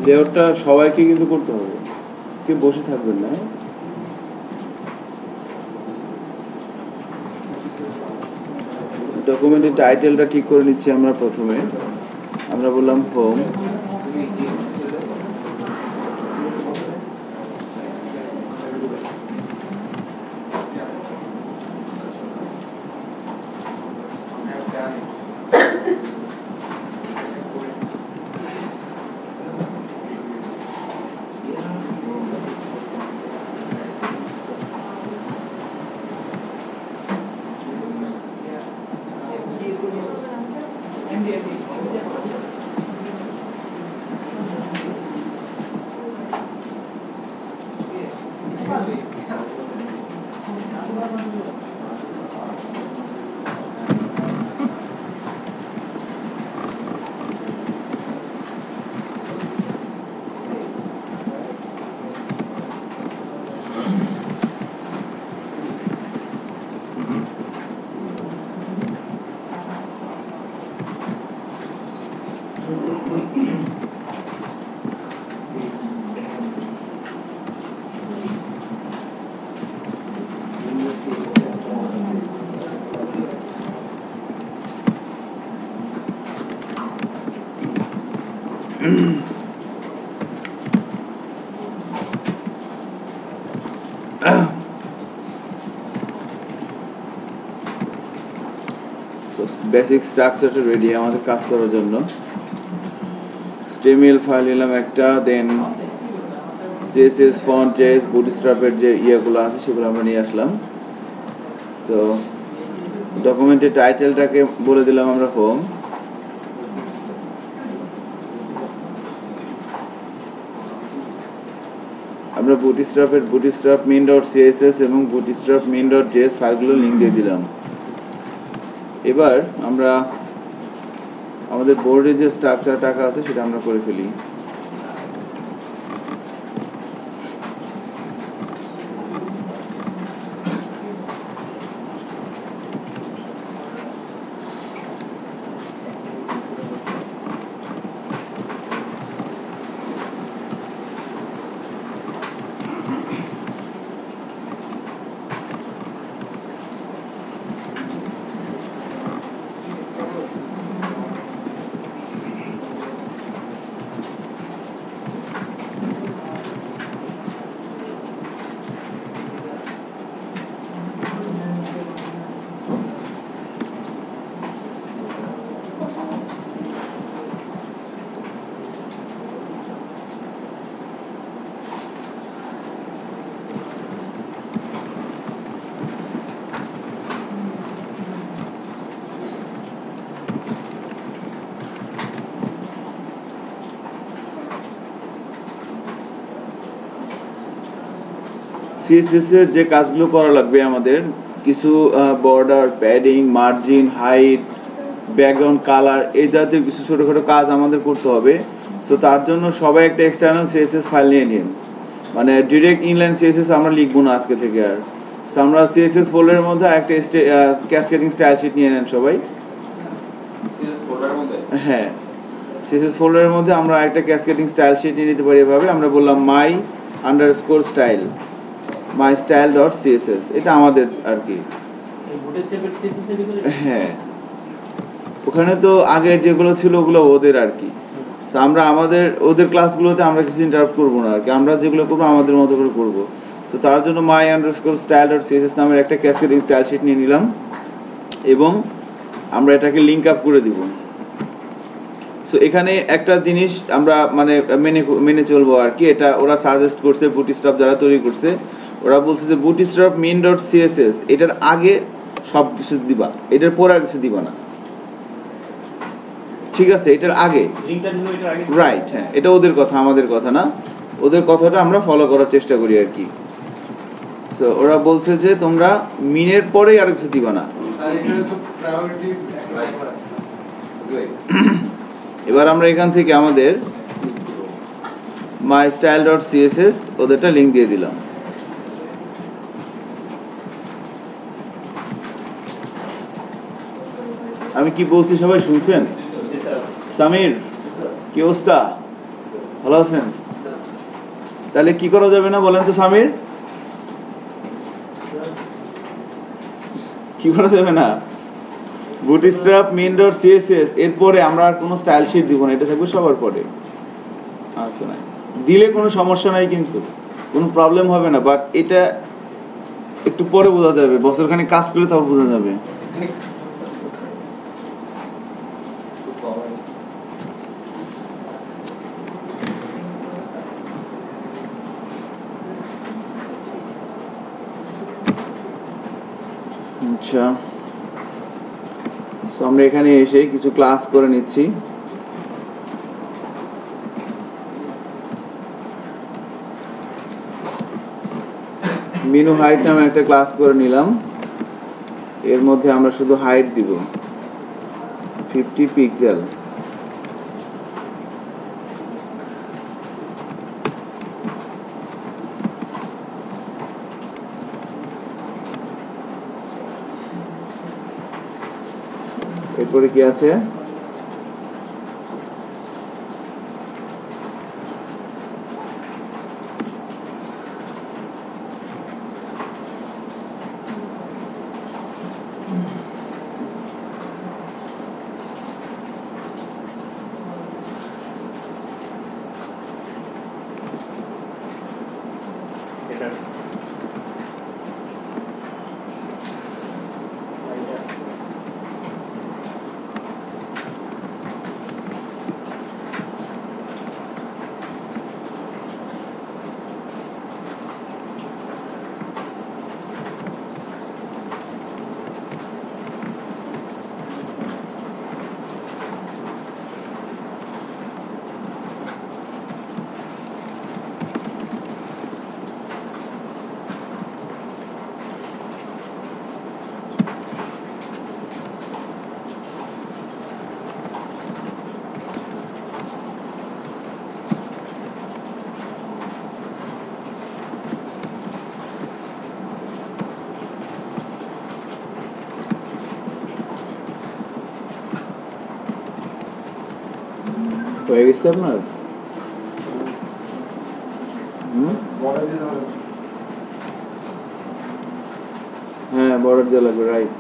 লেআউটটা সবাইকে কিন্তু করতে হবে, কেউ বসে থাকবেন না। ডকুমেন্টের টাইটেলটা ঠিক করে নিচ্ছি আমরা। প্রথমে আমরা বললাম হোম, বেসিক স্ট্রাকচারটা রেডি আমাদের কাজ করার জন্য। HTML ফাইল নিলাম একটা, দেন CSS ফন্ট জেএস বুটস্ট্র্যাপের যে ইয়েগুলো আছে সেগুলো আমরা নিয়ে আসলাম। সো ডকুমেন্টের টাইটেলটাকে বলে দিলাম আমরা হোম। আমরা বুটস্ট্র্যাপ main.css এবং বুটস্ট্র্যাপ main.js ফাইলগুলো লিংক দিয়ে দিলাম। এবার আমরা আমাদের বোর্ডে যে স্ট্রাকচার টাকা আছে সেটা আমরা করে ফেলি। CSS এর যে কাজগুলো করা লাগবে আমাদের, কিছু border, padding, margin, height, background colour, এই জাতীয় কিছু ছোটোখাটো কাজ আমাদের করতে হবে। সো তার জন্য সবাই একটা এক্সটার্নাল CSS ফাইল নিয়ে নিন। মানে ডিরেক্ট ইনলাইন CSS আমরা লিখবো না আজকে থেকে আর। সো আমরা CSS ফোল্ডারের মধ্যে একটা ক্যাসকেডিং স্টাইল শিট নিয়ে নেন সবাই। হ্যাঁ, CSS ফোল্ডারের মধ্যে আমরা একটা ক্যাসকেডিং স্টাইল শিট নিয়ে নিতে পারি। এভাবে আমরা বললাম my_style my_style.css, এটা আমাদের আর কি। হ্যাঁ, ওখানে তো আগে যেগুলো ছিল ওগুলো ওদের আর কি। সো আমরা আমাদের ওদের ক্লাসগুলোতে আমরা কিছু ইন্টারাপ্ট করবো না আর কি, আমরা যেগুলো করবো আমাদের মতো করে করবো। তো তার জন্য my_style.css নামের একটা ক্যাসকেডিং স্টাইল শিট নিয়ে নিলাম এবং আমরা এটাকে লিঙ্ক আপ করে দিব। সো এখানে একটা জিনিস আমরা মানে মেনে চলবো আর কি, এটা ওরা সাজেস্ট করছে, বুটস্ট্র্যাপ যারা তৈরি করছে ওরা বলছে যে বুটস্ট্র্যাপ main.css এটার আগে সব কিছু দিবা, এটার পরে আর কিছু দিবা না, ঠিক আছে? এটার আগে রাইট, হ্যাঁ এটা ওদের কথা, আমাদের কথা না, ওদের কথাটা আমরা ফলো করার চেষ্টা করি আর কি। সো ওরা বলছে যে তোমরা মিনের পরেই আর কিছু দিবা না। এবার আমরা এখান থেকে আমাদের my_style.css ওদেরটা লিঙ্ক দিয়ে দিলাম। আমি কি বলছি সবাই শুনছেন? সামির কি অবস্থা, ভালো আছেন? তাহলে কি করা যাবে না বলেন তো সামির, কি করা যাবে না? বুটস্ট্র্যাপ main.css এরপরে আমরা আর কোনো স্টাইল শিট দিব না, এটা থাকবে সবার পরে। আচ্ছা নাইস, দিলে কোনো সমস্যা নাই, কিন্তু কোনো প্রবলেম হবে না, বাট এটা একটু পরে বোঝা যাবে, বছরখানেক কাজ করলে তারপর বোঝা যাবে। আচ্ছা, সো আমরা এখানে এসে কিছু ক্লাস করে নিচ্ছি। মেনু হাইট নামে একটা ক্লাস করে নিলাম, এর মধ্যে আমরা শুধু হাইট দিব 50 পিক্সেল। এরপরে কি আছে? হয়ে গেছে আপনার? হ্যাঁ বর্ডার দেওয়া লাগবে, রাইট।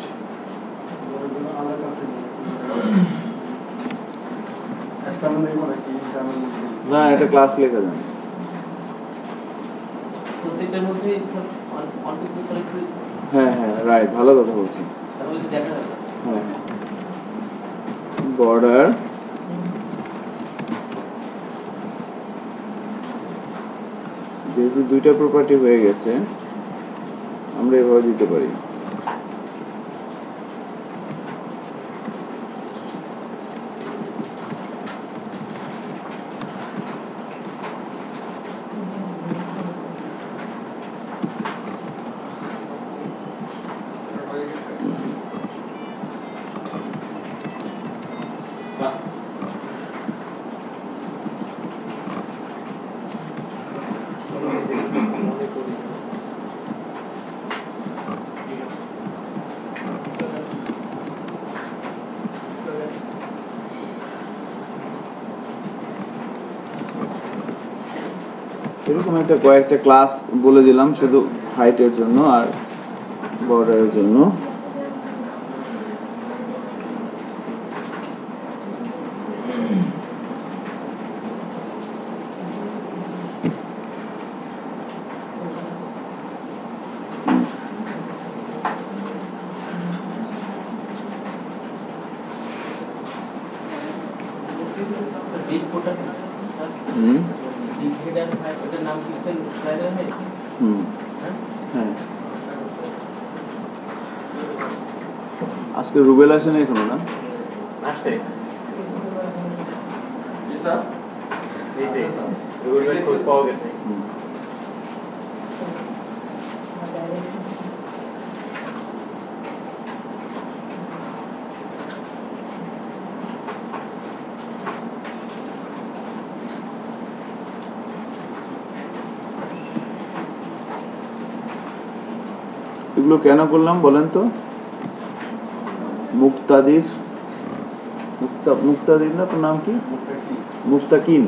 না এটা ক্লাস লেখা যায়, হ্যাঁ হ্যাঁ রাইট, ভালো কথা বলছেন। হ্যাঁ বর্ডার যেহেতু দুইটা প্রপার্টি হয়ে গেছে আমরা এভাবে দিতে পারি। এরকম একটা কয়েকটা ক্লাস বলে দিলাম শুধু হাইটের জন্য আর বর্ডারের জন্য। ডিপ কোটা হুম ডিপ হেডার ওটার নাম কি স্লাইডার হেড হ্যাঁ আজকে রুবেল আসে না এখনো না আসছে জি স্যার এই যে রুবেল খোঁজ পাওয়া গেছে এগুলো কেন করলাম বলেন তো মুক্তাদির মুক্তাদির না তোর নাম কি মুক্তাকিন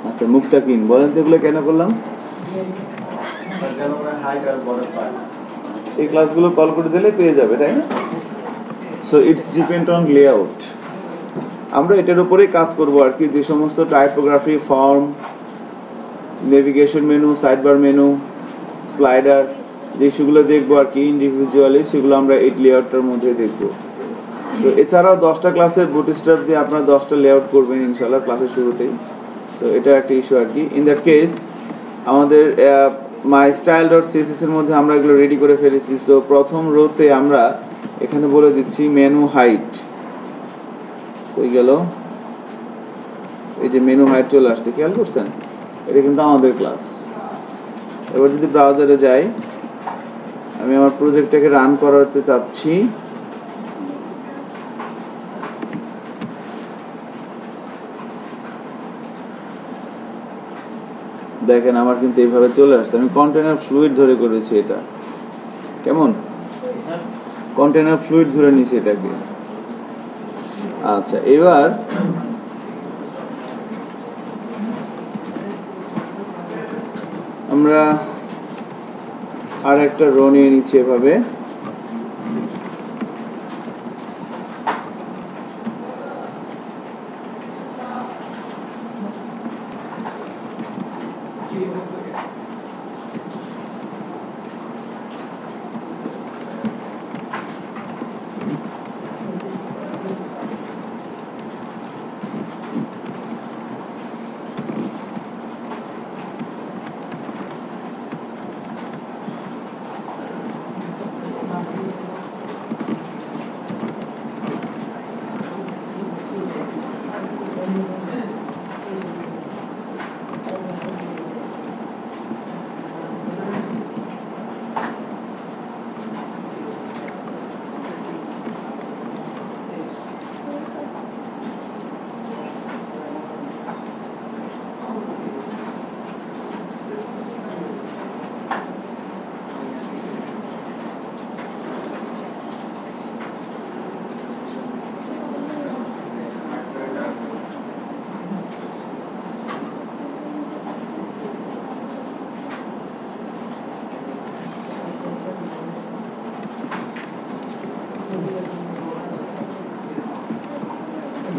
আচ্ছা মুক্তাকিন বলেন তো এগুলো কেন করলাম এই ক্লাসগুলো কল করে দিলে পেয়ে যাবে তাই না so it's depend on layout আমরা এটার উপরেই কাজ করব আর কি যে সমস্ত typography form navigation menu sidebar menu slider যেগুলো দেখবো আর কি ইন্ডিভিজুয়ালি সেগুলো আমরা এই লেআউটটার মধ্যে দেখবো তো এছাড়াও 10টা ক্লাসের বুটস্ট্র্যাপ দিয়ে আপনারা 10টা লেআউট করবেন ইনশাআল্লাহ ক্লাসের শুরুতেই সো এটা একটা ইস্যু আর কি ইন দ্যাট কেস আমাদের মাই স্টাইল ডট সিএসএস এর মধ্যে আমরা এগুলো রেডি করে ফেলেছি সো প্রথম রোতে আমরা এখানে বলে দিচ্ছি মেনু হাইট কই গেল এই যে মেনু হাইট চলে আসছে খেয়াল করছেন এটা কিন্তু আমাদের ক্লাস এবার যদি ব্রাউজারে যাই আমি আমার প্রজেক্টটাকে রান করাতে চাচ্ছি দেখেন আমার কিন্তু এইভাবে চলে আসছে আমি কন্টেনার ফ্লুইড ধরে করেছি এটা কেমন কন্টেনার ফ্লুইড ধরে নিয়েছি এটাকে আচ্ছা এবার আমরা আর একটা রো নিয়ে নিচ্ছি এভাবে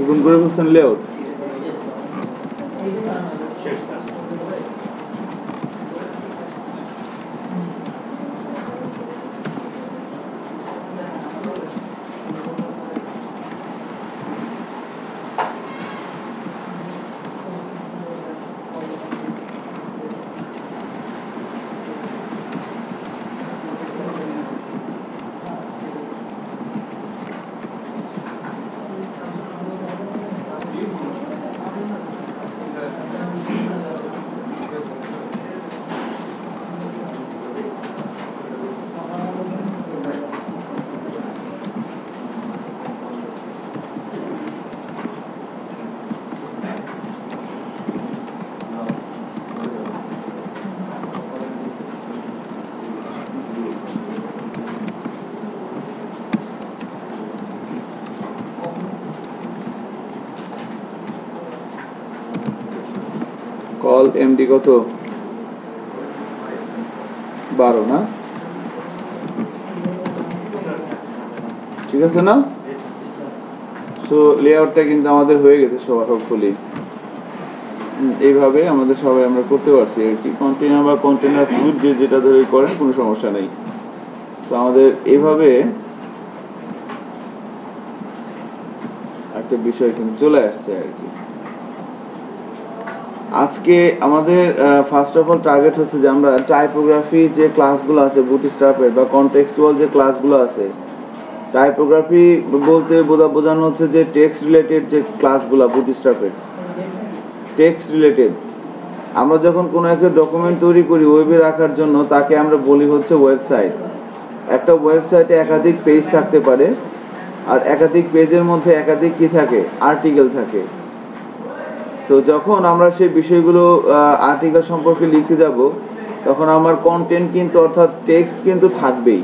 গুণ করে ফেলছেন লেআউট কল এমডি কত 12 না ঠিক আছে না সো লেআউটটা কিন্তু আমাদের হয়ে গেছে সবার হোপফুলি এইভাবে আমাদের সবাই আমরা করতে পারছি আর কি কন্টেনার বা কন্টেনার ফ্লুইড যেটা ধরে করেন কোনো সমস্যা নেই সো আমাদের এইভাবে একটা বিষয় কিন্তু চলে আসছে আর কি। আজকে আমাদের ফার্স্ট অফ অল টার্গেট হচ্ছে যে আমরা টাইপোগ্রাফি যে ক্লাসগুলো আছে বুটস্ট্র্যাপের বা কনটেক্সচুয়াল যে ক্লাসগুলো আছে, টাইপোগ্রাফি বলতে বোঝানো হচ্ছে যে টেক্সট রিলেটেড যে ক্লাসগুলো বুটস্ট্র্যাপের, টেক্সট রিলেটেড। আমরা যখন কোনো একটা ডকুমেন্ট তৈরি করি ওয়েবে রাখার জন্য, তাকে আমরা বলি হচ্ছে ওয়েবসাইট। একটা ওয়েবসাইটে একাধিক পেজ থাকতে পারে, আর একাধিক পেজের মধ্যে একাধিক কি থাকে, আর্টিকেল থাকে। সো যখন আমরা সেই বিষয়গুলো আর্টিকেল সম্পর্কে লিখতে যাব, তখন আমার কন্টেন্ট কিন্তু অর্থাৎ টেক্সট কিন্তু থাকবেই।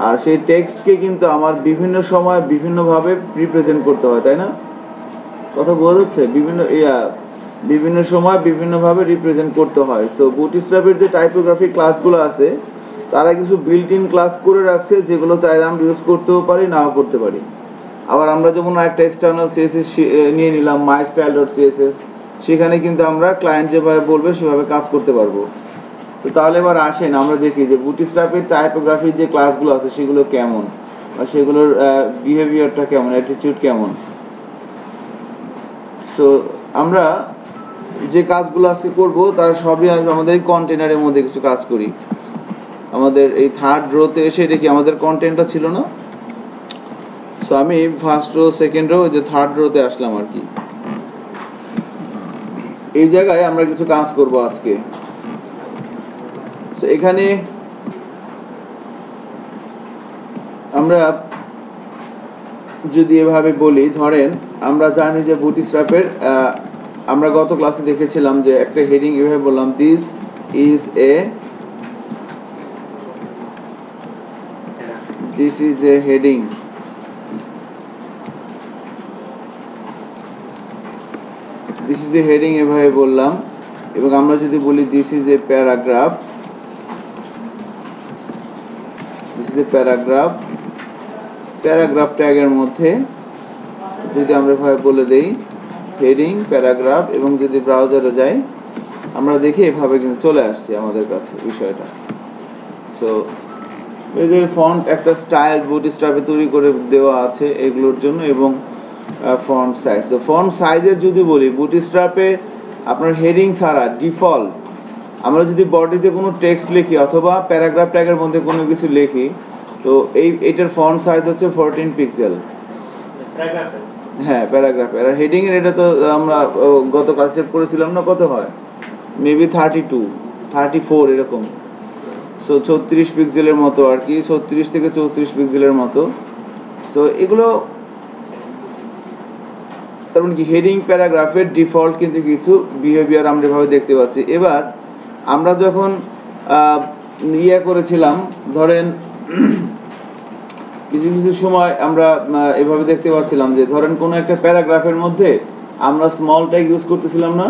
আর সেই টেক্সটকে কিন্তু আমার বিভিন্ন সময় বিভিন্নভাবে রিপ্রেজেন্ট করতে হয়, তাই না? কথা বোঝা যাচ্ছে? বিভিন্ন সময় বিভিন্নভাবে রিপ্রেজেন্ট করতে হয়। সো বুটস্ট্র্যাপের যে টাইপোগ্রাফি ক্লাসগুলো আছে, তারা কিছু বিল্ট ইন ক্লাস করে রাখছে, যেগুলো চাইলে আমরা ইউজ করতেও পারি, নাও করতে পারি। আবার আমরা যেমন একটা এক্সটার্নাল সিএসএস নিয়ে নিলাম, mystyle.css, সেখানে কিন্তু আমরা ক্লায়েন্ট যেভাবে বলবে সেভাবে কাজ করতে পারবো। তো তাহলে এবার আসেন আমরা দেখি যে বুটস্ট্র্যাপের টাইপোগ্রাফির যে ক্লাসগুলো আছে সেগুলো কেমন, বা সেগুলোর বিহেভিয়ারটা কেমন, অ্যাটিটিউড কেমন। সো আমরা যে কাজগুলো আজকে করব তার সবই আসবে আমাদের এই কন্টেনারের মধ্যে কিছু কাজ করি। আমাদের এই থার্ড রোতে এসে এটা কি আমাদের কন্টেন্টটা ছিল না? সো আমি ফার্স্ট রো, সেকেন্ড রো, যে থার্ড রোতে আসলাম আর কি। এই জায়গায় আমরা কিছু কাজ করব আজকে। সো এখানে আমরা যদি এভাবে বলি, ধরেন আমরা জানি যে বুটস্ট্র্যাপের আমরা গত ক্লাসে দেখেছিলাম যে একটা হেডিং এভাবে বললাম, this is a heading. This is a heading এভাবে বললাম। এবং আমরা যদি বলি this is a paragraph, this is a paragraph, paragraph ট্যাগের মধ্যে যদি আমরা এভাবে বলে দেই হেডিং প্যারাগ্রাফ, এবং যদি ব্রাউজারে যাই আমরা দেখি এভাবে কিন্তু চলে আসছে আমাদের কাছে বিষয়টা। সো এদের ফন্ট একটা স্টাইল বুটস্ট্র্যাপে তৈরি করে দেওয়া আছে এগুলোর জন্য, এবং ফন্ট সাইজ। তো ফন্ট সাইজের যদি বলি, বুটস্ট্র্যাপে আপনার হেডিং ছাড়া ডিফল্ট আমরা যদি বডিতে কোনো টেক্সট লিখি অথবা প্যারাগ্রাফ ট্যাগের মধ্যে কোনো কিছু লিখি, তো এইটার ফন্ট সাইজ হচ্ছে 14 পিক্সেল। হ্যাঁ, প্যারাগ্রাফ। আর হেডিং এর এটা তো আমরা গত ক্লাসে সেভ করেছিলাম না, কত হয়, মেবি 32, 34 এরকম। সো 36 পিক্সেলের মতো আর কি, 36 থেকে 34 পিক্সেলের মতো। সো এগুলো তার মানে কি হেডিং প্যারাগ্রাফের ডিফল্ট কিন্তু কিছু বিহেভিয়ার আমরা এভাবে দেখতে পাচ্ছি। এবার আমরা যখন করেছিলাম, ধরেন কিছু কিছু সময় আমরা এভাবে দেখতে পাচ্ছিলাম যে ধরেন কোনো একটা প্যারাগ্রাফের মধ্যে আমরা স্মল ট্যাগ ইউজ করতেছিলাম না,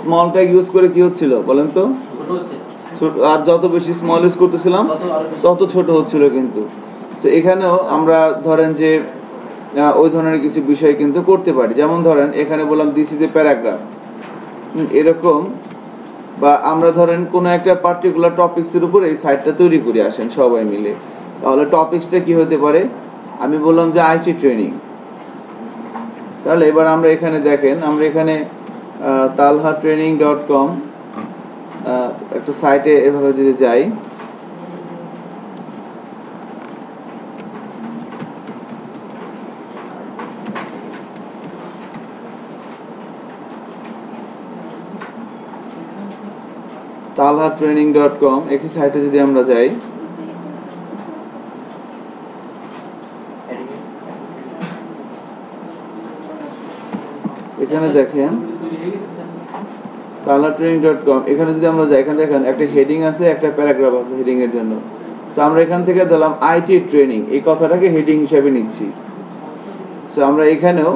স্মল ট্যাগ ইউজ করে কি হচ্ছিল বলেন তো, ছোট। আর যত বেশি স্মল ইউজ করতেছিলাম তত ছোট হচ্ছিল কিন্তু। সো এখানেও আমরা ধরেন যে ওই ধরনের কিছু বিষয় কিন্তু করতে পারি। যেমন ধরেন এখানে বললাম দিস ইজ এ প্যারাগ্রাফ, এরকম। বা আমরা ধরেন কোনো একটা পার্টিকুলার টপিক্সের উপর এই সাইটটা তৈরি করি, আসেন সবাই মিলে। তাহলে টপিক্সটা কি হতে পারে, আমি বললাম যে আইটি ট্রেনিং। তাহলে এবার আমরা এখানে দেখেন, আমরা এখানে talhatraining.com একটা সাইটে এভাবে যদি যাই, talhatraining.com একই সাইটে যদি আমরা যাই, এখানে দেখেন talhatraining.com, এখানে যদি আমরা যাই, এখানে দেখেন একটা হেডিং আছে, একটা প্যারাগ্রাফ আছে হেডিং এর জন্য। সো আমরা এখান থেকে দিলাম আইটি ট্রেনিং, এই কথাটাকে হেডিং হিসেবে নিচ্ছি। সো আমরা এখানেও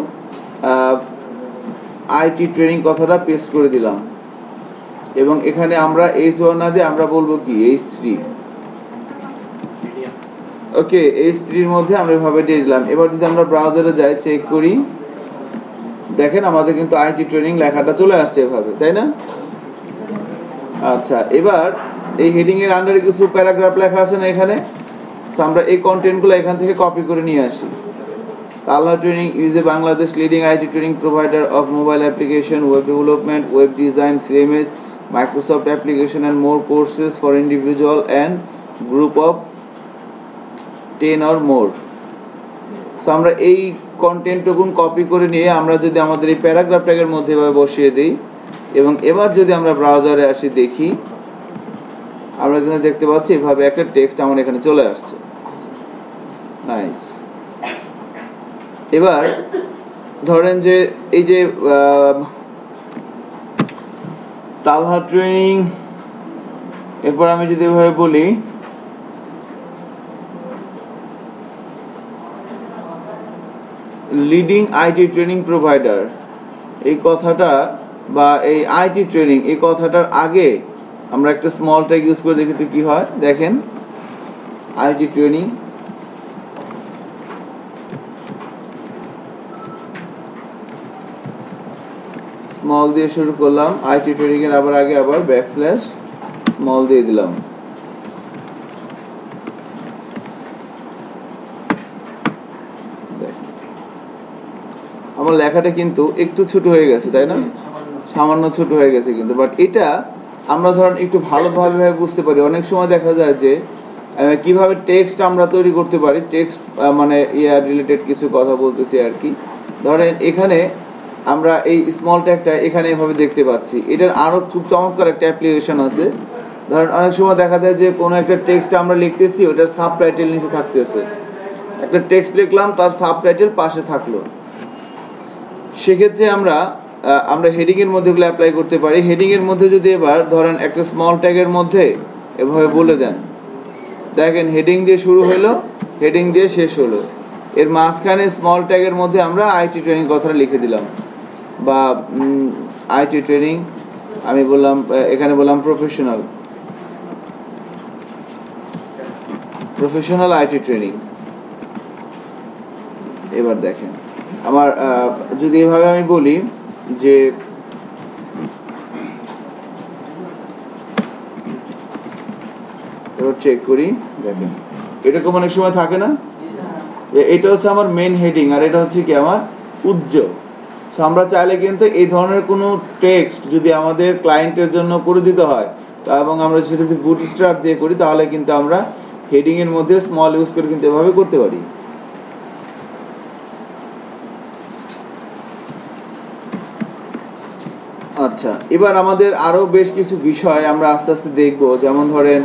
আইটি ট্রেনিং কথাটা পেস্ট করে দিলাম, এবং এখানে আমরা H1 না দিয়ে আমরা বলবো কি H3। ওকে, H3 এর মধ্যে আমরা এভাবে দিয়ে দিলাম। এবার যদি আমরা ব্রাউজারে যাই, চেক করি, দেখেন আমাদের কিন্তু আইটি ট্রেনিং লেখাটা চলে আসছে এভাবে, তাই না? আচ্ছা, এবার এই হেডিং এর আন্ডারে কিছু প্যারাগ্রাফ লেখা আছে না এখানে। সো আমরা এই কন্টেন্টগুলো এখান থেকে কপি করে নিয়ে আসি। Talha Training is a Bangladesh leading IT training provider of mobile application, web development, web design, CMS, Microsoft application and more courses for individual and group of 10 or more. So আমরা এই কন্টেন্টটুকুন copy করে নিয়ে আমরা যদি আমাদের এই paragraph ট্যাগের মধ্যে এভাবে বসিয়ে দিই এবং এবার যদি আমরা ব্রাউজারে আসি দেখি আমরা এখানে দেখতে পাচ্ছি এভাবে একটা টেক্সট আমার এখানে চলে আসছে। নাইস। এবার ধরেন যে এই যে তালহা ট্রেনিং, এরপর আমি যদি এভাবে বলি লিডিং আইটি ট্রেনিং প্রোভাইডার, এই কথাটা বা এই আইটি ট্রেনিং এই কথাটার আগে আমরা একটা স্মল ট্যাগ ইউজ করে দেখি তো কি হয়। দেখেন আইটি ট্রেনিং, স্মল দিয়ে শুরু করলাম, আইটি ট্রেনিং এর আবার আগে আবার ব্যাকস্ল্যাশ স্মল দিয়ে দিলাম। আমার লেখাটা কিন্তু একটু ছোট হয়ে গেছে তাই না, সামান্য ছোট হয়ে গেছে কিন্তু, বাট এটা আমরা ধরেন একটু ভালোভাবে বুঝতে পারি। অনেক সময় দেখা যায় যে কিভাবে টেক্সট আমরা তৈরি করতে পারি, টেক্সট মানে ইয়ার রিলেটেড কিছু কথা বলতেছি আর কি। ধরেন এখানে আমরা এই স্মল ট্যাগটা এখানে এভাবে দেখতে পাচ্ছি, এটার আরও খুব চমৎকার একটা অ্যাপ্লিকেশন আছে। ধরেন অনেক সময় দেখা যায় যে কোনো একটা টেক্সট আমরা লিখতেছি, ওটার সাবটাইটেল নিচে থাকতেছে, একটা টেক্সট লিখলাম তার সাবটাইটেল পাশে থাকলো, সেক্ষেত্রে আমরা হেডিং এর মধ্যে এগুলো অ্যাপ্লাই করতে পারি। হেডিং এর মধ্যে যদি এবার ধরেন একটা স্মল ট্যাগের মধ্যে এভাবে বলে দেন, দেখেন হেডিং দিয়ে শুরু হলো, হেডিং দিয়ে শেষ হলো, এর মাঝখানে স্মল ট্যাগের মধ্যে আমরা আইটি ট্রেনিং কথাটা লিখে দিলাম, বা আইটি ট্রেনিং আমি বললাম, এখানে বললাম প্রফেশনাল আইটি ট্রেনিং। এবার দেখেন আমার যদি এভাবে আমি বলি যে এবার চেক করি, দেখেন এরকম অনেক সময় থাকে না, এটা হচ্ছে আমার মেন হেডিং আর এটা হচ্ছে কি আমার উজ্জ্বল। সো আমরা চাইলে কিন্তু এই ধরনের কোনো টেক্সট যদি আমাদের ক্লায়েন্টের জন্য করে দিতে হয় এবং আমরা সেটা যদি বুটস্ট্র্যাপ দিয়ে করি তাহলে কিন্তু আমরা হেডিং এর মধ্যে স্মল ইউজ করে কিন্তু এভাবে করতে পারি। আচ্ছা, এবার আমাদের আরো বেশ কিছু বিষয় আমরা আস্তে আস্তে দেখব। যেমন ধরেন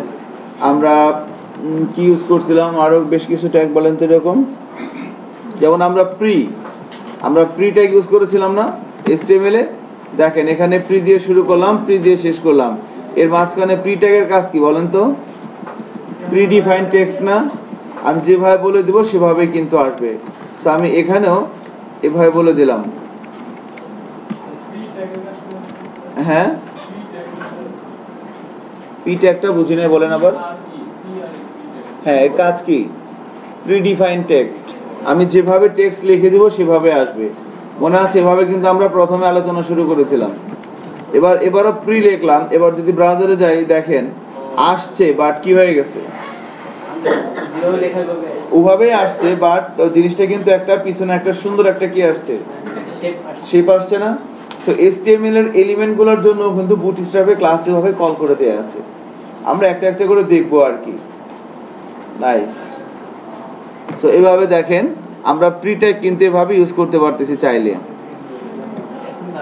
আমরা কি ইউজ করছিলাম, আরো বেশ কিছু ট্যাগ বলেন তো এরকম, যেমন আমরা প্রি ট্যাগ ইউজ করেছিলাম না HTML এ। দেখেন এখানে প্রি দিয়ে শুরু করলাম, প্রি দিয়ে শেষ করলাম, এর মাঝখানে প্রি ট্যাগের কাজ কি বলেন তো, প্রি ডিফাইন টেক্সট না, আমি যেভাবে বলে দেব সেভাবেই কিন্তু আসবে। সো আমি এখানেও এভাবে বলে দিলাম, হ্যাঁ পি ট্যাগটা বুঝি নাই বলেন আবার, হ্যাঁ এর কাজ কি, প্রিডিফাইন টেক্সট, আমি যেভাবে টেক্সট লিখে দিব সেভাবে আসবে। মনে আছে এভাবে কিন্তু আমরা প্রথমে আলোচনা শুরু করেছিলাম। এবারও প্রি লিখলাম, এবার যদি ব্রাউজারে যাই দেখেন আসছে, বাট কি হয়ে গেছে, ওভাবেই আসছে, বাট জিনিসটা কিন্তু একটা পিছনে একটা সুন্দর একটা কি আসছে, শেপ আসছে না। সো HTML এর এলিমেন্টগুলোর জন্য কিন্তু বুটস্ট্র্যাপে ক্লাস এভাবে কল করে দেয়া আছে, আমরা একটা একটা করে দেখবো আর কি। নাইস। সো এভাবে দেখেন আমরা প্রি ট্যাগ কিন্তু এভাবে ইউজ করতে পারতেছি চাইলে।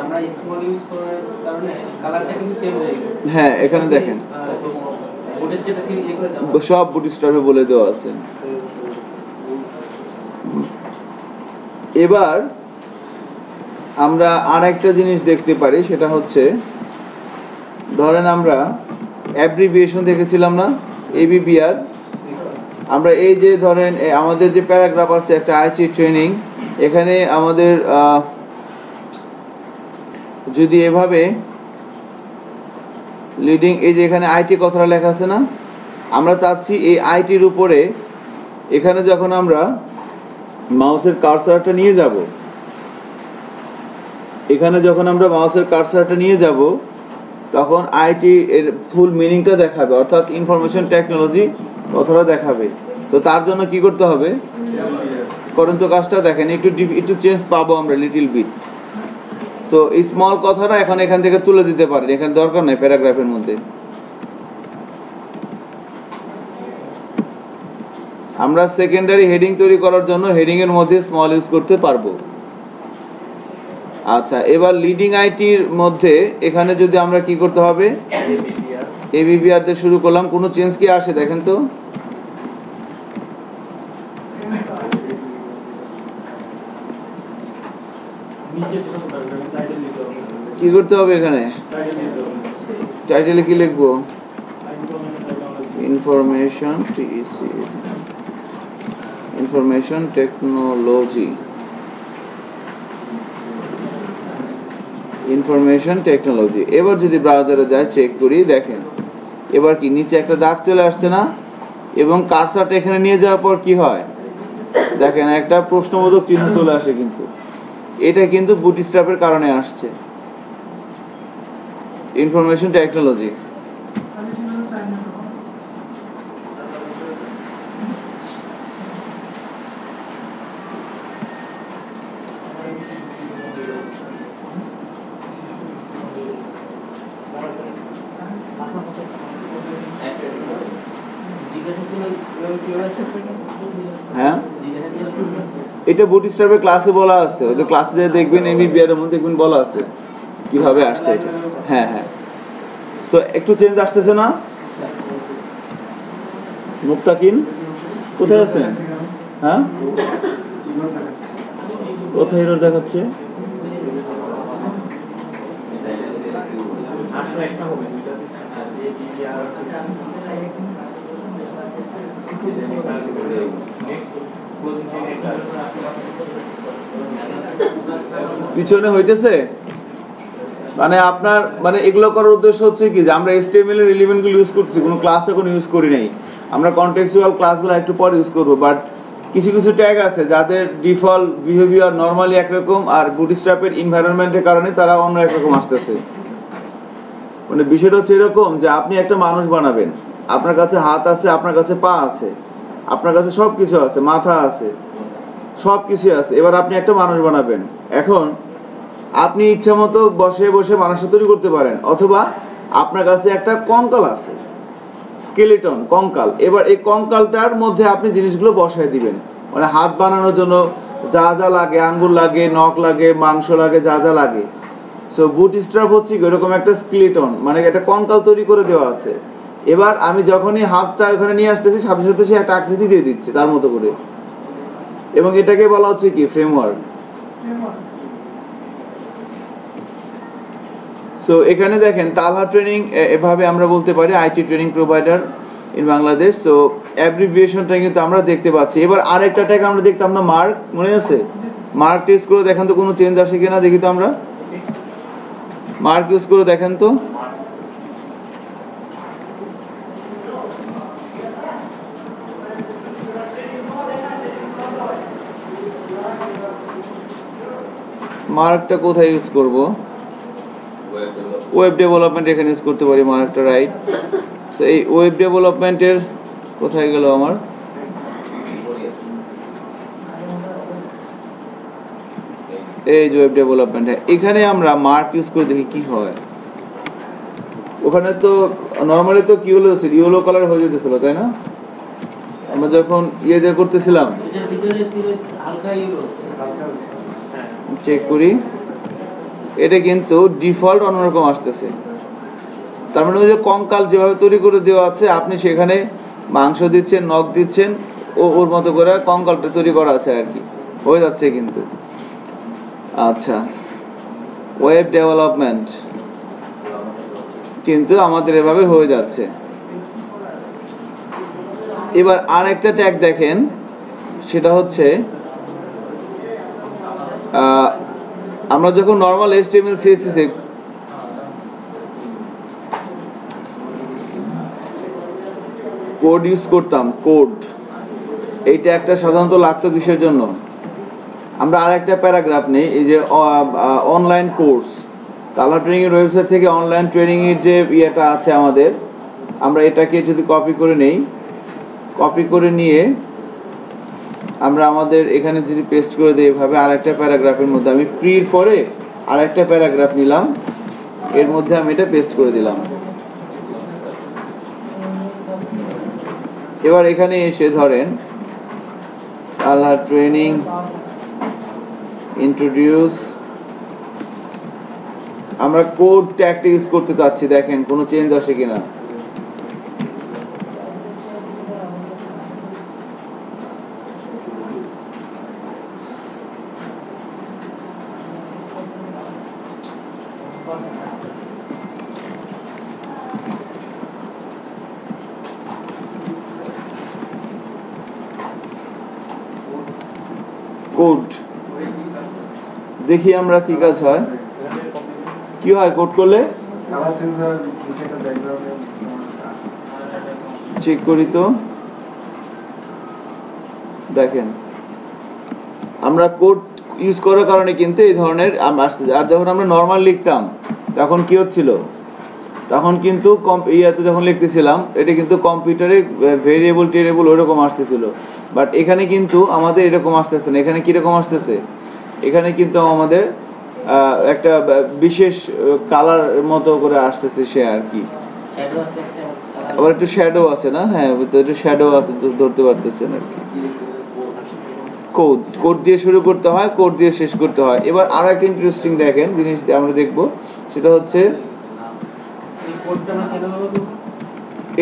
আমরা স্মল ইউজ করার কারণে কালারটা কিন্তু চেঞ্জ হয়ে গেছে। হ্যাঁ এখানে দেখেন সব বুটস্ট্র্যাপে বলে দেওয়া আছে। এবার আমরা আরেকটা জিনিস দেখতে পারি, সেটা হচ্ছে ধরেন আমরা অ্যাব্রিভিয়েশন দেখেছিলাম না, ABBR। আমরা এই যে ধরেন আমাদের যে প্যারাগ্রাফ আছে একটা আইটি ট্রেনিং, এখানে আমাদের যদি এভাবে লিডিং, এই যে এখানে আইটি কথাটা লেখা আছে না, আমরা চাচ্ছি এই আইটির উপরে এখানে যখন আমরা মাউসের কার্সারটা নিয়ে যাব, এখানে যখন আমরা মাউসের কার্সারটা নিয়ে যাব তখন আইটি এর ফুল মিনিংটা দেখাবে, অর্থাৎ ইনফরমেশন টেকনোলজি কথাটা দেখাবে। তো তার জন্য কি করতে হবে, করেন তো কাজটা, দেখেন একটু চেঞ্জ পাবো আমরা লিটল বিট। সো এই স্মল কথাটা এখন এখান থেকে তুলে দিতে পারেন, এখানে দরকার নেই প্যারাগ্রাফের মধ্যে। আমরা সেকেন্ডারি হেডিং তৈরি করার জন্য হেডিং এর মধ্যে স্মল ইউজ করতে পারবো। আচ্ছা, এবার লিডিং আইটির মধ্যে এখানে যদি আমরা কি করতে হবে, এবিবিআর দিয়ে শুরু করলাম, কোনো চেঞ্জ কি আসে দেখেন তো? কি করতে হবে এখানে? টাইটেলে কি লিখবো? Information technology, information technology. এবার যদি ব্রাউজারে যায় চেক করি, দেখেন এবার কি নিচে একটা দাগ চলে আসছে না, এবং কার্সারটা এখানে নিয়ে যাওয়ার পর কি হয় দেখেন একটা প্রশ্নবোধক চিহ্ন চলে আসে, কিন্তু এটা কিন্তু বুটস্ট্র্যাপের কারণে আসছে। ইনফরমেশন টেকনোলজি, হ্যাঁ এটা বুটস্ট্র্যাপের ক্লাসে বলা আছে, ওই ক্লাসে যে দেখবেন এবিবিআর এর মধ্যে দেখবেন বলা আছে কিভাবে আসছে এটা। হ্যাঁ হ্যাঁ, সো একটু চেঞ্জ আসতেছে না? মুক্তাকিন কোথায় আছেন? হ্যাঁ কোথায় এরর দেখাচ্ছে? পিছনে হইতেছে মানে আপনার মানে এগুলো করার উদ্দেশ্য হচ্ছে কি যে আমরা HTML এর এলিমেন্টগুলো ইউজ করছি, কোনো ক্লাস এখন ইউজ করি নাই। আমরা কনটেক্সচুয়াল ক্লাসগুলো একটু পরে ইউজ করব, বাট কিছু কিছু ট্যাগ আছে যাদের ডিফল্ট বিহেভিয়ার নরমালি একরকম, আর বুটস্ট্র্যাপের এনভায়রনমেন্টের কারণে তারা অন্য একরকম আসতেছে। মানে বিষয়টা হচ্ছে এরকম যে আপনি একটা মানুষ বানাবেন, আপনার কাছে হাত আছে, আপনার কাছে পা আছে, আপনার কাছে সব কিছু আছে, মাথা আছে, সব কিছু আছে। এবার আপনি একটা মানুষ বানাবেন, এখন আপনি ইচ্ছা মতো বসে বসে মানুষ তৈরি করতে পারেন, অথবা আপনার কাছে একটা কঙ্কাল আছে, স্কেলিটন কঙ্কাল। এবার এই কঙ্কালটার মধ্যে আপনি জিনিসগুলো বসায় দিবেন, মানে হাত বানানোর জন্য যা যা লাগে, আঙ্গুল লাগে, নখ লাগে, মাংস লাগে, যা যা লাগে। সো বুটস্ট্র্যাপ হচ্ছে এরকম একটা স্কেলিটন, মানে একটা কঙ্কাল তৈরি করে দেওয়া আছে। এবার আমি যখনই হাতটা ওখানে নিয়ে আসতেছি, সাথে সাথে সে একটা আকৃতি দিয়ে দিচ্ছে তার মতো করে, এবং এটাকে বলা হচ্ছে কি ফ্রেমওয়ার্ক। সো এখানে দেখেন তালহা ট্রেনিং, এভাবে আমরা বলতে পারি IT training provider in Bangladesh. So অ্যাব্রিভিয়েশনটা কিন্তু আমরা দেখতে পাচ্ছি। এবার আরেকটা ট্যাগ আমরা দেখতাম না, মার্ক, মনে আছে? মার্ক টেস্ট করে দেখেন তো কোনো চেঞ্জ আসে কিনা, দেখি তো আমরা। মার্ক ইউজ করে দেখেন তো। মার্কটা কোথায় ইউজ করব? ওয়েব ডেভেলপমেন্ট এখানে ইউজ করতে পারি মার্কটা, রাইট? সো এই ওয়েব ডেভেলপমেন্টের কোথায় গেল আমার? এই যে ওয়েব ডেভেলপমেন্ট, এখানে আমরা মার্ক ইউজ করে দেখি কি হয়। ওখানে তো নরমালি তো কি হলো, ইয়েলো কালার হয়ে যেতেছিল, তাই না? আমরা যখন ইয়ে দিয়ে করতেছিলাম, চেক করি, এটা কিন্তু ডিফল্ট অন্যরকম আসতেছে। তার মানে ওই যে কঙ্কাল যেভাবে তৈরি করে দেওয়া আছে, আপনি সেখানে মাংস দিচ্ছেন, নখ দিচ্ছেন, ওর মতো করে কঙ্কালটা তৈরি করা আছে আর কি, হয়ে যাচ্ছে কিন্তু। আচ্ছা, ওয়েব ডেভেলপমেন্ট কিন্তু আমাদের এভাবে হয়ে যাচ্ছে। এবার আর একটা ট্যাগ দেখেন, সেটা হচ্ছে আমরা যখন নর্মাল HTML CSS এ কোড ইউজ করতাম, কোড, এইটা একটা সাধারণত লাগতো কিসের জন্য? আমরা আর একটা প্যারাগ্রাফ নেই, এই যে অনলাইন কোর্স, তালহা ট্রেনিং এর ওয়েবসাইট থেকে অনলাইন ট্রেনিং এর যে ইয়েটা আছে আমাদের, আমরা এটাকে যদি কপি করে নেই, কপি করে নিয়ে আমরা আমাদের এখানে যদি পেস্ট করে দিই এভাবে, আরেকটা প্যারাগ্রাফের মধ্যে আমি প্রির পরে আরেকটা প্যারাগ্রাফ নিলাম, এর মধ্যে আমি এটা পেস্ট করে দিলাম। এবার এখানে এসে ধরেন আল্লাহ ট্রেনিং ইন্ট্রোডিউস, আমরা কোড ট্যাগটা ইউজ করতে চাচ্ছি, দেখেন কোনো চেঞ্জ আসে কিনা। কোড দেখি আমরা কি কাজ হয়, কি হয় কোড করলে, চেক করি তো। দেখেন আমরা কোড ইউজ করার কারণে কিন্তু এই ধরনের আসছে। আর যখন আমরা নর্মাল লিখতাম তখন কি হচ্ছিল, তখন কিন্তু ইয়াতে যখন লিখতেছিলাম এটা কিন্তু কম্পিউটারে ভেরিয়েবল টেরিয়েবল ওইরকম আসতেছিল, বাট এখানে কিন্তু আমাদের এরকম আসতেছে না। এখানে কীরকম আসতেছে, এখানে কিন্তু আমাদের একটা বিশেষ কালার মতো করে আসতেছে সে আর কি, আবার একটু শ্যাডো আছে না, হ্যাঁ একটু শ্যাডো আছে, ধরতে পারতেছেন আর কি। কোড কোড দিয়ে শুরু করতে হয়, কোড দিয়ে শেষ করতে হয়। এবার আরো একটা ইন্টারেস্টিং দেখেন জিনিস আমরা দেখব, সেটা হচ্ছে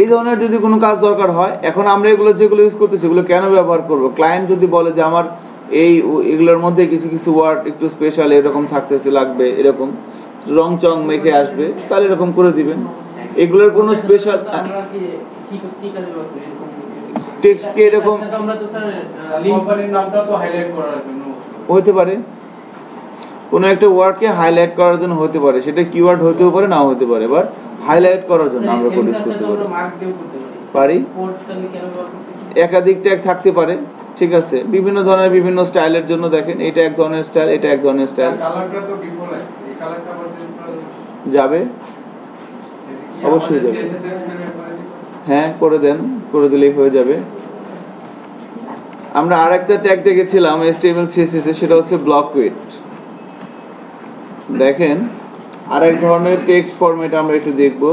এই ধরনের যদি কোনো কাজ দরকার হয়, এখন আমরা এগুলো যেগুলো ইউজ করতেছি এগুলো কেন ব্যবহার করব, ক্লায়েন্ট যদি বলে যে আমার এগুলোর মধ্যে কিছু কিছু ওয়ার্ড একটু স্পেশাল এরকম থাকতেছে, লাগবে এরকম রং চং মেখে আসবে, তাহলে এরকম করে দিবেন। এগুলোর কোনো স্পেশাল টেক্সটকে এরকম হতে পারে, কোনো একটা ওয়ার্ডকে হাইলাইট করার জন্য হতে পারে, সেটা কিওয়ার্ড হতেও পারে নাও হতে পারে, বাট হাইলাইট করার জন্য আমরা কোড ইউজ করতে পারি। একাধিক ট্যাগ থাকতে পারে, ঠিক আছে, বিভিন্ন ধরনের বিভিন্ন স্টাইলের জন্য। দেখেন এটা এক ধরনের স্টাইল, এটা এক ধরনের স্টাইল, যাবে অবশ্যই যাবে, হ্যাঁ করে দেন, করে দিলেই হয়ে যাবে। আমরা আরেকটা ট্যাগ দেখেছিলাম HTML CSS এ, সেটা হচ্ছে ব্লক উইডথ। দেখেন আরেক ধরনের টেক্সট ফরম্যাট আমরা একটু দেখব।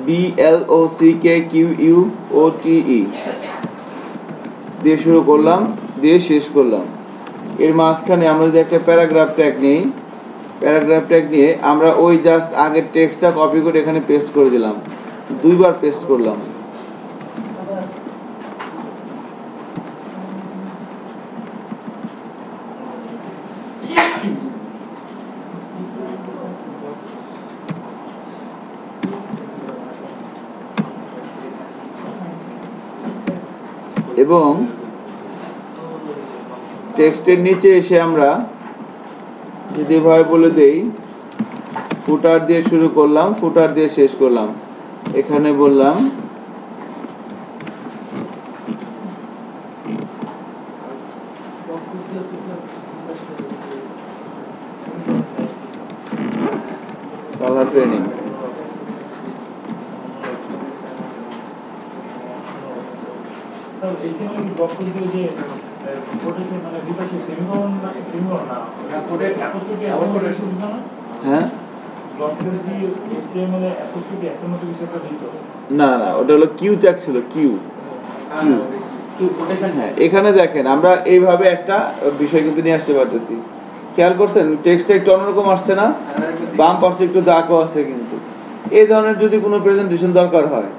BLOCKQUOTE দিয়ে শুরু করলাম, দিয়ে শেষ করলাম। এর মাঝখানে আমরা যদি একটা প্যারাগ্রাফ ট্যাগ নিই, প্যারাগ্রাফ ট্যাগ নিয়ে আমরা ওই জাস্ট আগের টেক্সটটা কপি করে এখানে পেস্ট করে দিলাম, দুইবার পেস্ট করলাম। এবং টেক্সটের নিচে এসে আমরা যদি ভাবে বলে দেই, ফুটার দিয়ে শুরু করলাম, ফুটার দিয়ে শেষ করলাম। এখানে বললাম কালার ট্রেনিং। হ্যাঁ না না, ওটা হলো কিউ ট্যাগ ছিল, কিউ। হ্যাঁ এখানে দেখেন আমরা এইভাবে একটা বিষয় কিন্তু নিয়ে আসতে পারতেছি, খেয়াল করছেন টেক্সটটা একটু অন্যরকম আসছে না, বাম পাশে একটু দাগও আছে, কিন্তু এই ধরনের যদি কোনো প্রেজেন্টেশন দরকার হয়,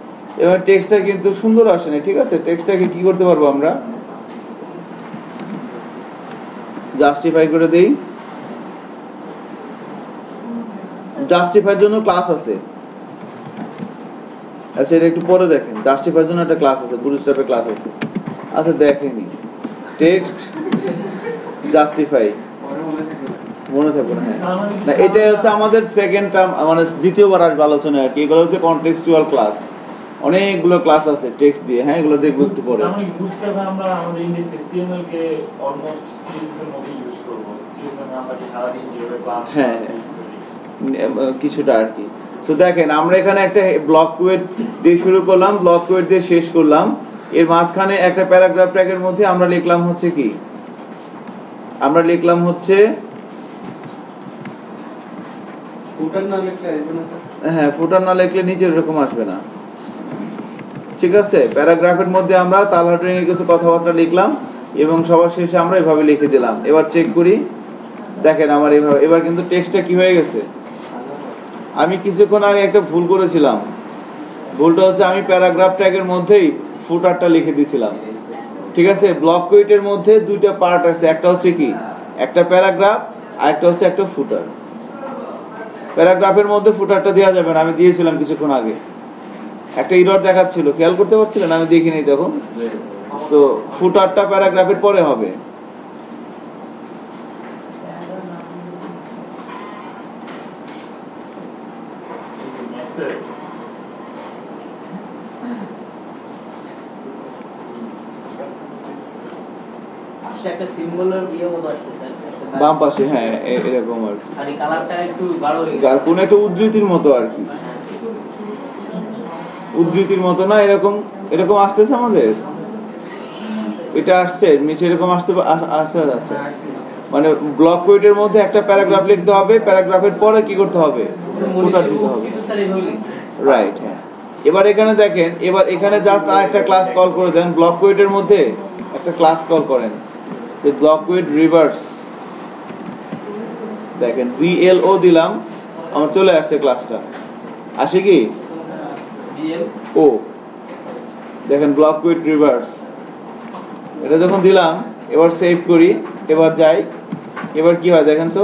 এবার টেক্সটটা কিন্তু সুন্দর আসে না, ঠিক আছে, টেক্সটটাকে কি করতে পারবো আমরা, জাস্টিফাই করে দেই। জাস্টিফাইয়ের জন্য ক্লাস আছে, আচ্ছা এটা একটু পরে দেখেন, জাস্টিফাইয়ের জন্য একটা ক্লাস আছে, বুটস্ট্র্যাপের ক্লাস আছে। আচ্ছা দেখেনি, টেক্সট জাস্টিফাই মনে থাকবে না, হ্যাঁ না, এটাই হচ্ছে আমাদের সেকেন্ড টার্ম, মানে দ্বিতীয়বার আসবে আলোচনায় আর কি। এগুলো হচ্ছে কনটেক্সচুয়াল ক্লাস, অনেকগুলো ক্লাস আছে টেক্সট দিয়ে, হ্যাঁ এগুলো দেখবো একটু পরে। আমরা বুটস্ট্র্যাপে আমরা আমাদের ইন্ডেক্স HTML কে অলমোস্ট CSS এর মধ্যে ইউজ করব, CSS আমরা কি সারা দিন যেভাবে ক্লাস, হ্যাঁ কিছুটা আর কি। সো দেখেন আমরা এখানে একটা ব্লক ওয়েট দিয়ে শুরু করলাম, ব্লক ওয়েট দিয়ে শেষ করলাম, এর মাঝখানে একটা প্যারাগ্রাফ ট্যাগের মধ্যে আমরা লিখলাম হচ্ছে কি, আমরা লিখলাম হচ্ছে ফুটার না লিখলে আসবে না স্যার? হ্যাঁ, ফুটার না লিখলে নিচে এরকম আসবে না, ঠিক আছে। প্যারাগ্রাফের মধ্যে আমরা তাল হার্ডিং এর কিছু কথাবার্তা লিখলাম এবং সবার শেষে আমরা এভাবে লিখে দিলাম। এবার চেক করি, দেখেন আমার এভাবে, এবার কিন্তু টেক্সটটা কি হয়ে গেছে। আমি কিছুক্ষণ আগে একটা ভুল করেছিলাম, ভুলটা হচ্ছে আমি প্যারাগ্রাফ ট্যাগের মধ্যেই ফুটারটা লিখে দিয়েছিলাম, ঠিক আছে। ব্লক ওয়েটের মধ্যে দুইটা পার্ট আছে, একটা হচ্ছে কি একটা প্যারাগ্রাফ আর একটা হচ্ছে একটা ফুটার। প্যারাগ্রাফের মধ্যে ফুটারটা দেওয়া যাবে না, আমি দিয়েছিলাম কিছুক্ষণ আগে, একটা এরর দেখাচ্ছিল, খেয়াল করতে পারছিলেন, আমি দেখিনি তখন। সো ফুটারটা প্যারাগ্রাফের পরে হবে। আসলে একটা সিম্বলের ইয়ে মতো আসছে স্যার, একটা বাম পাশে, হ্যাঁ এরকম আর কি, আর এই কালারটা একটু গাঢ় হয়ে গেছে। আর কোন একটা উদ্ধৃতির মতো আর কি, উদ্ধৃতির মতো না, এরকম এরকম আসতেছে আমাদের, এটা আসছে নিচে এরকম আসতে আসতে যাচ্ছে। মানে ব্লক ওয়েটের মধ্যে একটা প্যারাগ্রাফ লিখতে হবে, প্যারাগ্রাফের পরে কি করতে হবে, ফুটার দিতে হবে, কিন্তু স্যার এইভাবে লিখতে হবে। রাইট। হ্যাঁ, এবার এখানে দেখেন, এবার এখানে জাস্ট আরেকটা ক্লাস কল করে দেন, ব্লক ওয়েটের মধ্যে একটা ক্লাস কল করেন, সে ব্লক ওয়েট রিভার্স, দেখেন BLO দিলাম, আমার চলে আসছে ক্লাসটা, আসে কি BL ও, দেখেন ব্লক উইথ রিভার্স, এটা যখন দিলাম, এবার সেভ করি, এবার যাই, এবার কি হয় দেখেন তো,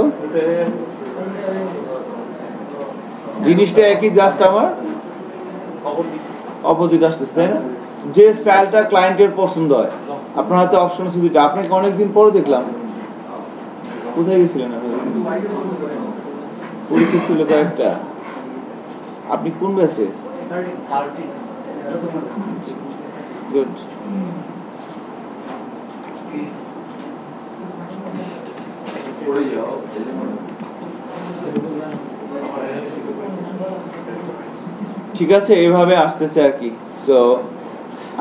জিনিসটা একই, জাস্ট আমার অপোজিট আসতেছে, তাই না। যে স্টাইলটা ক্লায়েন্টের পছন্দ হয়, আপনার হাতে অপশন আছে দুইটা, আপনাকে অনেকদিন পরে দেখলাম, কোথায় গেছিলেন আপনি, পরীক্ষা ছিল কয়েকটা, আপনি কোন ব্যাচে, গুড। ঠিক আছে, এইভাবে আসতেছে আর কি। সো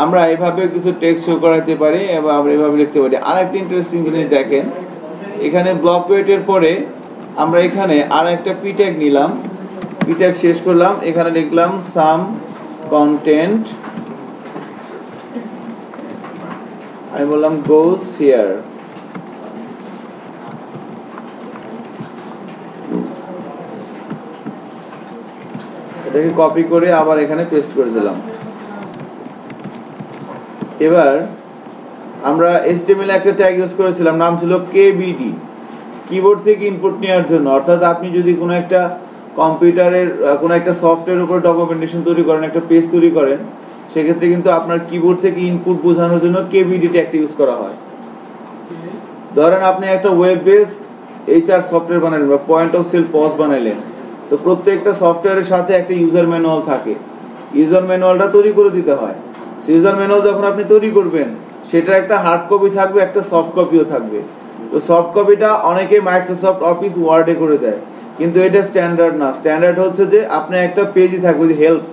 আমরা এইভাবে কিছু টেক্সট শো করাতে পারি এবং আমরা এইভাবে লিখতে পারি। আরেকটা ইন্টারেস্টিং জিনিস দেখেন, এখানে ব্লক ওয়েটের পরে আমরা এখানে আর একটা পি ট্যাগ নিলাম, পি ট্যাগ শেষ করলাম, এখানে লিখলাম সাম কন্টেন্ট, আমি বললাম গোজ হিয়ার, এটাকে কপি করে আবার এখানে পেস্ট করে দিলাম। এবার আমরা HTML একটা ট্যাগ ইউজ করেছিলাম, নাম ছিল KBD, কিবোর্ড থেকে ইনপুট নেওয়ার জন্য। অর্থাৎ আপনি যদি কোনো একটা কম্পিউটারের কোনো একটা সফটওয়্যার উপর ডকুমেন্টেশন তৈরি করেন, একটা পেজ তৈরি করেন, সেক্ষেত্রে কিন্তু আপনার কিবোর্ড থেকে ইনপুট বোঝানোর জন্য KBD ট্যাগটা ইউজ করা হয়। ধরেন আপনি একটা ওয়েব বেস HR সফটওয়্যার বানালেন বা পয়েন্ট অফ সেল পজ বানালেন, তো প্রত্যেকটা সফটওয়্যারের সাথে একটা ইউজার ম্যানুয়াল থাকে, ইউজার ম্যানুয়ালটা তৈরি করে দিতে হয়। ইউজার ম্যানুয়াল যখন আপনি তৈরি করবেন, সেটার একটা হার্ড কপি থাকবে, একটা সফট কপিও থাকবে। তো সফট কপিটা অনেকে মাইক্রোসফট অফিস ওয়ার্ডে করে দেয়, কিন্তু এটা স্ট্যান্ডার্ড না। স্ট্যান্ডার্ড হচ্ছে যে আপনার একটা পেজই থাকবে, যে হেল্প,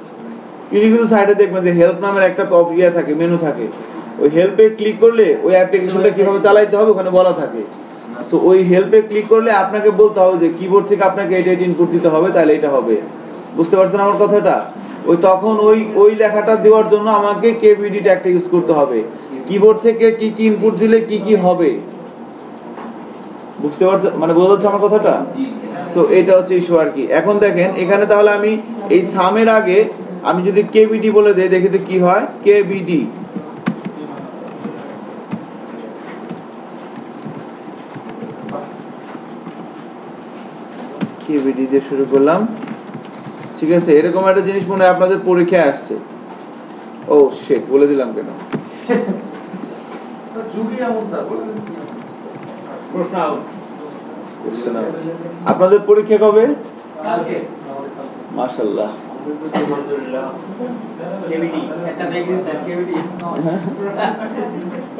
কিছু কিছু সাইডে দেখবেন যে হেল্প নামের একটা ইয়ে থাকে, মেনু থাকে, ওই হেল্পে ক্লিক করলে ওই অ্যাপ্লিকেশনটা কিভাবে চালাইতে হবে ওখানে বলা থাকে। সো ওই হেল্পে ক্লিক করলে আপনাকে বলতে হবে যে কিবোর্ড থেকে আপনাকে এটা ইনপুট দিতে হবে, তাহলে এটা হবে। বুঝতে পারছেন আমার কথাটা? ওই তখন ওই লেখাটা দেওয়ার জন্য আমাকে KBD ট্যাগটা ইউজ করতে হবে, কিবোর্ড থেকে কি কি ইনপুট দিলে কি কি হবে। বুঝতে পারছেন, মানে বোঝা যাচ্ছে আমার কথাটা? সো এটা হচ্ছে ইস্যু আর কি। এখন দেখেন এখানে তাহলে আমি এই সামের আগে আমি যদি KBD বলে দেই, দেখি তো কি হয়। KBD, KBD দিয়ে শুরু করলাম, ঠিক আছে। এরকম একটা জিনিস মনে হয় আপনাদের পরীক্ষায় আসছে। ও শেট, বলে দিলাম কেন? আপনাদের পরীক্ষা কবে? মাশাআল্লাহ,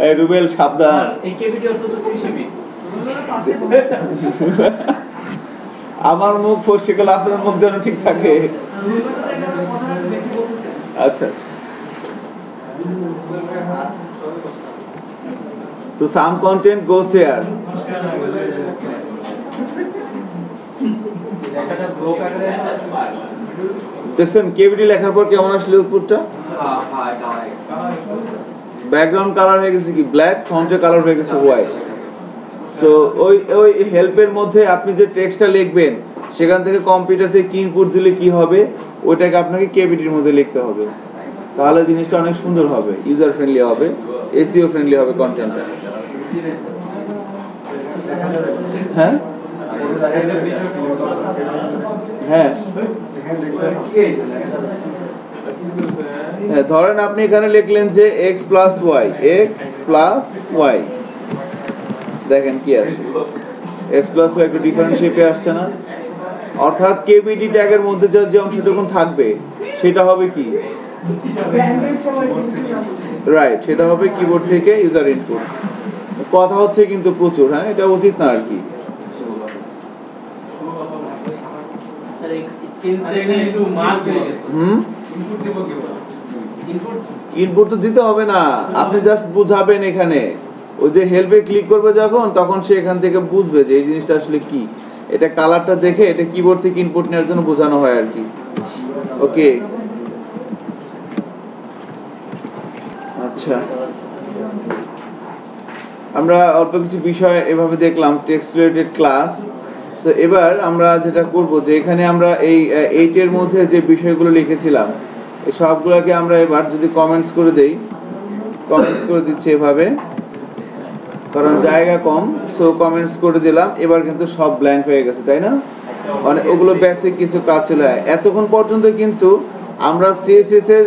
এই রুবেল সাবধান। আমার মুখ ফসকে গেলে আপনার মুখ যেন ঠিক থাকে। আচ্ছা আচ্ছা। So some content goes here. দেখছেন কেভিটি লেখার পর কেমন আসলে আউটপুটটা? ব্যাকগ্রাউন্ড কালার হয়ে গেছে কি ব্ল্যাক, ফন্টের কালার হয়ে গেছে হোয়াইট। সো ওই হেল্পের মধ্যে আপনি যে টেক্সটটা লিখবেন সেখান থেকে কম্পিউটার থেকে কি ইনপুট দিলে কি হবে ওইটাকে আপনাকে কেভিটির মধ্যে লিখতে হবে, তাহলে জিনিসটা অনেক সুন্দর হবে, ইউজার ফ্রেন্ডলি হবে, এসইও ফ্রেন্ডলি হবে কন্টেন্টটা। হ্যাঁ হ্যাঁ হ্যাঁ, ধরেন আপনি এখানে লিখলেন যে x প্লাস ওয়াই, দেখেন কি আসে, x প্লাস ওয়াই একটু ডিফারেন্ট শেপে আসছে না? অর্থাৎ কেবিডি ট্যাগের মধ্যে যে অংশটুকু থাকবে সেটা হবে কি, রাইট, সেটা হবে কিবোর্ড থেকে ইউজার ইনপুট। কথা হচ্ছে কিন্তু প্রচুর, হ্যাঁ এটা উচিত না আর কি। ইনপুট তো দিতে হবে না, আপনি জাস্ট বুঝাবেন এখানে, ওই যে হেল্পে ক্লিক করবে যখন তখন সে এখান থেকে বুঝবে যে এই জিনিসটা আসলে কি, এটা কালারটা দেখে এটা কিবোর্ড থেকে ইনপুট নেওয়ার জন্য বোঝানো হয় আর কি। ওকে আচ্ছা, আমরা অল্প কিছু বিষয় এভাবে দেখলাম টেক্সট রিলেটেড ক্লাস। সো এবার আমরা যেটা করব যে এখানে আমরা এই 8 এর মধ্যে যে বিষয়গুলো লিখেছিলাম এই সবগুলোকে আমরা এবার যদি কমেন্টস করে দেই, কমেন্টস করে দিচ্ছি এভাবে কারণ জায়গা কম, সো কমেন্টস করে দিলাম। এবার কিন্তু সব ব্ল্যাঙ্ক হয়ে গেছে, তাই না? মানে ওগুলো বেসিক কিছু কাজ ছিল। এতক্ষণ পর্যন্ত কিন্তু আমরা সিএসএস এর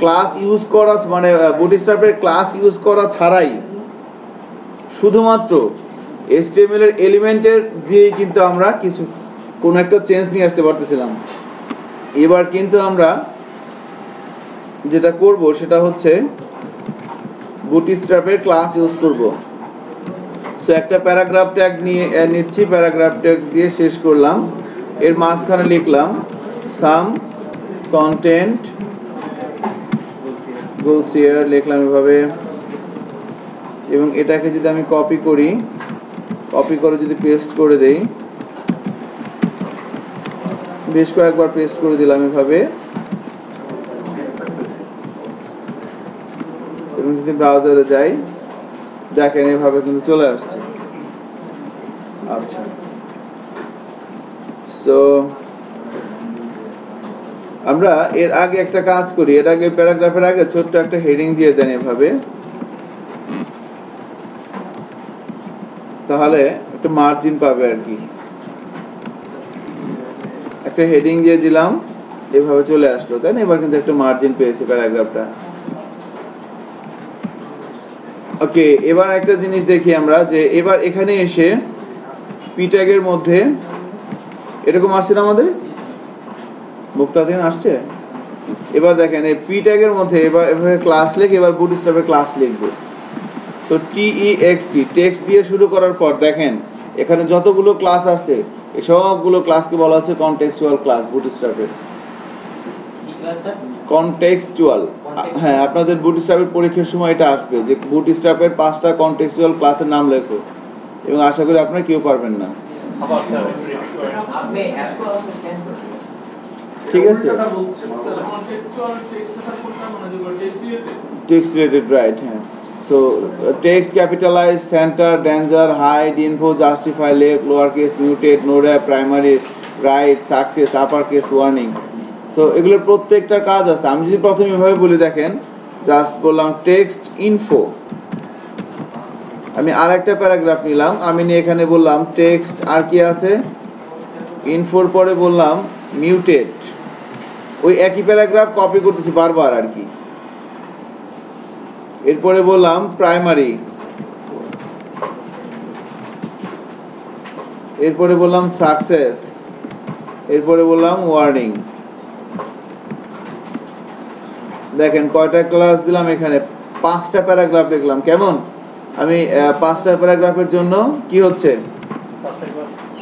ক্লাস ইউজ করা মানে বুটস্ট্র্যাপের ক্লাস ইউজ করা ছাড়াই শুধুমাত্র HTML এর এলিমেন্টের দিয়েই কিন্তু আমরা কিছু কোনো একটা চেঞ্জ নিয়ে আসতে পারতেছিলাম। এবার কিন্তু আমরা যেটা করব সেটা হচ্ছে বুটস্ট্র্যাপের ক্লাস ইউজ করব। সো একটা প্যারাগ্রাফ ট্যাগ নিচ্ছি, প্যারাগ্রাফ ট্যাগ দিয়ে শেষ করলাম, এর মাঝখানে লিখলাম সাম কন্টেন্ট গোস হিয়ার, লিখলাম এভাবে। এবং এটাকে যদি আমি কপি করে যদি পেস্ট করে দেই, বেশ কয়েকবার পেস্ট করে দিলাম এভাবে, এবং যদি ব্রাউজারে যাই দেখেন এভাবে কিন্তু চলে আসছে। আচ্ছা, সো আমরা এর আগে একটা কাজ করি, এর আগে প্যারাগ্রাফের আগে ছোট্ট একটা হেডিং দিয়ে দেন এভাবে, তাহলে একটা মার্জিন পাবে আর কি। একটা হেডিং দিয়ে দিলাম, এভাবে চলে আসলো, তাই না? এবার কিন্তু একটা মার্জিন পেয়েছে প্যারাগ্রাফটা। ওকে, এবার একটা জিনিস দেখি আমরা যে এবার এখানে এসে পি ট্যাগের মধ্যে এরকম আসছে না আমাদের মুক্তা দিন আসছে। এবার দেখেন এই পি ট্যাগের মধ্যে এবার এভাবে ক্লাস লিখে এবার বুটস্ট্র্যাপের ক্লাস লিখবো। সো TEXT টেক্সট দিয়ে শুরু করার পর দেখেন এখানে যতগুলো ক্লাস আসছে এই সবগুলো ক্লাসকে বলা হচ্ছে কনটেক্সচুয়াল ক্লাস বুটস্ট্র্যাপের। কনটেক্সচুয়াল, হ্যাঁ আপনাদের বুটস্ট্র্যাপের পরীক্ষার সময় এটা আসবে যে বুটস্ট্র্যাপের 5টা কনটেক্সচুয়াল ক্লাসের নাম লেখো, এবং আশা করি আপনারা কেউ পারবেন না। ঠিক আছে, টেক্সট রিলেটেড, রাইট, হ্যাঁ। So text capitalise, centre, danger, hide, info, justify, left, lower case, muted, no wrap, primary, right, success, upper case, warning. So এগুলোর প্রত্যেকটা কাজ আছে। আমি যদি প্রথমে এভাবে বলি, দেখেন জাস্ট বললাম টেক্সট ইনফো, আমি আর একটা প্যারাগ্রাফ নিলাম, আমি নিয়ে এখানে বললাম টেক্সট, আর কি আছে ইনফোর পরে বললাম মিউটেড, ওই একই প্যারাগ্রাফ কপি করতেছি বারবার আর কি। এরপরে বললাম প্রাইমারি, এরপরে বললাম সাকসেস, এরপরে বললাম ওয়ার্নিং। দেখেন কয়টা ক্লাস দিলাম এখানে, 5টা প্যারাগ্রাফ দেখলাম। কেমন? আমি 5টা প্যারাগ্রাফের জন্য কি হচ্ছে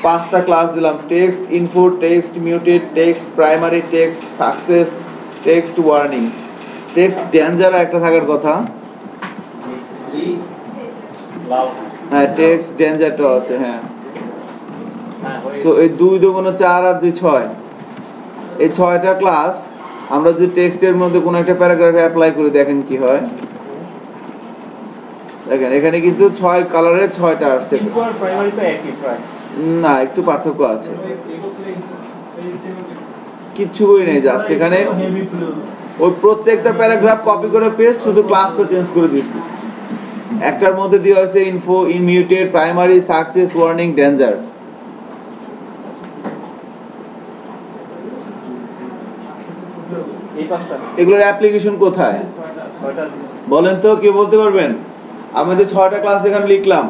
5টা ক্লাস দিলাম, text info, text muted, text primary, text success, text warning, text danger একটা থাকার কথা। হ্যাঁ, টেক্সট ডেঞ্জারটাও আছে। হ্যাঁ, সো এই 2 দুগুণ 4 আর 2 6, এই 6টা ক্লাস আমরা যদি টেক্সটের মধ্যে কোনো একটা প্যারাগ্রাফে অ্যাপ্লাই করে দেখেন কি হয়। দেখেন এখানে কিন্তু 6 কালারের 6টা আসছে। প্রাইমারি তো একই প্রায়, না, একটু পার্থক্য আছে, কিচ্ছু বই নেই, জাস্ট এখানে ওই প্রত্যেকটা প্যারাগ্রাফ কপি করে পেস্ট, শুধু ক্লাসটা চেঞ্জ করে দিয়েছি। একটার মধ্যে দেওয়া হয়েছে ইনফো, ইনমিউটেড, প্রাইমারি, সাকসেস, ওয়ার্নিং, ডেঞ্জার। এগুলোর অ্যাপ্লিকেশন কোথায় বলেন তো, কে বলতে পারবেন? আমাদের 6টা ক্লাস এখানে লিখলাম,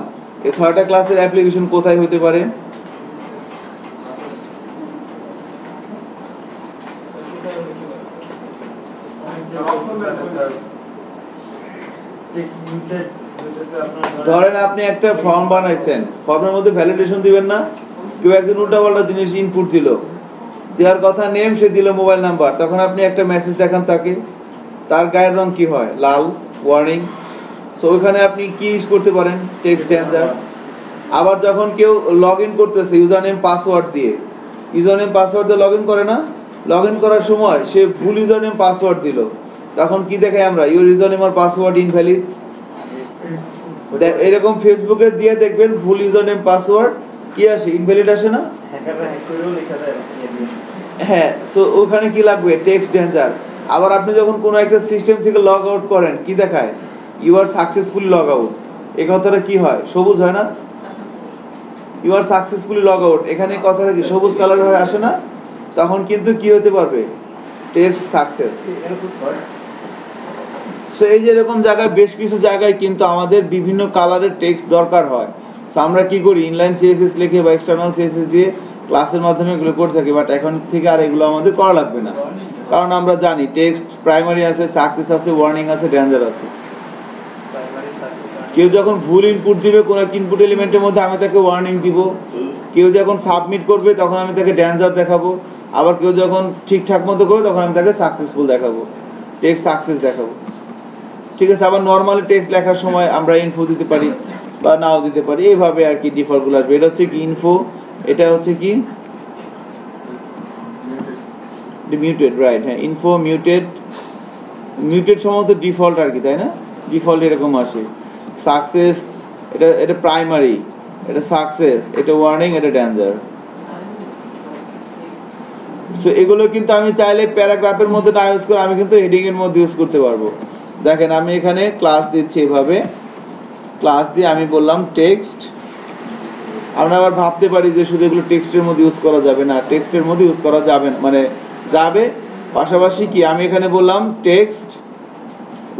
এই 6টা ক্লাসের অ্যাপ্লিকেশন কোথায় হতে পারে? ধরেন আপনি একটা ফর্ম বানাইছেন, ফর্মের মধ্যে ভ্যালিডেশন দিবেন না? কেউ একজন উল্টাপাল্টা জিনিস ইনপুট দিল, দেওয়ার কথা নেম, সে দিল মোবাইল নাম্বার, তখন আপনি একটা মেসেজ দেখান তাকে, তার গায়ের রং কি হয়? লাল, ওয়ার্নিং। সো ওইখানে আপনি কি ইউজ করতে পারেন? Text danger. আবার যখন কেউ লগ ইন করতেছে ইউজার নেম পাসওয়ার্ড দিয়ে, ইউজার নেম পাসওয়ার্ড দিয়ে লগ ইন করে না, লগ ইন করার সময় সে ভুল ইউজার নেম পাসওয়ার্ড দিল, তখন কি দেখাই আমরা? ইউর ইউজার নেম আর পাসওয়ার্ড ইনভ্যালিড। এরকম ফেসবুকে দিয়ে দেখবেন ভুল ইউজার নেম পাসওয়ার্ড কি আসে? ইনভ্যালিড আসে না? হ্যাঁ, সো ওখানে কি লাগবে? Text danger. আবার আপনি যখন কোনো একটা সিস্টেম থেকে লগ আউট করেন, কি দেখায়? You are successfully log out. এই কথাটা কি হয়? সবুজ হয় না? You are successfully log out, এখানে কথাটা কি সবুজ কালার হয়ে আসে না? তখন কিন্তু কি হতে পারবে? Text success. সো এই যে এরকম জায়গায় বেশ কিছু জায়গায় কিন্তু আমাদের বিভিন্ন কালারের টেক্সট দরকার হয়। সো আমরা কি করি? ইনলাইন সিএসএস লিখে বা এক্সটার্নাল সিএসএস দিয়ে ক্লাসের মাধ্যমে এগুলো করে থাকি, বাট এখন থেকে আর এগুলো আমাদের করা লাগবে না, কারণ আমরা জানি টেক্সট প্রাইমারি আছে, সাকসেস আছে, ওয়ার্নিং আছে, ডেঞ্জার আছে। কেউ যখন ভুল ইনপুট দিবে কোনো একটা ইনপুট এলিমেন্টের মধ্যে, আমি তাকে ওয়ার্নিং দিব। কেউ যখন সাবমিট করবে তখন আমি তাকে ডেঞ্জার দেখাবো। আবার কেউ যখন ঠিকঠাক মতো করবে তখন আমি তাকে সাকসেসফুল দেখাবো, টেক্সট সাকসেস দেখাবো। ঠিক আছে। আবার নর্মালি টেক্সট লেখার সময় আমরা ইনফো দিতে পারি বা নাও দিতে পারি, এইভাবে আর কি ডিফল্টগুলো আসবে। এটা হচ্ছে কি ইনফো, এটা হচ্ছে কি মিউটেড, রাইট? হ্যাঁ, ইনফো, মিউটেড, মিউটেড সম্ভবত ডিফল্ট আর কি, তাই না? ডিফল্ট এরকম আসে। সাকসেস, এটা প্রাইমারি, এটা সাকসেস, এটা ওয়ার্নিং, এটা ডেঞ্জার। সো এগুলো কিন্তু আমি চাইলে প্যারাগ্রাফের মধ্যে না ইউজ করে আমি কিন্তু হেডিং এর মধ্যে ইউজ করতে পারবো। দেখেন আমি এখানে ক্লাস দিচ্ছি, এভাবে ক্লাস দিয়ে আমি বললাম টেক্সট। আমরা আবার ভাবতে পারি যে শুধু এগুলো টেক্সটের মধ্যে ইউজ করা যাবে না, টেক্সটের মধ্যে ইউজ করা যাবে না, মানে যাবে, পাশাপাশি কি আমি এখানে বললাম টেক্সট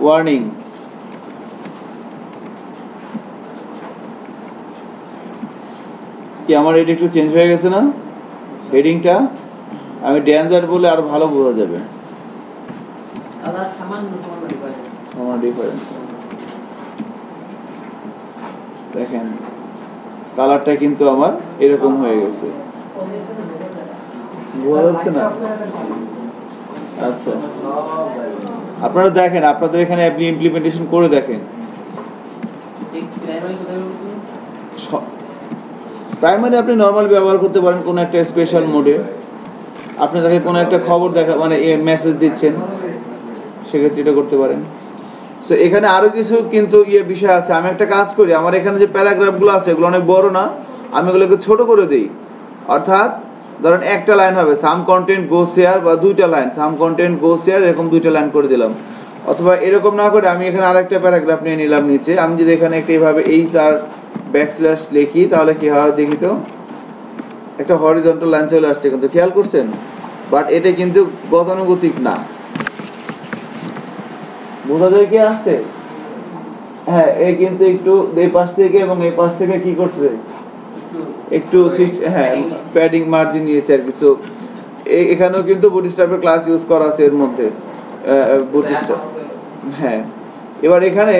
ওয়ার্নিং। কি আমার এটা একটু চেঞ্জ হয়ে গেছে না হেডিংটা? আমি ডেঞ্জার বলে আর ভালো বোঝা যাবে। আমার ডিফারেন্স দেখেন, কালারটা কিন্তু আমার এরকম হয়ে গেছে, বোঝা যাচ্ছে না? আচ্ছা, আপনারা দেখেন, আপনাদের এখানে আপনি ইমপ্লিমেন্টেশন করে দেখেন। প্রাইমারি আপনি নর্মাল ব্যবহার করতে পারেন কোনো একটা স্পেশাল মোডে। আপনি তাকে কোনো একটা খবর দেখা, মানে মেসেজ দিচ্ছেন, সেক্ষেত্রে এটা করতে পারেন। সো এখানে আরও কিছু কিন্তু বিষয় আছে। আমি একটা কাজ করি, আমার এখানে যে প্যারাগ্রাফগুলো আছে এগুলো অনেক বড় না, আমি এগুলোকে ছোট করে দিই। অর্থাৎ ধরেন একটা লাইন হবে সাম কন্টেন্ট গো শেয়ার, বা দুইটা লাইন সাম কন্টেন্ট গো শেয়ার, এরকম দুইটা লাইন করে দিলাম। অথবা এরকম না করে আমি এখানে আরেকটা প্যারাগ্রাফ নিয়ে নিলাম নিচে। আমি যদি এখানে একটা এইভাবে এইচআর ব্যাকস্ল্যাশ লিখি তাহলে কি হয় দেখি তো, একটা হরিজন্টাল লাইন চলে আসছে, কিন্তু খেয়াল করছেন? বাট এটা কিন্তু গতানুগতিক না, বোঝা যায় কি আসছে? হ্যাঁ, এই কিন্তু একটু এই পাশ থেকে এবং এই পাশ থেকে কি করছে, একটু হ্যাঁ প্যাডিং মার্জিন নিয়েছে আর কিছু। এখানেও কিন্তু বুটস্ট্র্যাপের ক্লাস ইউজ করা আছে এর মধ্যে, বুটস্ট্র্যাপ। হ্যাঁ, এবার এখানে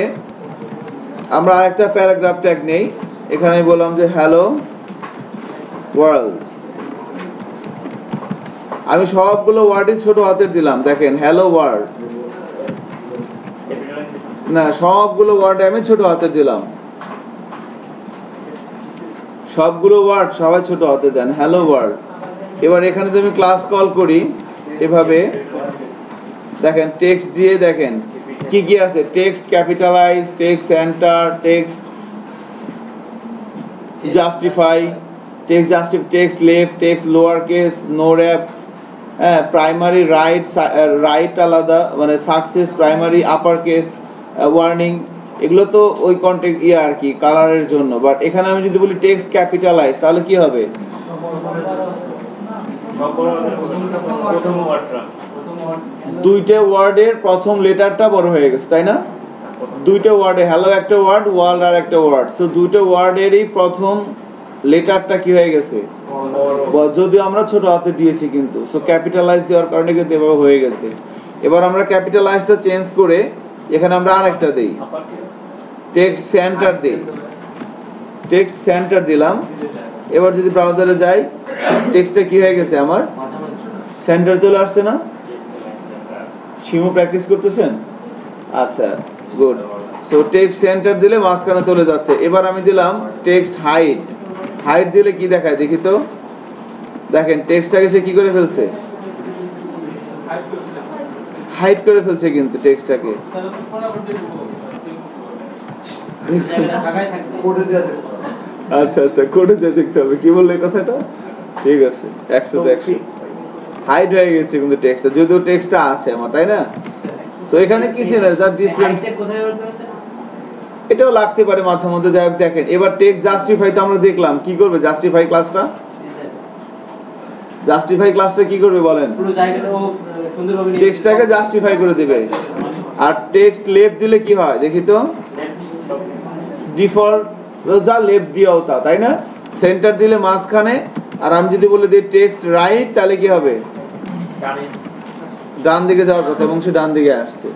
আমরা আরেকটা প্যারাগ্রাফ ট্যাগ নেই। এখানে বললাম যে হ্যালো ওয়ার্ল্ড। আমি সবগুলো ওয়ার্ডই ছোট হাতের দিলাম, দেখেন হ্যালো ওয়ার্ল্ড, না সবগুলো ওয়ার্ডে আমি ছোট হাতের দিলাম, সবগুলো ওয়ার্ড সবাই ছোট হাতে দেন হ্যালো ওয়ার্ল্ড। এবার এখানে যদি আমি ক্লাস কল করি এভাবে, দেখেন টেক্সট দিয়ে দেখেন কি কি আছে, text capitalise, text centre, text justify, text left, text lower case, no wrap, হ্যাঁ প্রাইমারি রাইট আলাদা, মানে success primary upper case, warning, এগুলো তো ওই কন্টেক্ট আর কি কালারের জন্য। বাট এখানে আমি যদি বলি টেক্সট ক্যাপিটালাইজ তাহলে কি হবে, দুইটা ওয়ার্ডের প্রথম লেটারটা বড় হয়ে গেছে, তাই না? দুইটা ওয়ার্ডে, হ্যালো একটা ওয়ার্ড, ওয়ার্ল্ড আর একটা ওয়ার্ড, সো দুইটা ওয়ার্ডেরই প্রথম লেটারটা কি হয়ে গেছে, যদিও আমরা ছোট হাতে দিয়েছি কিন্তু, সো ক্যাপিটালাইজ দেওয়ার কারণে কিন্তু এভাবে হয়ে গেছে। এবার আমরা ক্যাপিটালাইজটা চেঞ্জ করে এখানে আমরা আরেকটা দেই, টেক্সট সেন্টার দেই, টেক্সট সেন্টার দিলাম। এবার যদি ব্রাউজারে যাই, টেক্সটটা কি হয়ে গেছে আমার সেন্টার চলে আসছে না? শিমু প্র্যাকটিস করতেছেন? আচ্ছা গুড। সো টেক্সট সেন্টার দিলে মাঝখানে চলে যাচ্ছে। এবার আমি দিলাম টেক্সট হাইট, হাইট দিলে কি দেখায় দেখি তো, দেখেন টেক্সটটাকে সে কি করে ফেলছে, হাইট করে ফেলছে কিন্তু টেক্সটটাকে। আচ্ছা আচ্ছা কোডে যা দেখতে হবে, কি বললে কথাটা, ঠিক আছে 100 হাইড হয়ে গেছে কিন্তু টেক্সটটা, যদিও টেক্সটটা আছে আমার, তাই না? সো এখানে কি ছিল যার ডিসপ্লে, এটাও লাগতে পারে মাঝে মধ্যে, যাই হোক দেখেন। এবার টেক্সট জাস্টিফাই তো আমরা দেখলাম, কি করবে জাস্টিফাই ক্লাসটা, জাস্টিফাই ক্লাসটা কি করবে বলেন, টেক্সটটাকে জাস্টিফাই করে দিবে। আর টেক্সট লেফট দিলে কি হয় দেখি তো, ডিফল্ট যা লেফট দিয়েও তা, তাই না? সেন্টার দিলে মাঝখানে, আর আমি যদি বলে দিই টেক্সট রাইট তাহলে কি হবে, ডান দিকে যাওয়ার কথা, এবং সে ডান দিকে আসছে।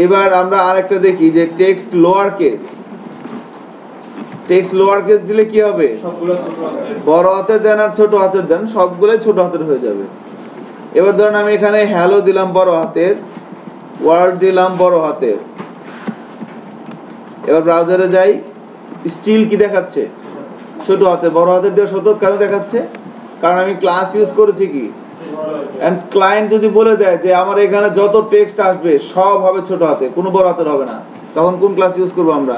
এবার আমরা আরেকটা দেখি যে text lower case, text lower case দিলে কি হবে, বড় হাতের দেন আর ছোট হাতের দেন, সবগুলোই ছোট হাতের হয়ে যাবে। এবার ধরেন আমি এখানে হ্যালো দিলাম বড় হাতের, ওয়ার্ড দিলাম বড় হাতের। এবার ব্রাউজারে যাই, স্টিল কি দেখাচ্ছে, ছোট হাতে, বড় হাতের দেওয়া সত্য কেন দেখাচ্ছে, কারণ আমি ক্লাস ইউজ করেছি কি, এন্ড ক্লায়েন্ট যদি বলে দেয় যে আমার এখানে যত টেক্সট আসবে সব হবে ছোট হাতে, কোনো বড় হাতের হবে না, তখন কোন ক্লাস ইউজ করবো আমরা,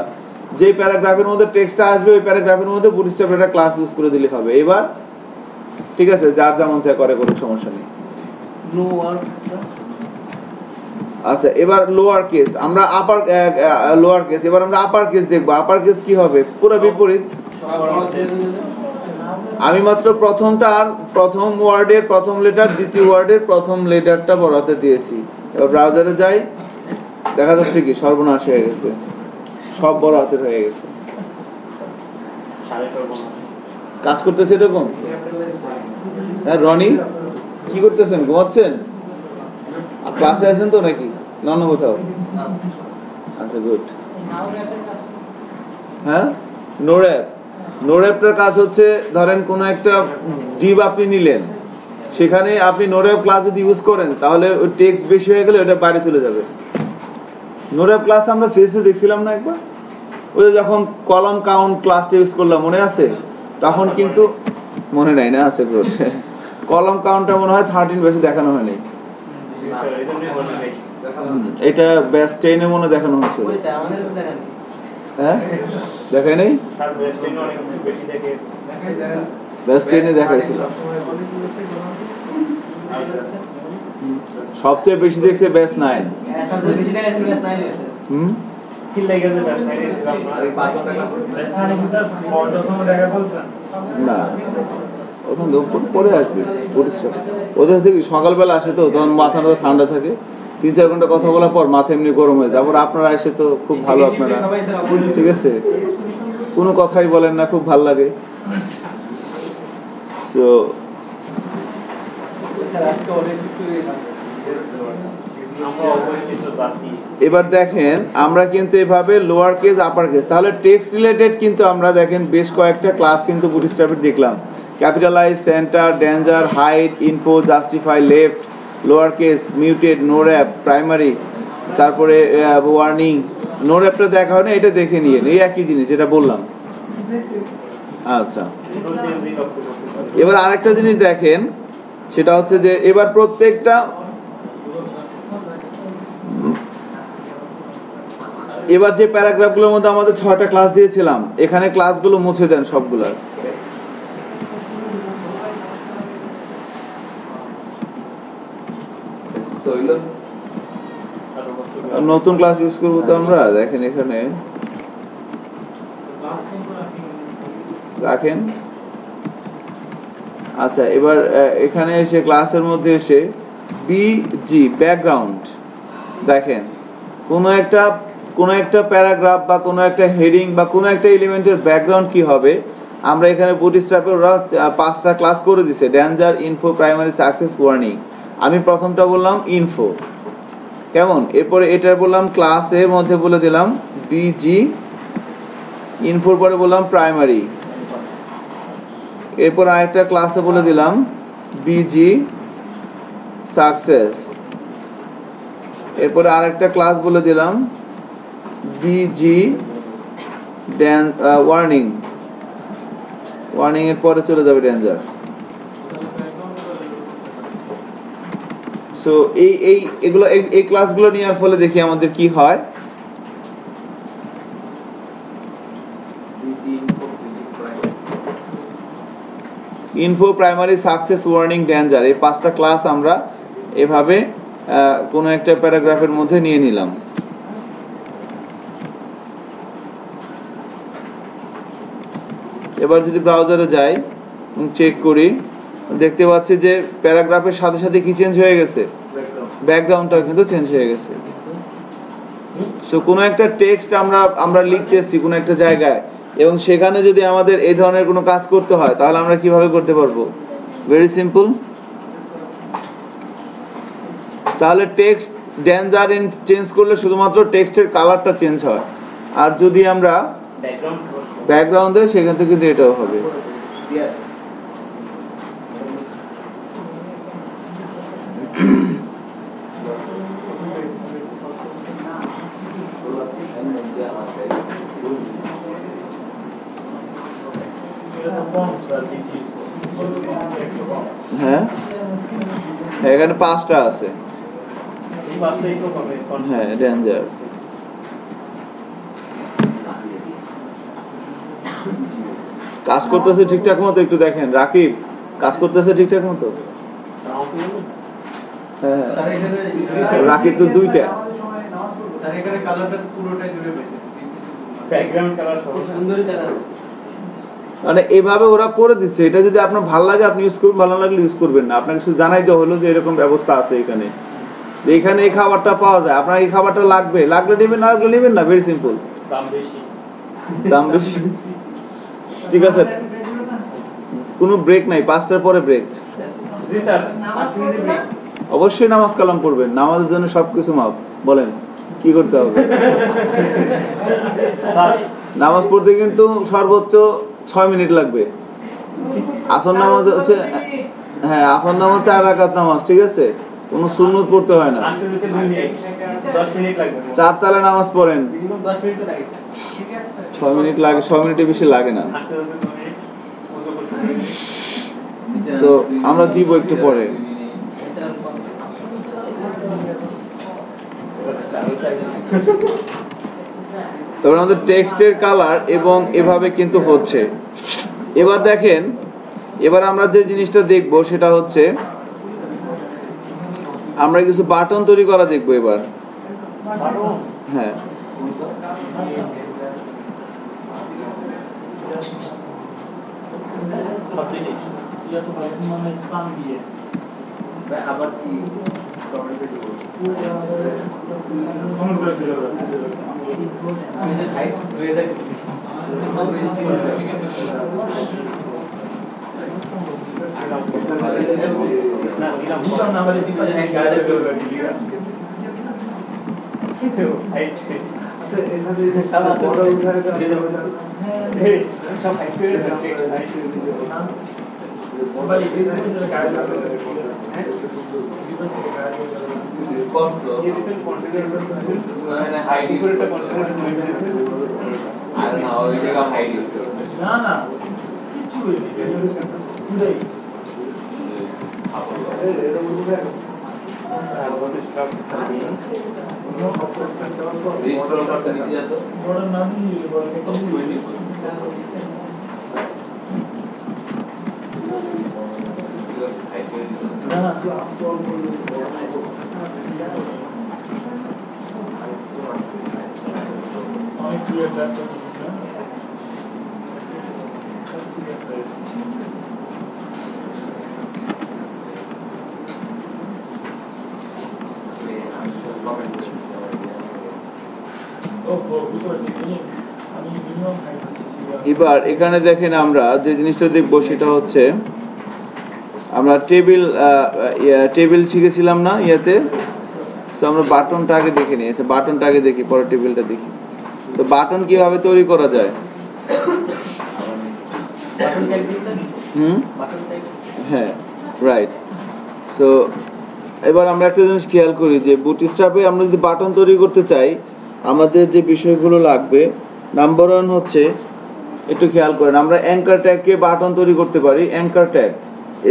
যে প্যারাগ্রাফের মধ্যে টেক্সটটা আসবে ওই প্যারাগ্রাফের মধ্যে বুটস্ট্র্যাপ একটা ক্লাস ইউজ করে দিলে হবে। এবার ঠিক আছে, যার যেমন চাই করে, কোনো সমস্যা নেই। আচ্ছা এবার লোয়ার কেস, আমরা আপার লোয়ার কেস, এবার আমরা আপার কেস দেখবো। আপার কেস কি হবে, পুরো বিপরীত। আমি মাত্র প্রথমটা আর প্রথম ওয়ার্ডের প্রথম লেটার, দ্বিতীয় ওয়ার্ডের প্রথম লেটারটা বড় হাতে দিয়েছি। এবার ব্রাউজারে যাই, দেখা যাচ্ছে কি সর্বনাশ হয়ে গেছে, সব বড় হাতের হয়ে গেছে। কাজ করতেছে এরকম? হ্যাঁ রনি কি করতেছেন, ঘুমাচ্ছেন? ক্লাসে আছেন তো নাকি না অন্য কোথাও? আচ্ছা গুড। হ্যাঁ নোরঅ্যাপ, নোরঅ্যাপটার কাজ হচ্ছে ধরেন কোনো একটা ডিভ আপনি নিলেন, সেখানে আপনি নোরঅ্যাপ ক্লাস যদি ইউজ করেন তাহলে ওই টেক্সট বেশি হয়ে গেলে ওটা বাইরে চলে যাবে। নোরঅ্যাপ ক্লাস আমরা শেষে দেখছিলাম না একবার, ওই যখন কলাম কাউন্ট ক্লাসটা ইউজ করলাম মনে আছে, তখন কিন্তু মনে নাই না? আছে গুড। কলাম কাউন্টটা মনে হয় 13 বেশি দেখানো হয়নি, এটা ব্যাস 10-এ মনে দেখানো হয়েছিল। হ্যাঁ দেখাই নাই, ব্যাস 10-এ দেখাইছিল। সবচেয়ে বেশি দেখছে ব্যাস 9। না ওখান পরে আসবে, ওদের থেকে সকালবেলা আসে তো, তখন মাথাটা ঠান্ডা থাকে, 3-4 ঘন্টা কথা বলার পর মাথা এমনি গরম হয়ে যায়। আবার আপনারা এসে তো খুব ভালো, আপনারা ঠিক আছে, কোনো কথাই বলেন না, খুব ভালো লাগে। সো আমরা অবৈধ জাতি। এবার দেখেন আমরা কিন্তু এভাবে লোয়ার কেস আপার কেস, তাহলে টেক্সট রিলেটেড কিন্তু আমরা দেখেন বেশ কয়েকটা ক্লাস কিন্তু বুটস্ট্র্যাপের দেখলাম। Capitalise, centre, danger, hide, info, justify, left, lower case, muted, no wrap, primary, তারপরে ওয়ার্নিং। নো র্যাপটা দেখা হয় না, এটা দেখে নিয়ে এই একই জিনিস যেটা বললাম। আচ্ছা, এবার আরেকটা জিনিস দেখেন, সেটা হচ্ছে যে এবার প্রত্যেকটা এবার যে প্যারাগ্রাফগুলোর মধ্যে আমাদের 6টা ক্লাস দিয়েছিলাম, এখানে ক্লাসগুলো মুছে দেন সবগুলার। নতুন ক্লাস ইউজ করবো তো আমরা, দেখেন এখানে রাখেন। আচ্ছা, এবার এখানে এসে ক্লাসের মধ্যে এসে বিজি ব্যাকগ্রাউন্ড দেখেন, কোনো একটা প্যারাগ্রাফ বা কোনো একটা হেডিং বা কোনো একটা এলিমেন্টের ব্যাকগ্রাউন্ড কি হবে, আমরা এখানে বুটস্ট্র্যাপে ওরা 5টা ক্লাস করে দিছে, danger, info, primary, success, warning. আমি প্রথমটা বললাম ইনফো, কেমন? এরপরে এটা বললাম ক্লাসের মধ্যে বলে দিলাম বিজি, ইনফোর পরে বললাম প্রাইমারি, এরপর আরেকটা ক্লাসে বলে দিলাম বিজি সাকসেস, এরপরে আরেকটা ক্লাস বলে দিলাম বিজি ওয়ার্নিং, ওয়ার্নিং এর পরে চলে যাবে ডেঞ্জার। সো এগুলো এই ক্লাসগুলো নেওয়ার ফলে দেখি আমাদের কি হয়। Info, primary, success, warning, danger, এই 5টা ক্লাস আমরা এভাবে কোনো একটা প্যারাগ্রাফের মধ্যে নিয়ে নিলাম। এবার যদি ব্রাউজারে যাই চেক করি, দেখতে পাচ্ছি যে প্যারাগ্রাফের সাথে সাথে কি চেঞ্জ হয়ে গেছে, ব্যাকগ্রাউন্ডটাও কিন্তু চেঞ্জ হয়ে গেছে। সো কোনো একটা টেক্সট আমরা লিখতেছি কোনো একটা জায়গায়, এবং সেখানে যদি আমাদের এই ধরনের কোনো কাজ করতে হয়, তাহলে আমরা কিভাবে করতে পারবো? Very simple. তাহলে টেক্সট ডেঞ্জার ইন চেঞ্জ করলে শুধুমাত্র টেক্সটের কালারটা চেঞ্জ হয়, আর যদি আমরা ব্যাকগ্রাউন্ডে সেখান থেকে কিন্তু এটাও হবে। হ্যাঁ, এখানে 5টা আছে। হ্যাঁ, ডেঞ্জার। কাজ করতেছে ঠিকঠাক মতো, একটু দেখেন রাকিব, কাজ করতেছে ঠিকঠাক মতো? হ্যাঁ, রাকিব তো 2টা। মানে এভাবে ওরা করে দিচ্ছে, এটা যদি আপনার ভালো লাগে আপনি ইউজ করবেন, ভালো লাগলে ইউজ করবেন না। আপনাকে শুধু জানাইতে হলো যে এরকম ব্যবস্থা আছে এখানে, যে এখানে এই খাবারটা পাওয়া যায়, আপনার এই খাবারটা লাগলে নেবেন, না লাগলে নেবেন না। Very simple. দাম বেশি, ঠিক আছে। কোনো ব্রেক নাই, 5টার পরে ব্রেক। অবশ্যই নামাজ কালাম পড়বেন, নামাজের জন্য সবকিছু মাপ। বলেন কি করতে হবে? নামাজ পড়তে কিন্তু সর্বোচ্চ 6 মিনিট লাগবে। আসর নামাজ হচ্ছে, হ্যাঁ, আসর নামাজ 4 রাকাত নামাজ, ঠিক আছে? কোনো সুন্নত পড়তে হয় না। 4 তালা নামাজ পড়েন, 6 মিনিট লাগে, 6 মিনিটের বেশি লাগে না। সো আমরা দিব একটু পরে। তারপর আমাদের টেক্সটের কালার এবং এভাবে কিন্তু হচ্ছে। এবার দেখেন, এবার আমরা যে জিনিসটা দেখবো সেটা হচ্ছে আমরা কিছু বাটন তৈরি করা দেখবো এবার। হ্যাঁ, আবার কি হাইট সব হাইট করে ভাই এই যে কাজ না না কিছু এবার এখানে দেখেন আমরা যে জিনিসটা দেখবো সেটা হচ্ছে আমরা টেবিল শিখেছিলাম না ইয়াতে। সো আমরা বাটনটা আগে দেখে নিই, বাটনটা আগে দেখি পরে টেবিলটা দেখি। সো বাটন কিভাবে তৈরি করা যায়? হ্যাঁ, রাইট। সো এবার আমরা একটা জিনিস খেয়াল করি যে বুটস্ট্র্যাপে আমরা যদি বাটন তৈরি করতে চাই আমাদের যে বিষয়গুলো লাগবে, নাম্বার 1 হচ্ছে, একটু খেয়াল করেন, আমরা অ্যাঙ্কার ট্যাগকে বাটন তৈরি করতে পারি। অ্যাঙ্কার ট্যাগ,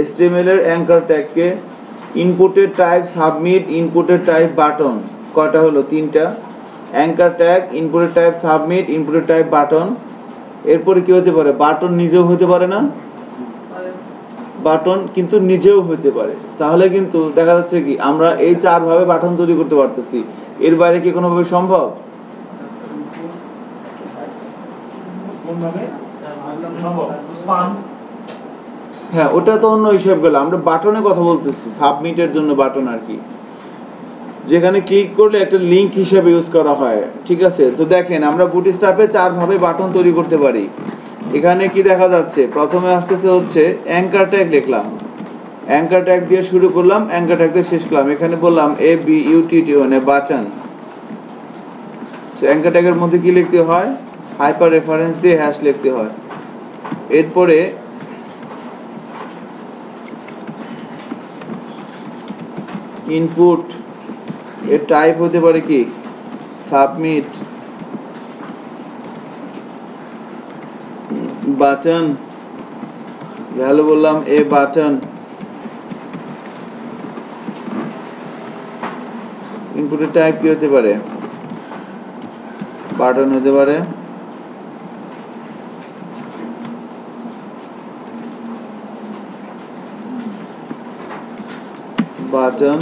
HTML এর অ্যাঙ্কার ট্যাগকে ইনপুটের টাইপ সাবমিট, ইনপুটের টাইপ বাটন, কয়টা হলো? 3টা। অ্যাঙ্কার ট্যাগ, ইনপুটের টাইপ সাবমিট, ইনপুটের টাইপ বাটন। এরপরে কি হতে পারে? বাটন নিজেও হতে পারে না? বাটন কিন্তু নিজেও হতে পারে। তাহলে কিন্তু দেখা যাচ্ছে কি আমরা এই 4 ভাবে বাটন তৈরি করতে পারতেছি। এর বাইরে কি কোনোভাবে সম্ভব? হ্যাঁ, ওটা তো অন্য হিসাব গেল, আমরা বাটনে কথা বলতেছি, সাবমিটের জন্য বাটন আর কি, যেখানে ক্লিক করলে একটা লিংক হিসেবে ইউজ করা হয়। ঠিক আছে, তো দেখেন আমরা বুটস্ট্র্যাপে 4 ভাবে বাটন তৈরি করতে পারি। এখানে কি দেখা যাচ্ছে? প্রথমে আসতেছে হচ্ছে অ্যাঙ্কার ট্যাগ লিখলাম, অ্যাঙ্কার ট্যাগ দিয়ে শুরু করলাম, অ্যাঙ্কার ট্যাগ দিয়ে শেষ করলাম। এখানে বললাম ABUTTON বাটন। সো অ্যাঙ্কার ট্যাগের মধ্যে কি লিখতে হয়? হাইপার রেফারেন্স দিয়ে হ্যাশ লিখতে হয়। এরপরে ইনপুট এর টাইপ হতে পারে কি? সাবমিট। বাটন, ভ্যালু বললাম এ বাটন। ইনপুটের টাইপ কি হতে পারে? বাটন হতে পারে। বাটন।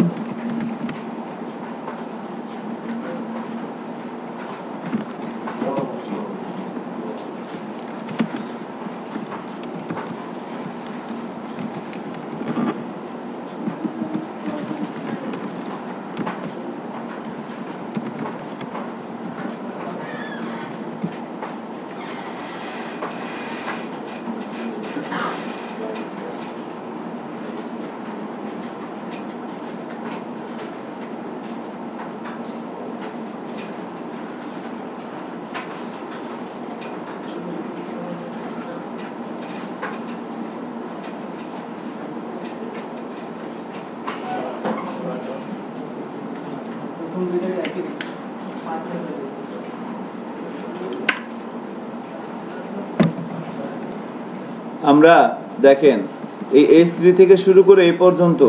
আমরা দেখেন এই S3 থেকে শুরু করে এই পর্যন্ত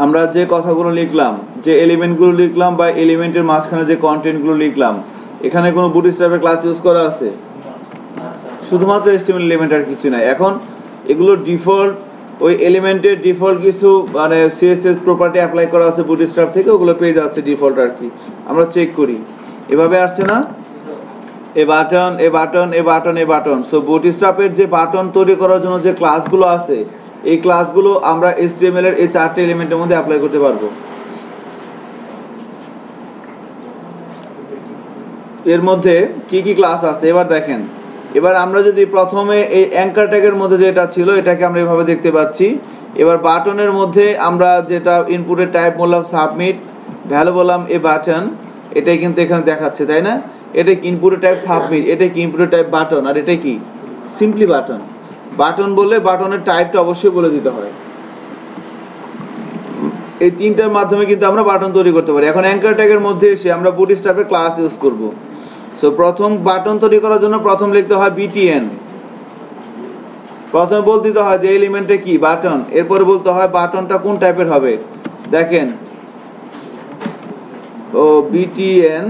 আমরা যে কথাগুলো লিখলাম, যে এলিমেন্টগুলো লিখলাম বা এলিমেন্টের মাঝখানে যে কন্টেন্টগুলো লিখলাম, এখানে কোনো বুটস্ট্র্যাপের ক্লাস ইউজ করা আছে? শুধুমাত্র HTML এলিমেন্ট আর কিছু নাই। এখন এগুলো ডিফল্ট, ওই এলিমেন্টের ডিফল্ট কিছু মানে CSS প্রপার্টি অ্যাপ্লাই করা আছে বুটস্ট্র্যাপ থেকে, ওগুলো পেয়ে যাচ্ছে ডিফল্ট আর কি। আমরা চেক করি, এভাবে আসছে না? এ বাটন, এ বাটন, এ বাটন, এ বাটন। সো বুটস্ট্র্যাপের যে বাটন তৈরি করার জন্য যে ক্লাসগুলো আছে, এই ক্লাসগুলো আমরা HTML এর এই 4টে এলিমেন্টের মধ্যে অ্যাপ্লাই করতে পারবো। এর মধ্যে কি কি ক্লাস আছে এবার দেখেন। এবার আমরা যদি প্রথমে এই অ্যাঙ্কার ট্যাগের মধ্যে যেটা ছিল এটাকে আমরা এভাবে দেখতে পাচ্ছি। এবার বাটনের মধ্যে আমরা যেটা ইনপুটের টাইপ বললাম সাবমিট, ভ্যালু বললাম এ বাটন। এটাই কিন্তু এখানে দেখাচ্ছে, তাই না? এটা কি ইনপুট টাইপ সাবমিট, এটা কি ইনপুট টাইপ বাটন, আর এটা কি সিম্পলি বাটন। বাটন বলে বাটনের টাইপটা অবশ্যই বলে দিতে হয়। এই তিনটার মাধ্যমে কিন্তু আমরা বাটন তৈরি করতে পারি। এখন অ্যাঙ্কার ট্যাগের মধ্যে এসে আমরা বুটস্ট্র্যাপের ক্লাস ইউজ করব। সো প্রথম বাটন তৈরি করার জন্য প্রথম লিখতে হয় বিটিএন। প্রথমে বলতে দিতে হয় যে এলিমেন্টে কি বাটন, এরপরে বলতে হয় বাটনটা কোন টাইপের হবে। দেখেন ও বিটিএন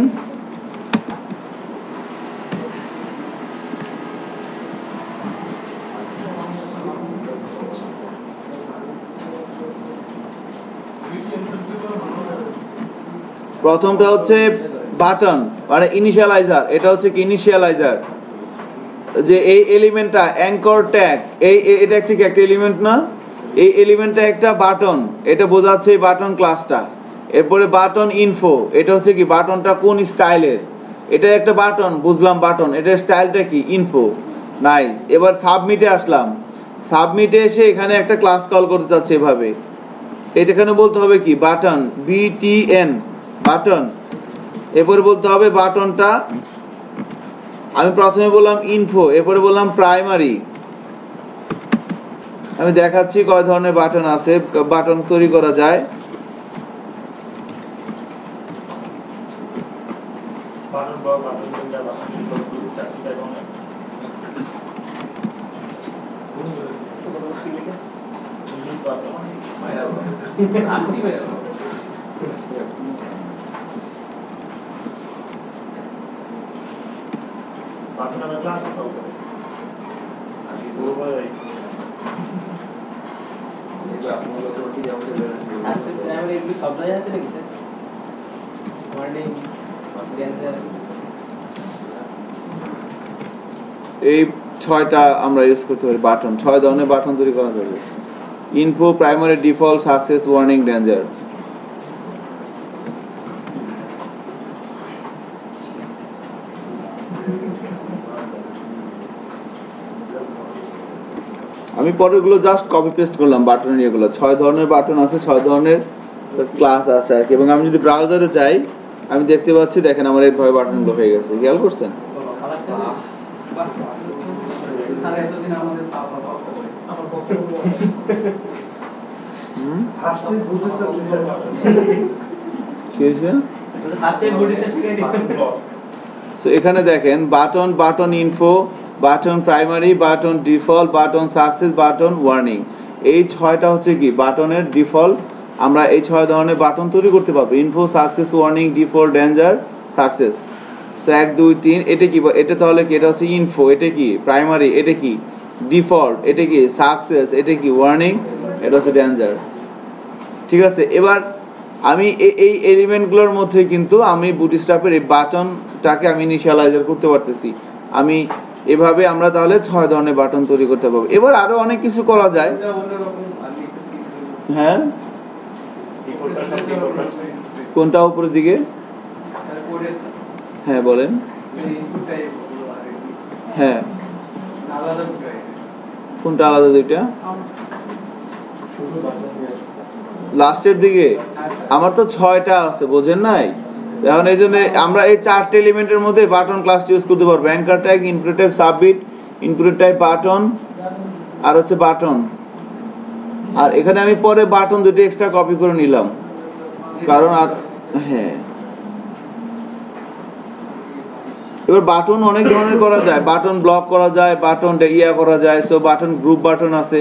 প্রথমটা হচ্ছে বাটন মানে ইনিশিয়ালাইজার, এটা হচ্ছে কি ইনিশিয়ালাইজার, যে এই এলিমেন্টটা অ্যাঙ্কর ট্যাগ, এটা একটা এলিমেন্ট না, এই এলিমেন্টটা একটা বাটন, এটা বোঝাচ্ছে এই বাটন ক্লাসটা। এরপরে বাটন ইনফো, এটা হচ্ছে কি বাটনটা কোন স্টাইলের, এটা একটা বাটন বুঝলাম বাটন, এটার স্টাইলটা কি ইনফো। নাইস। এবার সাবমিটে আসলাম, সাবমিটে এসে এখানে একটা ক্লাস কল করতে চাচ্ছে এভাবে, এখানে বলতে হবে কি বাটন বিটিএন বাটন। এরপরে বলতে হবে বাটনটা, আমি প্রথমে বললাম ইনফো, এরপরে বললাম প্রাইমারি। আমি দেখাচ্ছি কয় ধরনের বাটন আছে, বাটন তৈরি করা যায়। বাটন বা বাটন কোনটা বাটন ইনপুট চারটা ধরনের বাটন আমরা ক্লাস কল করি। সাকসেস প্রাইমারি এগুলো সব জায়গায় আছে নাকি স্যার? ওয়ার্নিং ডেঞ্জার এই 6টা আমরা ইউজ করতে পারি বাটন, 6 ধরনের বাটন তৈরি করা যাবে। Info, primary, default, success, warning, danger. আমি পরেরগুলো জাস্ট কপি পেস্ট করলাম বাটনের এগুলো, 6 ধরনের বাটন আছে, 6 ধরনের ক্লাস আছে আর কি। এবং আমি যদি ব্রাউজারে যাই আমি দেখতে পাচ্ছি, দেখেন আমার এইভাবে বাটনগুলো হয়ে গেছে, খেয়াল করছেন? স্যার এতদিন আমাদের পাপা করে আমার পক্ষে ফার্স্টে বুঝতে কি হয়েছে? ফার্স্ট টাইম বুটিস্টটা শিখিয়ে দিবেন। সো এখানে দেখেন button, button info, button primary, button default, button success, button warning. এই 6টা হচ্ছে কি বাটনের ডিফল্ট। আমরা এই 6 ধরনের বাটন তৈরি করতে পারবো, info, success, warning, default, danger, success. So 1 2 3 এটা কি, এটা তাহলে কি, এটা হচ্ছে ইনফো, এটা কি প্রাইমারি, এটা কি ডিফল্ট, এটা কি সাকসেস, এটা কি ওয়ার্নিং, এটা হচ্ছে ডেঞ্জার। ঠিক আছে। এবার আমি এই এলিমেন্টগুলোর মধ্যে কিন্তু আমি বুটস্ট্র্যাপের এই বাটনটাকে আমি ইনিশিয়ালাইজার করতে পারতেছি। আমি এভাবে আমরা তাহলে 6 ধরনের বাটন তৈরি করতে পারবো। এবার আরো অনেক কিছু করা যায়। হ্যাঁ, কোনটা উপরের দিকে? হ্যাঁ বলেন। হ্যাঁ, কোনটা আলাদা দুইটা? লাস্টের দিকে আমার তো 6টা আছে, বোঝেন নাই? এখন এই জন্য আমরা এই 4টে এলিমেন্টের মধ্যে বাটন ক্লাসটি ইউজ করতে পারবো। Anchor tag, input type submit, input type button, আর হচ্ছে বাটন। আর এখানে আমি পরে বাটন দুটো এক্সট্রা কপি করে নিলাম, কারণ হ্যাঁ এবার বাটন অনেক ধরনের করা যায়, বাটন ব্লক করা যায়, বাটন করা যায়। সো বাটন গ্রুপ বাটন আছে,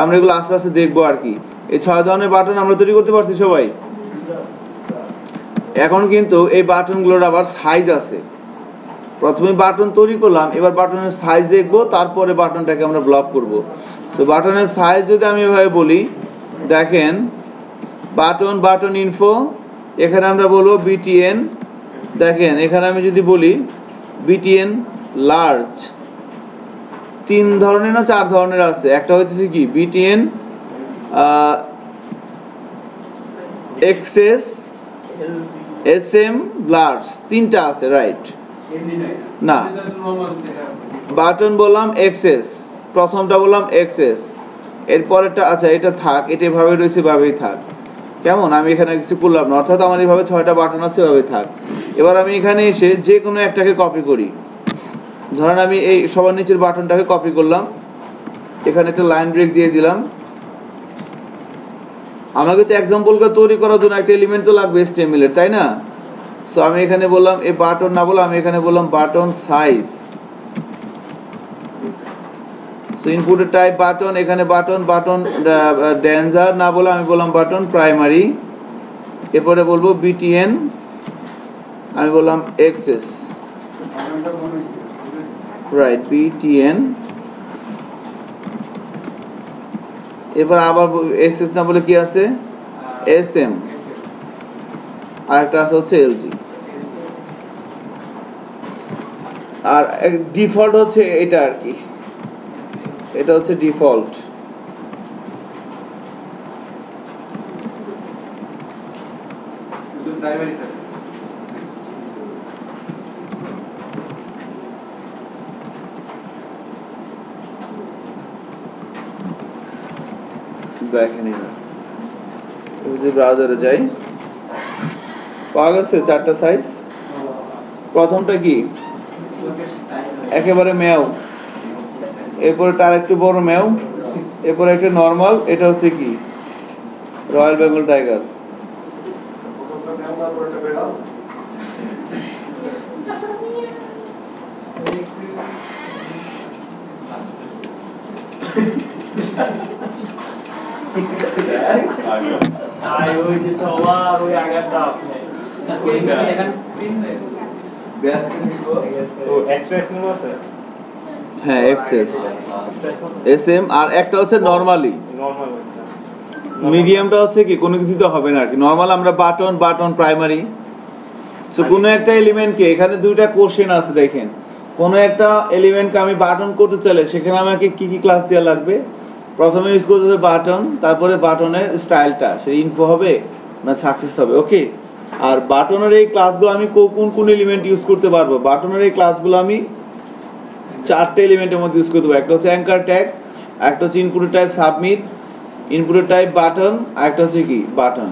আমরা এগুলো আস্তে আস্তে দেখবো আর কি। এই 6 ধরনের বাটন আমরা তৈরি করতে পারছি সবাই। এখন কিন্তু এই বাটনগুলোর আবার সাইজ আছে। প্রথমে বাটন তৈরি করলাম, এবার বাটনের সাইজ দেখবো, তারপরে বাটনটাকে আমরা ব্লক করব। তো বাটনের সাইজ যদি আমি এভাবে বলি, দেখেন বাটন, বাটন ইনফো, এখানে আমরা বলবো বিটিএন। দেখেন এখানে আমি যদি বলি বিটিএন লার্জ, 3 ধরনের না 4 ধরনের আছে। একটা হচ্ছে কি বিটিএন এক্সএস, এসএম, লার্জ, 3টা আছে, রাইট? না, বাটন বললাম এক্সএস, প্রথমটা বললাম এক্সএস, এরপরেরটা আচ্ছা এটা থাক, এটা এভাবে রয়েছে, এভাবেই থাক। কেমন? আমি এখানে কিছু করলাম না, অর্থাৎ আমার এইভাবে 6টা বাটন আছে, এভাবেই থাক। এবার আমি এখানে এসে যে কোনো একটাকে কপি করি। ধরেন আমি এই সবার নিচের বাটনটাকে কপি করলাম, এখানে একটা লাইন ব্রেক দিয়ে দিলাম। আমাকে তো এক্সাম্পলটা তৈরি করার জন্য একটা এলিমেন্ট তো লাগবে HTML এর, তাই না? সো আমি এখানে বললাম এই বাটন না বলে আমি এখানে বললাম বাটন সাইজ। সো ইনপুটের টাইপ বাটন, এখানে বাটন ডেঞ্জার না বলে আমি বললাম বাটন প্রাইমারি। এরপরে বলবো BTN, আমি বললাম এক্সেস, রাইট, BTN। এবার আবার এক্সেস না বলে কি আছে, SM, আর একটা আছে হচ্ছে LG। আর ডিফল্ট হচ্ছে এটা আর কি, এটা হচ্ছে ডিফল্ট। দেখেন এবার যদি ব্রাউজারে যাই, পাওয়া গেছে চারটা সাইজ। প্রথমটা কি, একেবারে ম্যাও, এরপরে তার একটু বড় ম্যাও, এরপরে একটা নর্মাল, এটা হচ্ছে কি রয়্যাল বেঙ্গল টাইগার। ওই যে সবার ওই আগেরটা আপনি হ্যাঁ এক্সেস SM, আর একটা হচ্ছে নরমালি। মিডিয়ামটা হচ্ছে কি কোনো কিছুতে হবে না আর কি। নরমাল আমরা বাটন প্রাইমারি। সো কোনো একটা এলিমেন্টকে, এখানে দুইটা কোশ্চেন আছে দেখেন, কোনো একটা এলিমেন্টকে আমি বাটন করতে চাইলে সেখানে আমাকে কি কি ক্লাস দেওয়া লাগবে। প্রথমে ইউজ করতে হবে বাটন, তারপরে বাটনের স্টাইলটা সেটা ইনফো হবে না সাকসেস হবে, ওকে। আর বাটনের এই ক্লাসগুলো আমি কোন কোন এলিমেন্ট ইউজ করতে পারবো, বাটনের এই ক্লাসগুলো আমি চারটে এলিমেন্টের মধ্যে ইউজ করতে পারবো। একটা হচ্ছে অ্যাঙ্কার ট্যাগ, একটা হচ্ছে ইনপুটের টাইপ সাবমিট, ইনপুটের টাইপ বাটন, আর একটা হচ্ছে কি বাটন।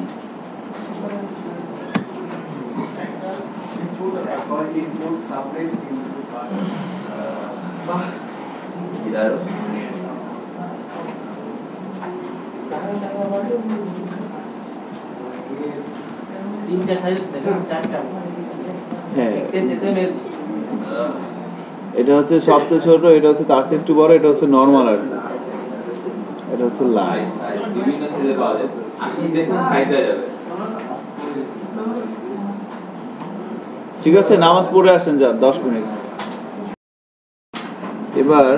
তিনটা সাইজ দেখেন, চারটা। হ্যাঁ এক্সেস SMS এটা হচ্ছে সবচেয়ে ছোট, এটা হচ্ছে তার চেয়ে একটু বড়, এটা হচ্ছে নরমাল আর কি। এটা হচ্ছে লাইন। বিভিন্ন সাইজে পাওয়া যায়, আপনি দেখুন সাইজ হয়ে যাবে। ঠিক আছে, নামাজ পড়ে আসেন যান 10 মিনিট। এবার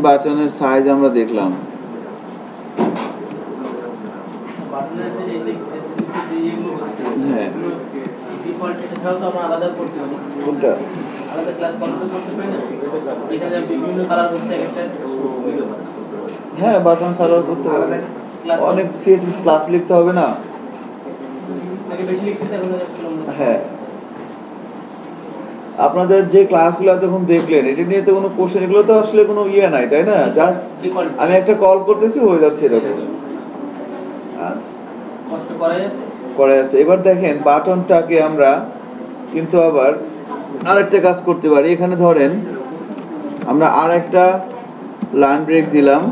বাটনের সাইজ আমরা দেখলাম। বাটনের যে এইগুলো হচ্ছে, হ্যাঁ ডিফল্ট এটা ছাড়াও তো আমরা আলাদা করতে পারি, কোনটা, আলাদা ক্লাস কন্ট্রোল করতে পারি না। এখানে বিভিন্ন কালার হচ্ছে একটা, হ্যাঁ বাটন সার্ভার করতে হবে, অনেক CSS ক্লাস লিখতে হবে না। আগে বেশি লিখতে এখন হ্যাঁ আপনাদের যে ক্লাসগুলো তখন দেখলেন, এটা নিয়ে তো কোনো কোশ্চেন, এগুলো তো আসলে কোনো ইয়ে নাই, তাই না? জাস্ট ডিফল্ট আমি একটা কল করতেছি হয়ে যাচ্ছে এরকম। আচ্ছা কষ্ট করাই আছে। করে আছে। এবার দেখেন বাটনটাকে আমরা কিন্তু আবার আরেকটা কাজ করতে পারি। এখানে ধরেন আমরা আরেকটা লাইন ব্রেক দিলাম,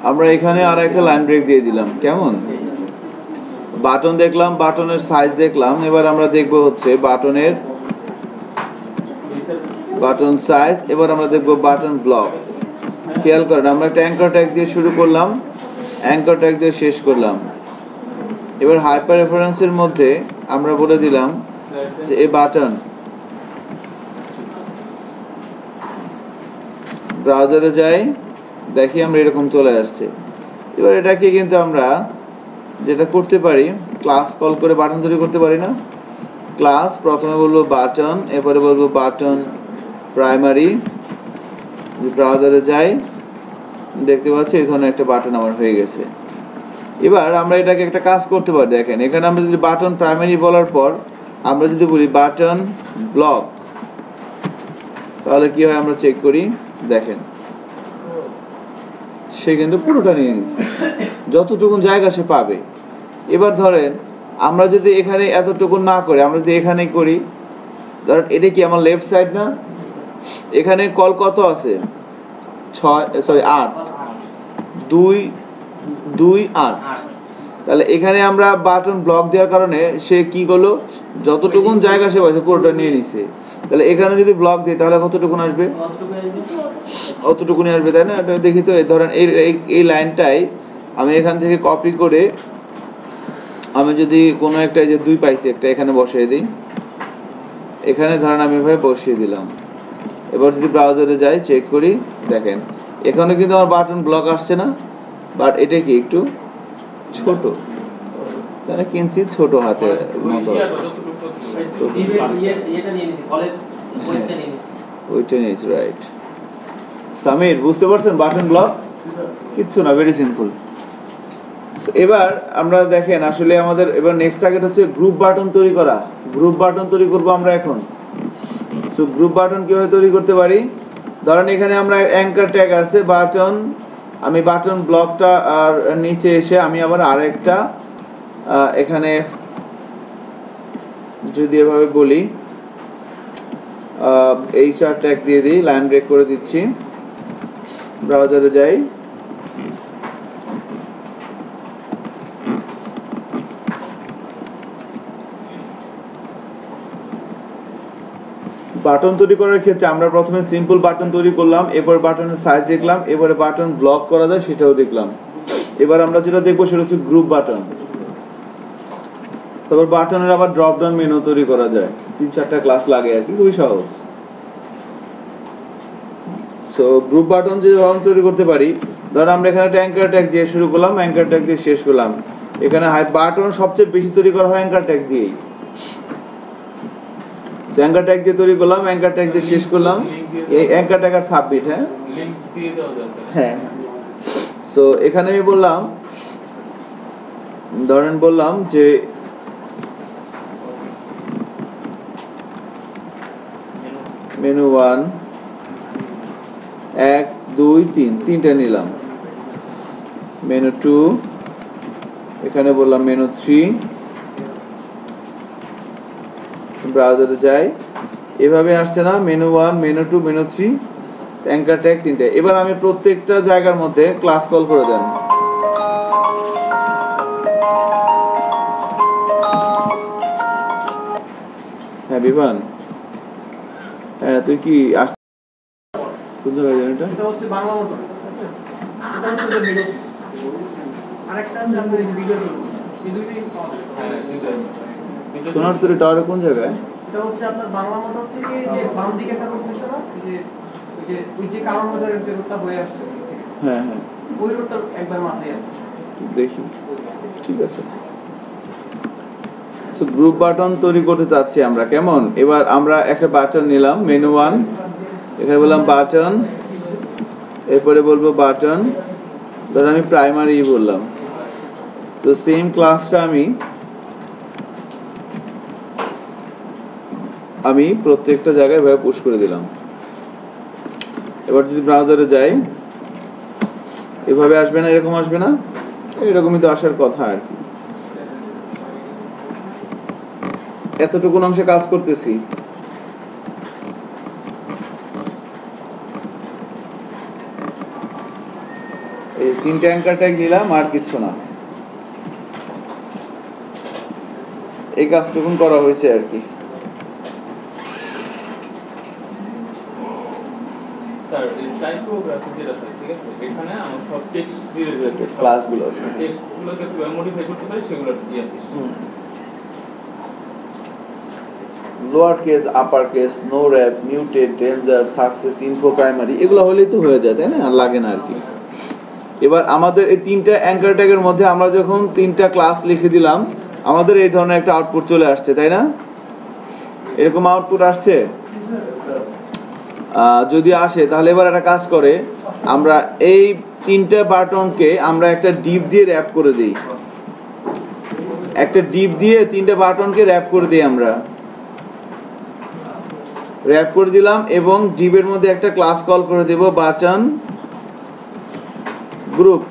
আমরা এখানে আর একটা লাইন ব্রেক দিয়ে দিলাম। কেমন, বাটন দেখলাম, বাটনের সাইজ দেখলাম। এবার আমরা দেখব হচ্ছে বাটন সাইজ। এবার আমরা দেখব বাটন ব্লক। খেয়াল করেন আমরা একটা অ্যাঙ্কার ট্যাগ দিয়ে শুরু করলাম, অ্যাঙ্কার ট্যাগ দিয়ে শেষ করলাম। এবার হাইপার রেফারেন্সের মধ্যে আমরা বলে দিলাম যে এই বাটন, ব্রাউজারে যাই, দেখি আমরা এরকম চলে আসছে। এবার এটাকে কিন্তু আমরা যেটা করতে পারি, ক্লাস কল করে বাটন তৈরি করতে পারি না। ক্লাস প্রথমে বলবো বাটন, এরপরে বলবো বাটন প্রাইমারি। ব্রাউজারে যাই, দেখতে পাচ্ছি এই ধরনের একটা বাটন আমার হয়ে গেছে। এবার আমরা এটাকে একটা কাজ করতে পারি। দেখেন এখানে আমরা যদি বাটন প্রাইমারি বলার পর আমরা যদি বলি বাটন ব্লক, তাহলে কি হয় আমরা চেক করি, দেখেন সে কিন্তু পুরোটা নিয়ে নিচ্ছে, যতটুকু জায়গা সে পাবে। এবার ধরেন আমরা যদি এখানে এতটুকু না করে আমরা যদি এখানে করি, ধরেন এটা কি আমার লেফট সাইড না, এখানে কল কত আছে 8 2 8, তাহলে এখানে আমরা বাটন ব্লক দেওয়ার কারণে সে কি করলো, যতটুকু জায়গা সে পাইছে পুরোটা নিয়ে নিছে। তাহলে এখানে যদি ব্লক দিই তাহলে কতটুকু আসবে, অতটুকুনি আসবে, তাই না? এটা দেখি তো, ধরেন এই লাইনটাই আমি এখান থেকে কপি করে আমি যদি কোনো একটা, এই যে 2 পাইছি একটা, এখানে বসিয়ে দিই, এখানে ধরেন আমি এভাবে বসিয়ে দিলাম। এবার যদি ব্রাউজারে যাই চেক করি, দেখেন এখানে কিন্তু আমার বাটন ব্লক আসছে না, বাট এটা কি একটু ছোট, তাহলে কিঞ্চিত ছোট হাতের মতো, ওইটা নিয়েছি, রাইট। সামির বুঝতে পারছেন বাটন ব্লক কিচ্ছু না, ভেরি সিম্পল। এবার আমরা দেখেন আসলে আমাদের এবার নেক্সট টার্গেট হচ্ছে গ্রুপ বাটন তৈরি করা। গ্রুপ বাটন তৈরি করব আমরা এখন। সো গ্রুপ বাটন কিভাবে তৈরি করতে পারি, ধরেন এখানে আমরা অ্যাঙ্কার ট্যাগ আছে বাটন, আমি বাটন ব্লকটা আর নিচে এসে আমি আবার আরেকটা এখানে যদি এভাবে বলি HR ট্যাগ দিয়ে দিই, লাইন ব্রেক করে দিচ্ছি, ব্রাউজারে যাই, বাটন তৈরি করার ক্ষেত্রে আমরা প্রথমে সিম্পল বাটন তৈরি করলাম, এরপর বাটনের সাইজ দেখলাম, এবারে বাটন ব্লক করা যায় সেটাও দেখলাম। এবার আমরা যেটা দেখবো সেটা হচ্ছে গ্রুপ বাটন। তারপর বাটনের আবার ড্রপ ডাউন মেনু তৈরি করা যায়, 3-4টা ক্লাস লাগে আর কি, খুবই সহজ। সো গ্রুপ বাটন যে ধরন তৈরি করতে পারি, ধর আমরা এখানে অ্যাঙ্কার ট্যাগ দিয়ে শুরু করলাম, অ্যাঙ্কার ট্যাগ দিয়ে শেষ করলাম। এখানে বাটন সবচেয়ে বেশি তৈরি করা হয় অ্যাঙ্কার ট্যাগ দিয়েই, অ্যাঙ্কার ট্যাগ দিয়ে তৈরি করলাম, অ্যাঙ্কার ট্যাগ দিয়ে শেষ করলাম, এই অ্যাঙ্কার ট্যাগ আর সাবমিট। লিংক দিয়ে দাও দরকার। হ্যাঁ, সো এখানে আমি বললাম, ধরেন বললাম যে মেনু 1 1 2 3 তিনটা নিলাম, মেনু 2 এখানে বললাম মেনু 3, ব্রাউজারে যাই, এভাবে আসছে না, menu 1 menu 2 menu 3, anchor tag 3টা। এবার আমি প্রত্যেকটা জায়গার মধ্যে ক্লাস কল করে দেন, হ্যাঁ বিমান, হ্যাঁ তুই কি আস কোন জায়গায় জানি এটা হচ্ছে বাংলা মোটর, এটা হচ্ছে ভিডিও, আরেকটা আছে আপনাদের ভিডিও, এই দুইটাই হ্যাঁ, সোনারতরী টাওয়ারে কোন জায়গায়? এটা হচ্ছে আপনার বাংলা মোটর থেকে যে বাম দিকে একটা রোড দিচ্ছে না, ওই যে কারণ বাজারের যে রোডটা হয়ে আসছে, হ্যাঁ হ্যাঁ ওই রোডটা একবার মাথায় আছে, দেখি, ঠিক আছে। সো গ্রুপ বাটন তৈরি করতে চাচ্ছি আমরা, কেমন? এবার আমরা একটা বাটন নিলাম, মেনু 1, এখানে বললাম বাটন, এরপরে বলবো বাটন, ধর আমি প্রাইমারি বললাম। তো সেম ক্লাসটা আমি প্রত্যেকটা জায়গায় এভাবে পুশ করে দিলাম। এবার যদি ব্রাউজারে যাই, এভাবে আসবে না, এরকম আসবে না, এরকমই তো আসার কথা আর কি। এতটুকু অংশে কাজ করতেছি, এই 3টা অ্যাঙ্কার ট্যাগ নিলাম, আর কিছু না, এই কাজটুকুন করা হয়েছে আর কি। স্যার এই টাইপোগ্রাফি যেটা স্যার, ঠিক আছে, এখানে আমার সব টেক্সট রিলেটেড ক্লাসগুলো আছে, টেক্সটগুলোকে কিভাবে মডিফাই করতে পারি সেগুলো দিয়ে আসিস। Lower case, upper case, no wrap, muted, danger, success, info, primary, এগুলো হলেই তো হয়ে যায়, তাই না? আর লাগে না আর কি। এবার আমাদের এই 3টা অ্যাঙ্কার ট্যাগের মধ্যে আমরা যখন 3টা ক্লাস লিখে দিলাম, আমাদের এই ধরনের একটা আউটপুট চলে আসছে, তাই না? এরকম আউটপুট আসছে। যদি আসে তাহলে এবার একটা কাজ করে, আমরা এই 3টা বাটনকে আমরা একটা ডিপ দিয়ে র্যাপ করে দিই, একটা ডিপ দিয়ে 3টা বাটনকে র্যাপ করে দিই আমরা। র্যাপ করে দিলাম এবং ডিবের মধ্যে একটা ক্লাস কল করে দেব বাটন গ্রুপ।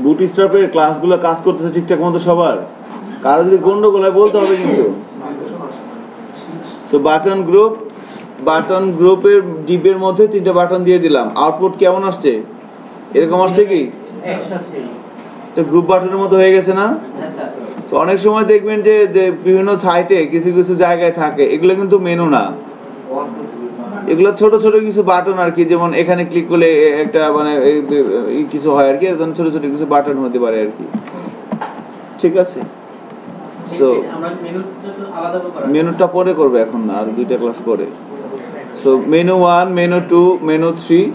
বুটস্ট্র্যাপের ক্লাসগুলো কাজ করতেছে ঠিকঠাক মতো সবার? কারো যদি গন্ডগোল হয় বলতে হবে কিন্তু। সো বাটন গ্রুপের ডিবের মধ্যে 3টা বাটন দিয়ে দিলাম। আউটপুট কেমন আসছে? এরকম আসছে কি? এটা গ্রুপ বাটনের মতো হয়ে গেছে না? তো অনেক সময় দেখবেন যে বিভিন্ন সাইটে কিছু কিছু জায়গায় থাকে, এগুলো কিন্তু মেনু না, এগুলো ছোট ছোট কিছু বাটন আর কি। যেমন এখানে ক্লিক করলে একটা মানে কিছু হয় আর কি, এরকম ছোট ছোট কিছু বাটন হতে পারে আর কি। ঠিক আছে, সো মেনুটা পরে করবে, এখন না, আর 2টা ক্লাস পরে। সো মেনু 1, মেনু 2, মেনু 3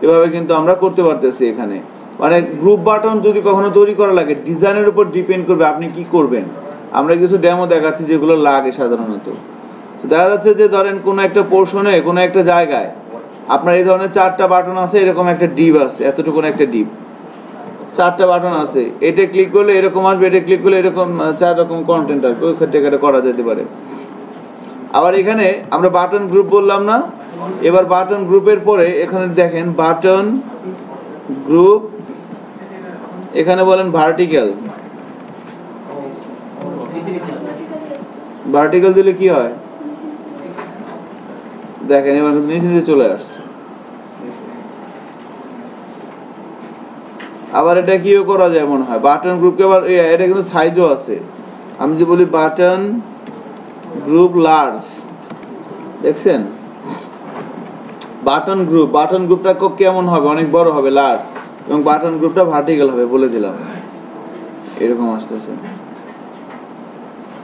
এভাবে কিন্তু আমরা করতে পারতেছি এখানে। মানে গ্রুপ বাটন যদি কখনো তৈরি করা লাগে, ডিজাইনের উপর ডিপেন্ড করবে আপনি কি করবেন। আমরা কিছু ডেমো দেখাচ্ছি যেগুলো লাগে সাধারণত। দেখা যাচ্ছে যে ধরেন কোনো একটা পোর্শনে কোনো একটা জায়গায় আপনার এই ধরনের 4টা বাটন আছে, এরকম একটা ডিপ আছে, এতটুকু একটা ডিপ, 4টা বাটন আছে, এটা ক্লিক করলে এরকম আসবে, এটা ক্লিক করলে এরকম 4 রকম কন্টেন্ট আসবে, ওই ক্ষেত্রে এটা করা যেতে পারে। আবার এখানে আমরা বাটন গ্রুপ বললাম না, এবার বাটন গ্রুপের পরে এখানে দেখেন বাটন গ্রুপ, এখানে বলেন ভার্টিক্যাল। ভার্টিক্যাল দিলে কি হয় দেখেন, এবার নিচে নিচে চলে আসছে। আবার এটা কিও করা যায় মনে হয় বাটন গ্রুপকে, আবার এটা কিন্তু সাইজও আছে। আমি যদি বলি বাটন গ্রুপ লার্জ, দেখছেন বাটন গ্রুপটা কেমন হবে, অনেক বড় হবে, লার্জ, এবং বাটন গ্রুপটা ভার্টিক্যাল হবে, বলে দিলাম এরকম আসতেছে।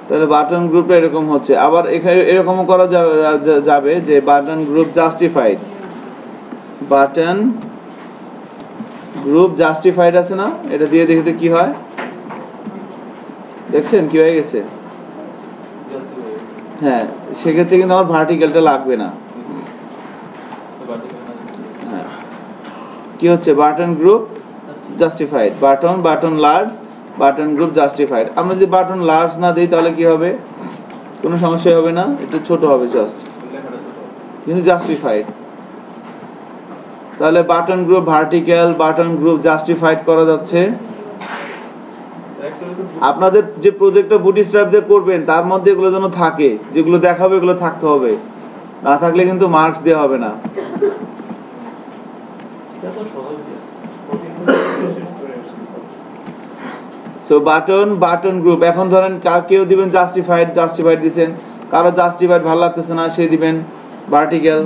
তাহলে বাটন গ্রুপটা এরকম হচ্ছে। আবার এখানে এরকমও করা যাবে যে button group justified, button group justified আছে না, এটা দিয়ে দেখতে কি হয়, দেখছেন কি হয়ে গেছে? হ্যাঁ, সেক্ষেত্রে কিন্তু আমার ভার্টিক্যালটা লাগবে না। কি হচ্ছে button group justified, button large, button group justified. আমরা যদি বাটন লার্জ না দিই তাহলে কি হবে? কোনো সমস্যা হবে না, একটু ছোট হবে জাস্ট, কিন্তু জাস্টিফাইড। তাহলে button group vertical, button group justified করা যাচ্ছে। আপনাদের যে প্রজেক্টটা বুটস্ট্র্যাপ দিয়ে করবেন তার মধ্যে এগুলো যেন থাকে, যেগুলো দেখাবে এগুলো থাকতে হবে, না থাকলে কিন্তু মার্কস দেওয়া হবে না। সো বাটন গ্রুপ, এখন ধরেন কেউ দিবেন জাস্টিফাইড দিবেন, কারো জাস্টিফাইড ভালো লাগতেছে না, সে দিবেন ভার্টিক্যাল,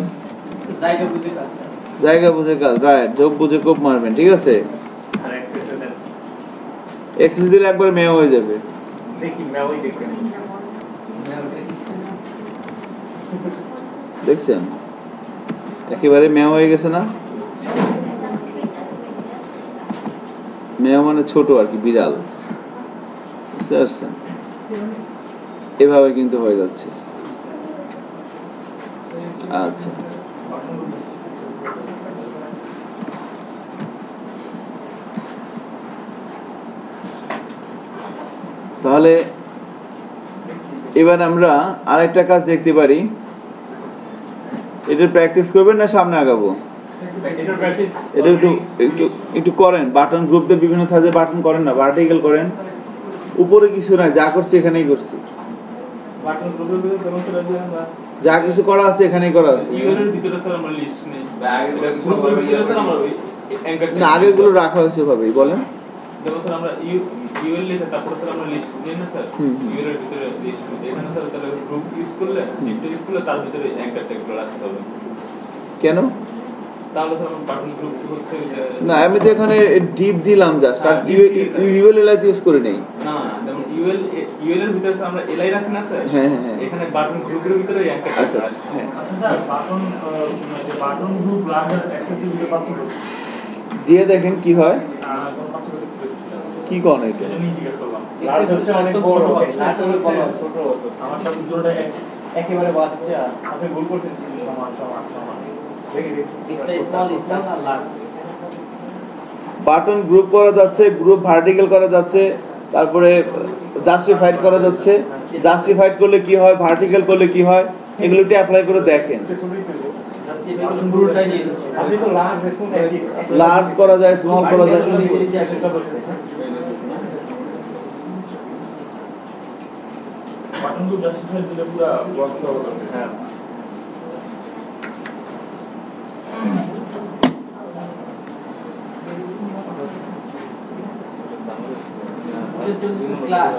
জায়গা বুঝে কাজ, রাইট, যোগ বুঝে কোপ মারবেন, ঠিক আছে। এক্সেস দিলে একবার মেয়ে হয়ে যাবে, দেখছেন একেবারে মেয়ে হয়ে গেছে না। মেয়ে মানে ছোট আর কি, বিড়াল, বুঝতে পারছেন? এভাবে কিন্তু হয়ে যাচ্ছে। আচ্ছা, তাহলে এবার আমরা আরেকটা কাজ দেখতে পারি। এটা প্র্যাকটিস করবেন না সামনে আগাবো? এটা একটু করেন। বাটন গ্রুপদের বিভিন্ন সাইজের বাটন করেন না, ভার্টিক্যাল করেন, উপরে কিছু নাই, যা করছি এখানেই করছি, যা কিছু করা আছে এখানেই করা আছে। না, আগেগুলো রাখা হয়েছে ভাবেই, বলেন। যেমন স্যার আমরা ইউএল লিখে তারপরে স্যার আমরা লিস্ট নিয়ে না স্যার, ইউএল এর ভিতরে লিস্ট, এখানে স্যার তাহলে গ্রুপ ইউজ করলে, লিস্ট ইউজ করলে তার ভিতরে অ্যাঙ্কার ট্যাগগুলো রাখতে হবে। কেন? তাহলে স্যার বাটন গ্রুপ হচ্ছে না, আমি তো এখানে ডিপ দিলাম জাস্ট, আর ইউএল এলাই ইউজ করে নেই। না, যেমন ইউএল এর ভিতরে স্যার আমরা এলাই রাখি না স্যার, হ্যাঁ হ্যাঁ, এখানে বাটন গ্রুপের ভিতরে অ্যাঙ্কার ট্যাগ। আচ্ছা হ্যাঁ, আচ্ছা sir, button group larger accessibility পার্থক্য দিয়ে দেখেন কি হয়, কি কোন এটা লার্জ হচ্ছে অনেক একদম বড়, ছোট হয়, লার্জ ছোট হচ্ছে হয়। ছোট হতো। আমার সাথে দুটোটা একেবারে বাচ্চা। আপনি ভুল করছেন, কিন্তু সমান সমান সমান। দেখি এক্সট্রা স্মল স্মল আর লার্জ। বাটন গ্রুপ করা যাচ্ছে, গ্রুপ ভার্টিক্যাল করা যাচ্ছে, তারপরে জাস্টিফাইড করা যাচ্ছে। জাস্টিফাইড করলে কি হয়, ভার্টিক্যাল করলে কি হয়, এগুলো একটু অ্যাপ্লাই করে দেখেন। বাটন পুরোটাই দিয়ে দিচ্ছে। আপনি তো লার্জ স্মল একই লার্জ করা যায়, স্মল করা যায়। নিচে নিচে আসে। সেটা করছে। বাটন গুলো জাস্টিফাই দিলে পুরো ব্লক শো করবে। হ্যাঁ। ক্লাস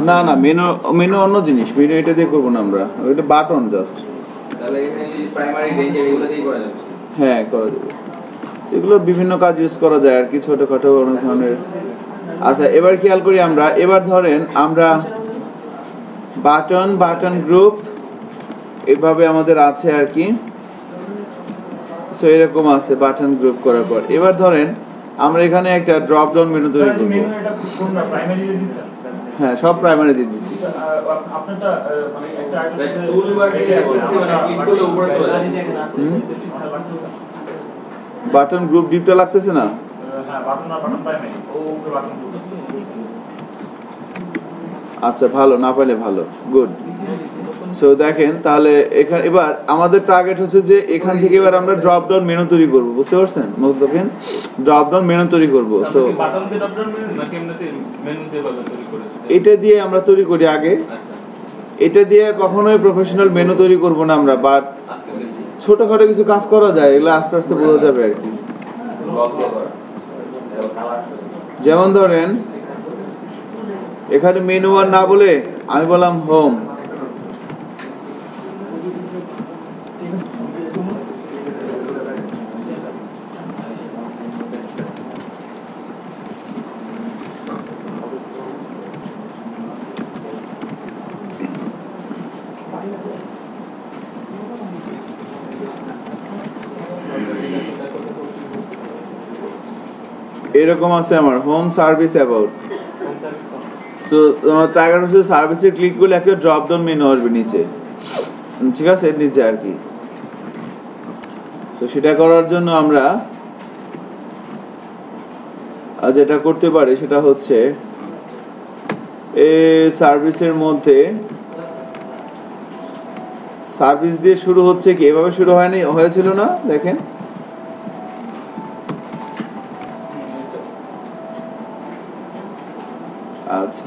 না না, মেনু মেনু অন্য জিনিস, মেনু এটা দিয়ে করবো না আমরা, এটা বাটন জাস্ট। তাহলে এখানে প্রাইমারি রেঞ্জ এগুলো দিয়ে করা যাবে। হ্যাঁ করা যাবে, সেগুলো বিভিন্ন কাজ ইউজ করা যায় আর কি, ছোটোখাটো অনেক ধরনের। আচ্ছা এবার খেয়াল করি আমরা, এবার ধরেন আমরা বাটন গ্রুপ এভাবে আমাদের আছে আর কি। সো এরকম আছে বাটন গ্রুপ করার পর। এবার ধরেন আমরা এখানে একটা ড্রপ ডাউন মেনু তৈরি করব। মেনু এটা কোনটা প্রাইমারি দিয়ে দিছেন? হ্যাঁ সব প্রাইমারি দিয়ে দিছি। আপনারটা মানে একটা টুল বার থেকে মানে ক্লিক করলে উপরে চলে যায়। বাটন গ্রুপ ডিপটা লাগতেছে না? হ্যাঁ, বাটন আর বাটন প্রাইমারি ও উপরে বাটন গ্রুপ আছে। আচ্ছা ভালো, না পাইলে ভালো, গুড। সো দেখেন তাহলে এখানে এবার আমাদের টার্গেট হচ্ছে যে এখান থেকে এবার আমরা ড্রপ ডাউন মেনু তৈরি করব, বুঝতে পারছেন? দেখেন ড্রপ ডাউন মেনু তৈরি করব। সো বাটন দিয়ে ড্রপ ডাউন মেনু নাকি এমনিতে মেনু দিয়ে বাটন তৈরি করেছে? এটা দিয়ে আমরা তৈরি করি আগে। আচ্ছা এটা দিয়ে কখনোই প্রফেশনাল মেনু তৈরি করব না আমরা, বাট আজকে দেখি ছোটখাটো কিছু কাজ করা যায়, এগুলো আস্তে আস্তে বোঝা যাবে আর কি। ব্লক দিয়ে করা। এবার কালার যেমন ধরেন এখানে মেনু আর না বলে আমি বললাম হোম। এরকম আছে আমার হোম সার্ভিস অ্যাবাউট। তো আমার টার্গেট হচ্ছে সার্ভিসে ক্লিক করলে একটা ড্রপ ডাউন মেনু আসবে নিচে, ঠিক আছে, এর নিচে আর কি। তো সেটা করার জন্য আমরা যেটা করতে পারি সেটা হচ্ছে এই সার্ভিসের মধ্যে সার্ভিস দিয়ে শুরু হচ্ছে কি, এভাবে শুরু হয়নি, হয়েছিল না? দেখেন আচ্ছা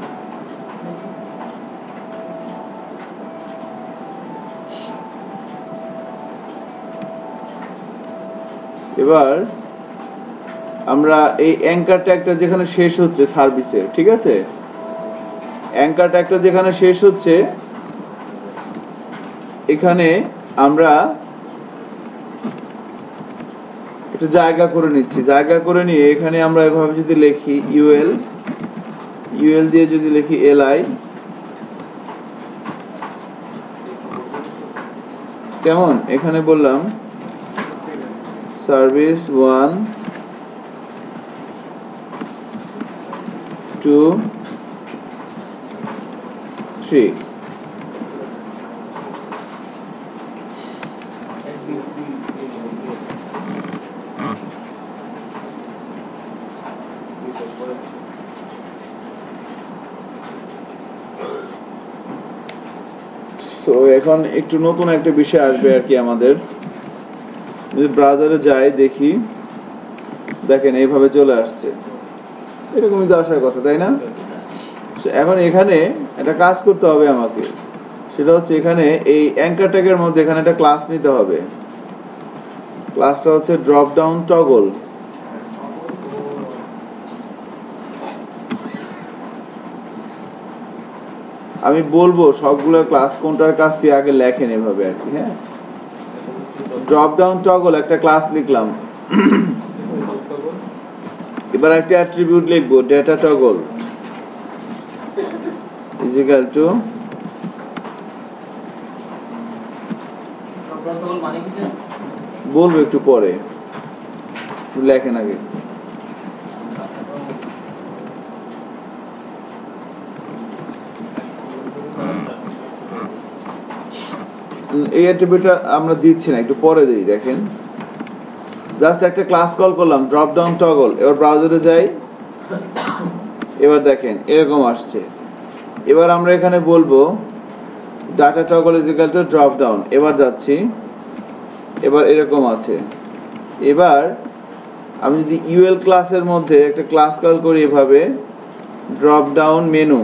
এবার আমরা এই অ্যাঙ্কার ট্যাগটা যেখানে শেষ হচ্ছে সার্ভিসের, ঠিক আছে, অ্যাঙ্কার ট্যাগটা যেখানে শেষ হচ্ছে এখানে আমরা একটু জায়গা করে নিচ্ছি। জায়গা করে নিয়ে এখানে আমরা এভাবে যদি লিখি ইউএল দিয়ে যদি লিখি এলআই, কেমন? এখানে বললাম সার্ভিস 1 2 3। সো এখন একটু নতুন একটা বিষয় আসবে আর কি আমাদের। যদি ব্রাউজারে যাই দেখি, দেখেন এইভাবে চলে আসছে, এরকমই তো আসার কথা, তাই না? এখন এখানে একটা কাজ করতে হবে আমাকে, সেটা হচ্ছে এখানে এই অ্যাঙ্কার ট্যাগের মধ্যে এখানে একটা ক্লাস নিতে হবে। ক্লাসটা হচ্ছে ড্রপ ডাউন টগল। আমি বলবো সবগুলো ক্লাস কোনটার কাজ সে আগে লেখেন এভাবে আর কি। হ্যাঁ, ড্রপ ডাউন টগল একটা ক্লাস লিখলাম। এবার একটা অ্যাট্রিবিউট লিখবো, data toggle is equal two মানে কি স্যার? বলবো একটু পরে, লেখেন আগে। এই অ্যাট্রিবিউটটা আমরা দিচ্ছি না, একটু পরে দিই। দেখেন জাস্ট একটা ক্লাস কল করলাম, ড্রপ ডাউন টগল, এবার ব্রাউজারে যাই, এবার দেখেন এরকম আসছে। এবার আমরা এখানে বলবো data toggle is equal to drop down, এবার যাচ্ছি, এবার এরকম আছে। এবার আমি যদি ইউএল ক্লাসের মধ্যে একটা ক্লাস কল করি এভাবে, drop down menu,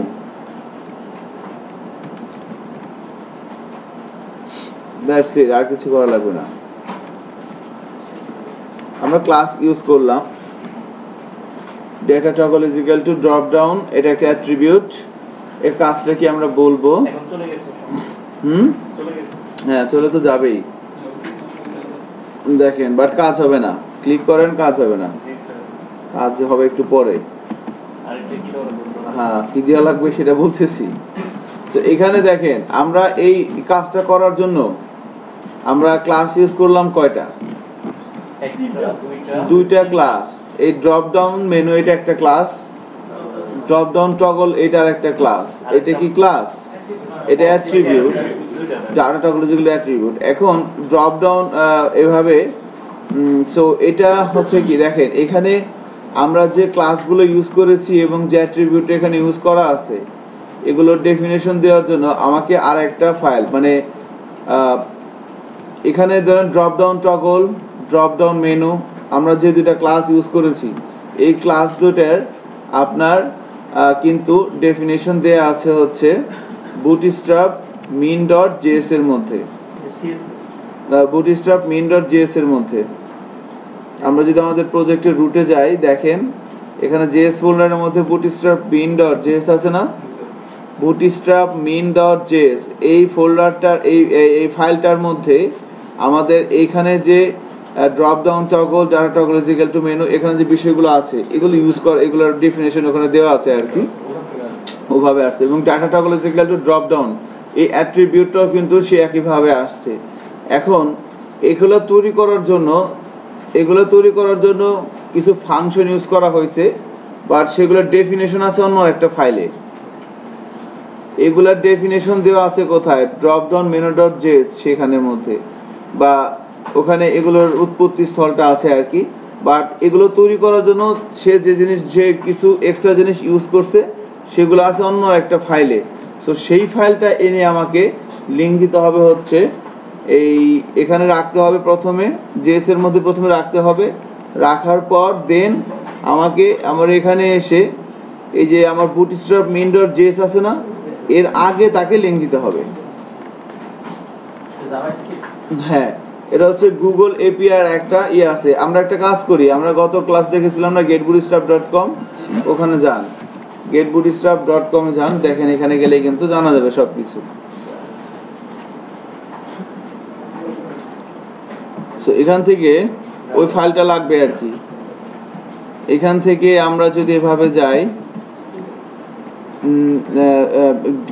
that's it, আর কিছু করা লাগবে না। আমরা ক্লাস ইউজ করলাম, data toggle is equal to drop down, এটা একটা অ্যাট্রিবিউট। এর কাজটা কি আমরা বলবো, এখন চলে গেছে, চলে গেছে। হ্যাঁ চলে তো যাবেই, দেখেন, বাট কাজ হবে না। ক্লিক করেন, কাজ হবে না, জি স্যার। কাজ হবে একটু পরে। আরেকটা কি দেওয়া লাগবে? হ্যাঁ কি দেওয়া লাগবে সেটা বলতেছি। তো এখানে দেখেন আমরা এই কাজটা করার জন্য আমরা ক্লাস ইউজ করলাম কয়টা, একটা, দুইটা ক্লাস। এই ড্রপ ডাউন মেনু এটা একটা ক্লাস, ড্রপ ডাউন টগল এটা একটা ক্লাস। এটা কি ক্লাস, এটা অ্যাট্রিবিউট, ডাটা টগল যেগুলো অ্যাট্রিবিউট। এখন ড্রপ ডাউন এভাবে, সো এটা হচ্ছে কি, দেখেন এখানে আমরা যে ক্লাসগুলো ইউজ করেছি এবং যে অ্যাট্রিবিউট এখানে ইউজ করা আছে, এগুলোর ডেফিনেশন দেওয়ার জন্য আমাকে আর একটা ফাইল, মানে এখানে ধরেন drop down toggle, drop down menu, আমরা যে দুটা ক্লাস ইউজ করেছি, এই ক্লাস দুটার আপনার কিন্তু ডেফিনেশন দেয়া আছে হচ্ছে বুটস্ট্র্যাপ min ডট জেএস এর মধ্যে, বুটস্ট্র্যাপ min ডট জেএস এর মধ্যে। আমরা যদি আমাদের প্রজেক্টের রুটে যাই, দেখেন এখানে জেএস ফোল্ডারের মধ্যে বুটস্ট্র্যাপ min ডট জেএস আছে না, বুটস্ট্র্যাপ min ডট জেএস, এই ফোল্ডারটার এই ফাইলটার মধ্যে আমাদের এইখানে যে drop down toggle, data toggle is equal to menu, এখানে যে বিষয়গুলো আছে এগুলো ইউজ করা, এগুলোর ডেফিনেশন ওখানে দেওয়া আছে আর কি, ওভাবে আসছে। এবং data toggle is equal to drop down, এই অ্যাট্রিবিউটটাও কিন্তু সে একইভাবে আসছে। এখন এগুলো তৈরি করার জন্য কিছু ফাংশন ইউজ করা হয়েছে, বাট সেগুলোর ডেফিনেশন আছে অন্য একটা ফাইলে। এগুলার ডেফিনেশন দেওয়া আছে কোথায়, drop down menu dot JS সেখানের মধ্যে, বা ওখানে এগুলোর উৎপত্তি স্থলটা আছে আর কি। বাট এগুলো তৈরি করার জন্য সে যে কিছু এক্সট্রা জিনিস ইউজ করছে সেগুলো আছে অন্য একটা ফাইলে। সো সেই ফাইলটা এনে আমাকে লিঙ্ক দিতে হবে হচ্ছে এখানে রাখতে হবে, প্রথমে জেএস এর মধ্যে প্রথমে রাখতে হবে। রাখার পর দেন আমাকে আমার এখানে এসে এই যে আমার বুটস্ট্র্যাপ min ডট জেএস আছে না, এর আগে তাকে লিঙ্ক দিতে হবে। হ্যাঁ, এটা হচ্ছে গুগল এপিআই একটা আছে। আমরা একটা কাজ করি, আমরা গত ক্লাস দেখেছিলাম না getbootstrap.com, ওখানে যান, getbootstrap.com এ যান, দেখেন এখানে গেলে কিন্তু জানা যাবে সবকিছু। তো এখান থেকে ওই ফাইলটা লাগবে আর কি। এখান থেকে আমরা যদি এভাবে যাই,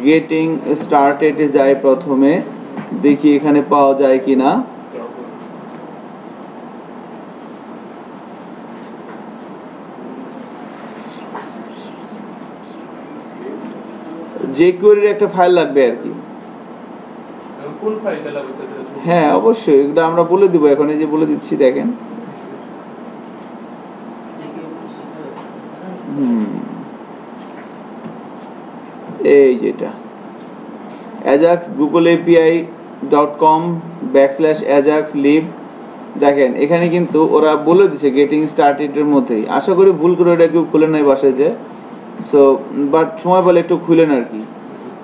গেটিং স্টার্টেডে যাই, প্রথমে দেখি এখানে পাওয়া যায় কিনা। jQuery একটা ফাইল লাগবে আর কি। কোন ফাইলটা লাগবে? হ্যাঁ অবশ্যই, এটা আমরা বলে দিব এখন, এই যে বলে দিচ্ছি, দেখেন। এই যেটা ajax google api.com/ajax lib, দেখেন এখানে কিন্তু ওরা বলে দিছে গেটিং স্টার্টেড এর মধ্যেই। আশা করি ভুল করে এটা কেউ খুলে নাই বাসায় যে, সো বাট সময় বলে একটু খুলেন আর কি।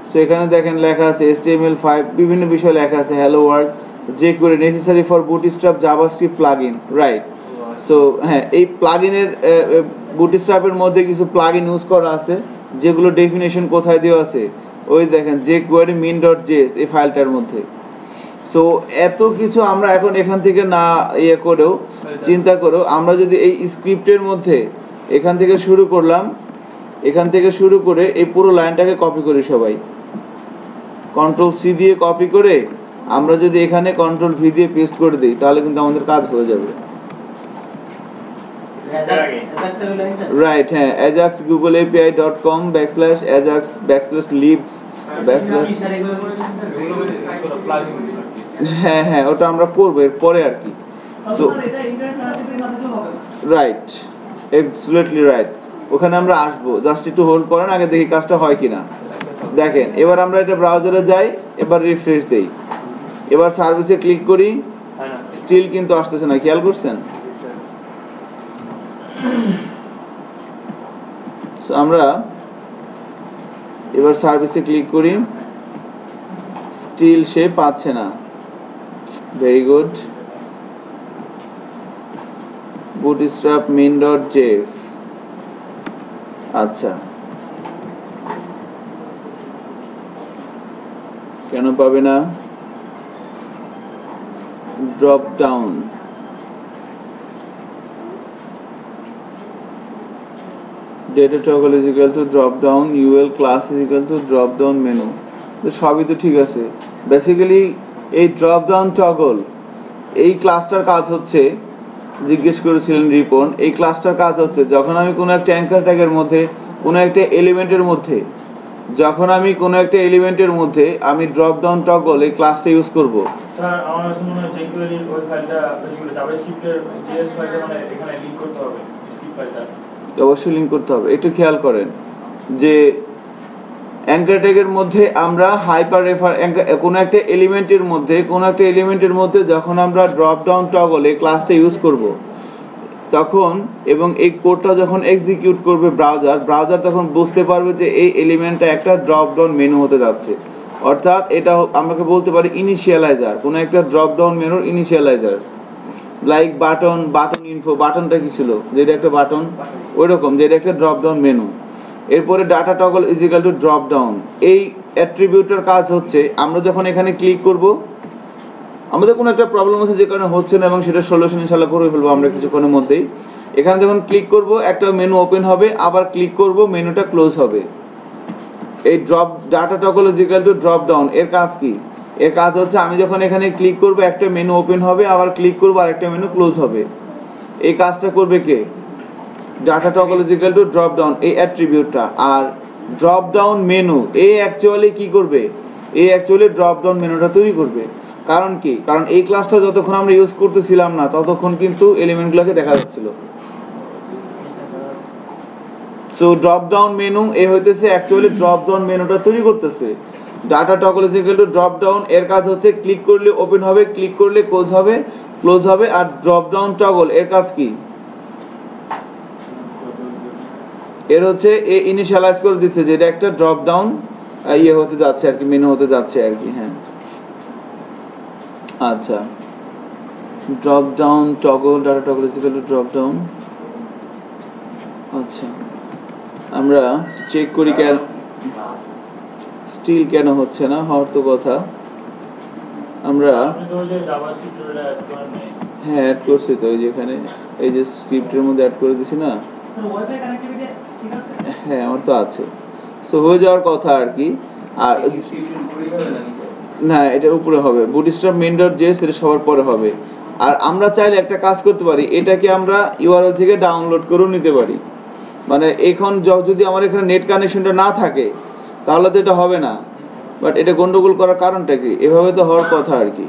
সো এখানে দেখেন লেখা আছে HTML5, বিভিন্ন বিষয় লেখা আছে, hello world, jQuery necessary for bootstrap JavaScript plugin, right. So হ্যাঁ, এই প্লাগইনের বুটস্ট্র্যাপের মধ্যে কিছু প্লাগইন ইউজ করা আছে যেগুলো ডেফিনেশন কোথায় দেওয়া আছে, ওই দেখেন jQuery min ডট জেএস এই ফাইলটার মধ্যে। সো এত কিছু আমরা এখন এখান থেকে না করেও চিন্তা করেও আমরা যদি এই স্ক্রিপ্টের মধ্যে এখান থেকে শুরু করলাম, এখান থেকে শুরু করে এই পুরো লাইনটাকে কপি করি সবাই, Ctrl+C দিয়ে কপি করে আমরা যদি এখানে Ctrl+V দিয়ে পেস্ট করে দিই, তাহলে কিন্তু আমাদের কাজ হয়ে যাবে। রাইট, হ্যাঁ, ajax google api.com/ajax/libs ব্যাস ব্যাস স্যার এগুলো করে দিন স্যার এগুলো প্লাগইন হ্যাঁ হ্যাঁ ওটা আমরা করবো এরপরে আর কি সো স্যার এটা ইন্টারনেট কানেক্টেড না থাকলে হবে না রাইট এক্সলিটলি রাইট ওখানে আমরা আসবো জাস্ট একটু হোল্ড করেন আগে দেখি কাজটা হয় কিনা দেখেন এবার আমরা এটা ব্রাউজারে যাই এবার রিফ্রেশ দেই এবার সার্ভিসে ক্লিক করি হয় না স্টিল কিন্তু আসতেছে না খেয়াল করছেন So, আমরা এবার সার্ভিসে ক্লিক করি স্টিল সে পাচ্ছে না ভেরি গুড bootstrap main.js আচ্ছা কেন পাবে না drop down data toggle is equal to drop down ul class is equal to drop down menu তো সবই তো ঠিক আছে বেসিক্যালি এই ড্রপ ডাউন টগল এই ক্লাসটার কাজ হচ্ছে জিজ্ঞেস করেছিলেন রিপন এই ক্লাসটার কাজ হচ্ছে যখন আমি কোনো একটা অ্যাঙ্কার ট্যাগের মধ্যে কোনো একটা এলিমেন্টের মধ্যে যখন আমি কোনো একটা এলিমেন্টের মধ্যে আমি ড্রপ ডাউন টগল এই ক্লাসটা ইউজ করব স্যার আমার কাছে মনে হয় jQuery ওই ফাইলটা জাভাস্ক্রিপ্টের js ফাইলটা মানে এখানে লিংক করতে হবে স্ক্রিপ্ট ফাইলটা অবশ্যই লিংক করতে হবে একটু খেয়াল করেন যে অ্যাঙ্কার ট্যাগের মধ্যে আমরা হাইপার রেফার কোনো একটা এলিমেন্টের মধ্যে যখন আমরা ড্রপ ডাউন টগল এই ক্লাসটা ইউজ করব তখন এবং এই কোডটা যখন এক্সিকিউট করবে ব্রাউজার তখন বুঝতে পারবে যে এই এলিমেন্টটা একটা ড্রপ ডাউন মেনু হতে যাচ্ছে অর্থাৎ এটা আমাকে বলতে পারি ইনিশিয়ালাইজার কোনো একটা ড্রপ ডাউন মেনুর ইনিশিয়ালাইজার লাইক বাটন ইনফো বাটনটা কি ছিল যেটা একটা বাটন ওইরকম যেটা একটা ড্রপ ডাউন মেনু এরপরে data toggle is equal to drop down এই অ্যাট্রিবিউটের কাজ হচ্ছে আমরা যখন এখানে ক্লিক করব আমাদের কোনো একটা প্রবলেম আছে যে কারণে হচ্ছে না এবং সেটা সলিউশন ইনশাআল্লাহ করে ফেলবো আমরা কিছুক্ষণের মধ্যেই এখানে যখন ক্লিক করব একটা মেনু ওপেন হবে আবার ক্লিক করব মেনুটা ক্লোজ হবে এই data toggle is equal to drop down এর কাজ কি এর কাজ হচ্ছে আমি যখন এখানে ক্লিক করব একটা মেনু ওপেন হবে আবার ক্লিক করব আর একটা মেনু ক্লোজ হবে এই কাজটা করবে কে data toggle is equal to drop down এই অ্যাট্রিবিউটটা আর ড্রপ ডাউন মেনু এই অ্যাকচুয়ালি কি করবে এই অ্যাকচুয়ালি ড্রপ ডাউন মেনুটা তৈরি করবে কারণ কি কারণ এই ক্লাসটা যতক্ষণ আমরা ইউজ করতেছিলাম না ততক্ষণ কিন্তু এলিমেন্টগুলোকে দেখা যাচ্ছিল সো ড্রপ ডাউন মেনু এ হইতেছে অ্যাকচুয়ালি ড্রপ ডাউন মেনুটা তৈরি করতেছে data toggle is equal to drop down এর কাজ হচ্ছে ক্লিক করলে ওপেন হবে ক্লিক করলে ক্লোজ হবে আর ড্রপ ডাউন টগল এর কাজ কি এর হচ্ছে এ ইনিশিয়ালাইজ করে দিচ্ছে যে এটা একটা ড্রপ ডাউন ইয়ে হতে যাচ্ছে আর কি মেনু হতে যাচ্ছে আর কি হ্যাঁ আচ্ছা drop down toggle data toggle is equal to drop down আচ্ছা আমরা চেক করি কেন স্টিল কেন হচ্ছে না হওয়ার তো কথা আমরা আপনি তো ওই যে জাভাস্ক্রিপ্টের এটা অ্যাড করেন নাই হ্যাঁ অ্যাড করছি তো এই যে এখানে এই যে স্ক্রিপ্টের মধ্যে অ্যাড করে দিছি না স্যার ওয়াইফাই কানেক্টিভিটি ঠিক আছে হ্যাঁ আমার তো আছে সো হয়ে যাওয়ার কথা আর কি আর না এটার উপরে হবে বুটস্ট্র্যাপ main.js এটা সবার পরে হবে আর আমরা চাইলে একটা কাজ করতে পারি এটাকে আমরা ইউআরএল থেকে ডাউনলোড করেও নিতে পারি মানে এখন যদি আমার এখানে নেট কানেকশনটা না থাকে তাহলে তো এটা হবে না বাট এটা গন্ডগোল করার কারণটা কি এভাবে তো হওয়ার কথা আর কি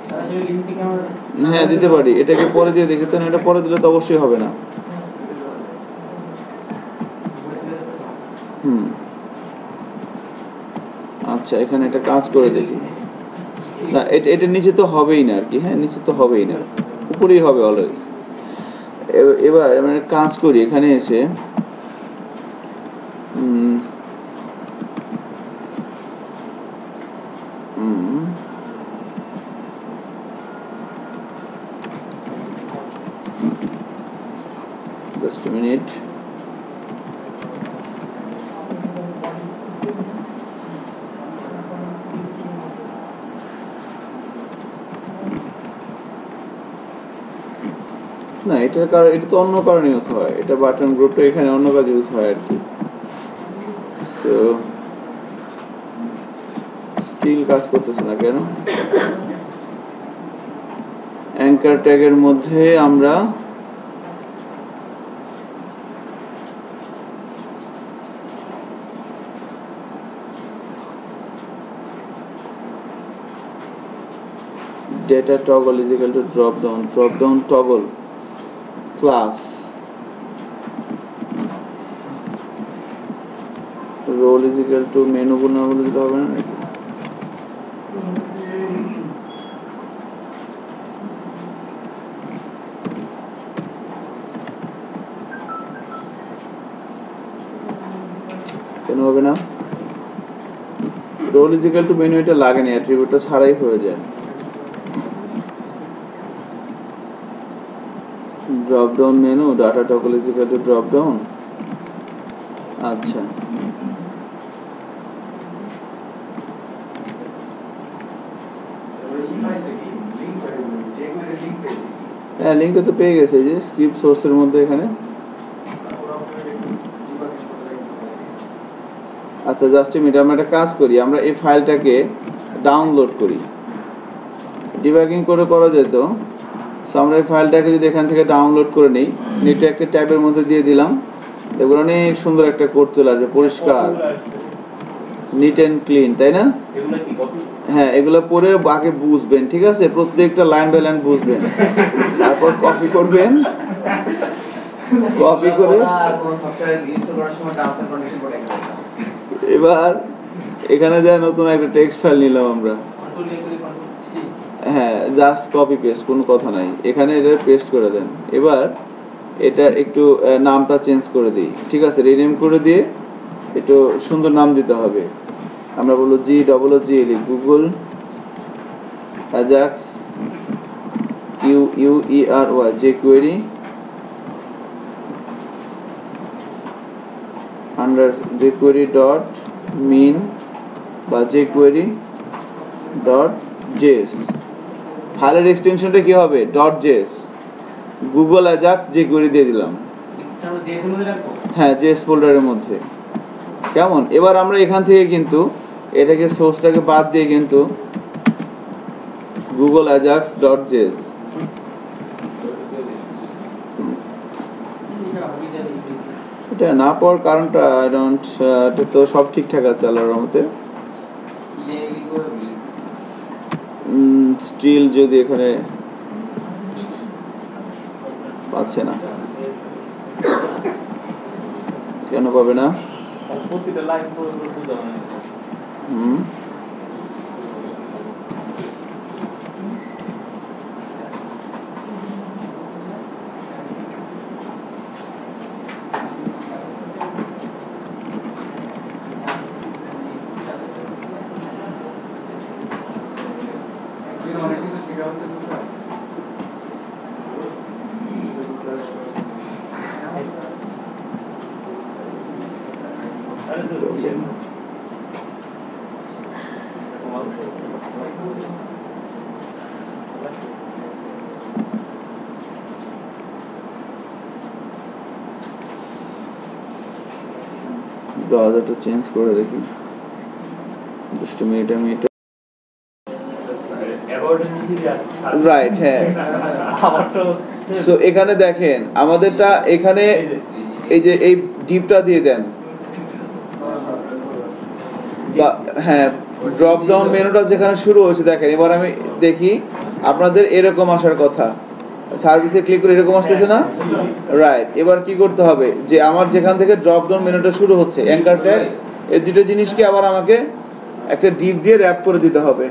সরাসরি লিংক থেকে আমরা হ্যাঁ দিতে পারি এটাকে পরে দিয়ে দেখি তো এটা পরে দিলে তো অবশ্যই হবে না আচ্ছা এখানে একটা কাজ করে দেখি না এটা নিচে তো হবেই না আর কি হ্যাঁ নিচে তো হবেই না উপরেই হবে অলওয়েজ এবার আমরা কাজ করি এখানে এসে just a minute না এটার কারণ এটা তো অন্য কারণে ইউজ হয় এটা বাটন গ্রুপটা এখানে অন্য কাজে ইউজ হয় আর কি সো স্টিল কাজ করতেছে না কেন অ্যাঙ্কার ট্যাগের মধ্যে আমরা data toggle is equal to drop down toggle class role is equal to menu গুলো বলে দিতে হবে না নাকি? কেন হবে না? Role is equal to menu এটা লাগে না, অ্যাট্রিবিউটটা ছাড়াই হয়ে যায়। Drop down menu data toggle is equal to drop down. আচ্ছা হ্যাঁ লিঙ্কটা তো পেয়ে গেছে যে স্ক্রিপ্ট সোর্সের মধ্যে এখানে। আচ্ছা জাস্ট মিনিট, আমরা একটা কাজ করি, আমরা এই ফাইলটাকে ডাউনলোড করি, ডিবাগিং করে করা যেত। সো আমরা এই ফাইলটাকে যদি এখান থেকে ডাউনলোড করে নিই, নেটে একটা ট্যাবের মধ্যে দিয়ে দিলাম, এগুলো অনেক সুন্দর একটা কোড চলে আসবে, পরিষ্কার নিট অ্যান্ড ক্লিন, তাই না? হ্যাঁ এগুলো পরে আগে বুঝবেন, ঠিক আছে, প্রত্যেকটা লাইন বাই লাইন বুঝবেন, তারপর কপি করবেন, কপি করে এবার এখানে যা নতুন একটা টেক্সট ফাইল নিলাম আমরা, হ্যাঁ জাস্ট কপি পেস্ট, কোনো কথা নাই, এখানে এটা পেস্ট করে দেন। এবার এটা একটু নামটা চেঞ্জ করে দিই, ঠিক আছে, রিনেম করে দিয়ে একটু সুন্দর নাম দিতে হবে। আমরা বলবো GOOGLE Google Ajax QUERY jQuery jQuery dot mean বা jQuery dot js। ফাইলের এক্সটেনশনটা কি হবে? .js, গুগল অ্যাজাক্স jQuery দিয়ে দিলাম, হ্যাঁ জেএস ফোল্ডারের মধ্যে। কেমন? এবার আমরা এখান থেকে কিন্তু এটাকে সোর্সটাকে বাদ দিয়ে কিন্তু গুগল অ্যাজাক্স ডট জেএস, এটা না পাওয়ার কারণটা আই ডোন্ট, এটা তো সব ঠিকঠাক আছে আল্লাহর রহমতে। স্টিল যদি এখানে পাচ্ছে না, কেন পাবে না? প্রতিটা লাইন পুরো বুঝা হয় না। ব্রাউজারটা চেঞ্জ করে দেখি, জাস্ট মিনিট, আমি এটা রাইট, হ্যাঁ। সো এখানে দেখেন আমাদেরটা এখানে এই যে এই ডিপটা দিয়ে দেন, হ্যাঁ ড্রপ ডাউন মেনুটা যেখানে শুরু হয়েছে দেখেন। এবার আমি দেখি আপনাদের এরকম আসার কথা, সার্ভিসে ক্লিক করে এরকম আসতেছে না? রাইট। এবার কি করতে হবে যে আমার যেখান থেকে ড্রপ ডাউন মেনুটা শুরু হচ্ছে অ্যাঙ্কার ট্যাগ, এই দুটো জিনিসকে আবার আমাকে একটা ডিপ দিয়ে র্যাপ করে দিতে হবে,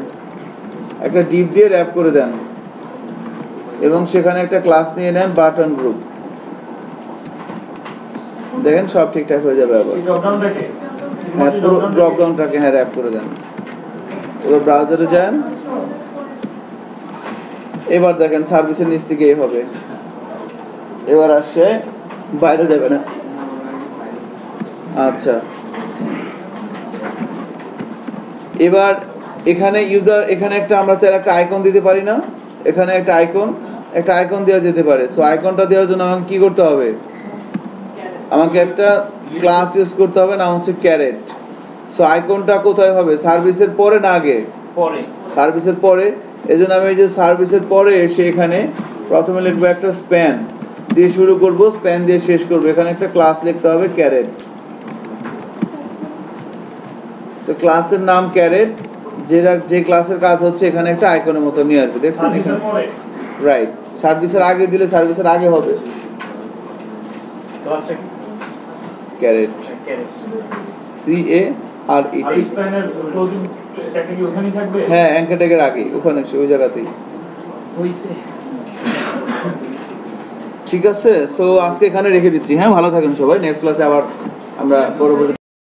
একটা ডিপ দিয়ে র্যাপ করে দেন এবং সেখানে একটা ক্লাস নিয়ে নেন বাটন গ্রুপ, দেখেন সব ঠিকঠাক হয়ে যাবে। আবার হ্যাঁ পুরো ড্রপ ডাউনটাকে হ্যাঁ র্যাপ করে দেন। এবার ব্রাউজারে যান, এবার দেখেন সার্ভিসের নিচ থেকে এই হবে, এবার আসছে বাইরে যাবে না। আচ্ছা এবার এখানে ইউজার, এখানে একটা আমরা চাইলে একটা আইকন দিতে পারি না? এখানে একটা আইকন দেওয়া যেতে পারে। সো আইকনটা দেওয়ার জন্য আমাকে কি করতে হবে? আমাকে একটা ক্লাস ইউজ করতে হবে, নাম হচ্ছে ক্যারেট। সো আইকনটা কোথায় হবে? সার্ভিসের পরে না আগে? পরে। সার্ভিসের পরে। এজন্য আমি এই যে সার্ভিসের পরে এসে এখানে প্রথমে লিখবো একটা স্প্যান দিয়ে শুরু করব, স্প্যান দিয়ে শেষ করব। এখানে একটা ক্লাস লিখতে হবে ক্যারেট, তো ক্লাসের নাম ক্যারেট, যে ক্লাসের কাজ হচ্ছে এখানে একটা আইকনের মতো নিয়ে আসবে, দেখছেন এখানে, রাইট। সার্ভিসের আগে দিলে সার্ভিসের আগে হবে ক্লাসটা কি ক্যারেট, ক্যারেট CARET। আর স্প্যানের ক্লোজিং ট্যাগটা কি ওখানেই থাকবে? হ্যাঁ, অ্যাঙ্কার ট্যাগের আগে ওখানে ওই জায়গাতেই। হইছে। ঠিক আছে, সো আজকে এখানে রেখে দিচ্ছি। হ্যাঁ, ভালো থাকেন সবাই। নেক্সট ক্লাসে আবার আমরা পরবর্তী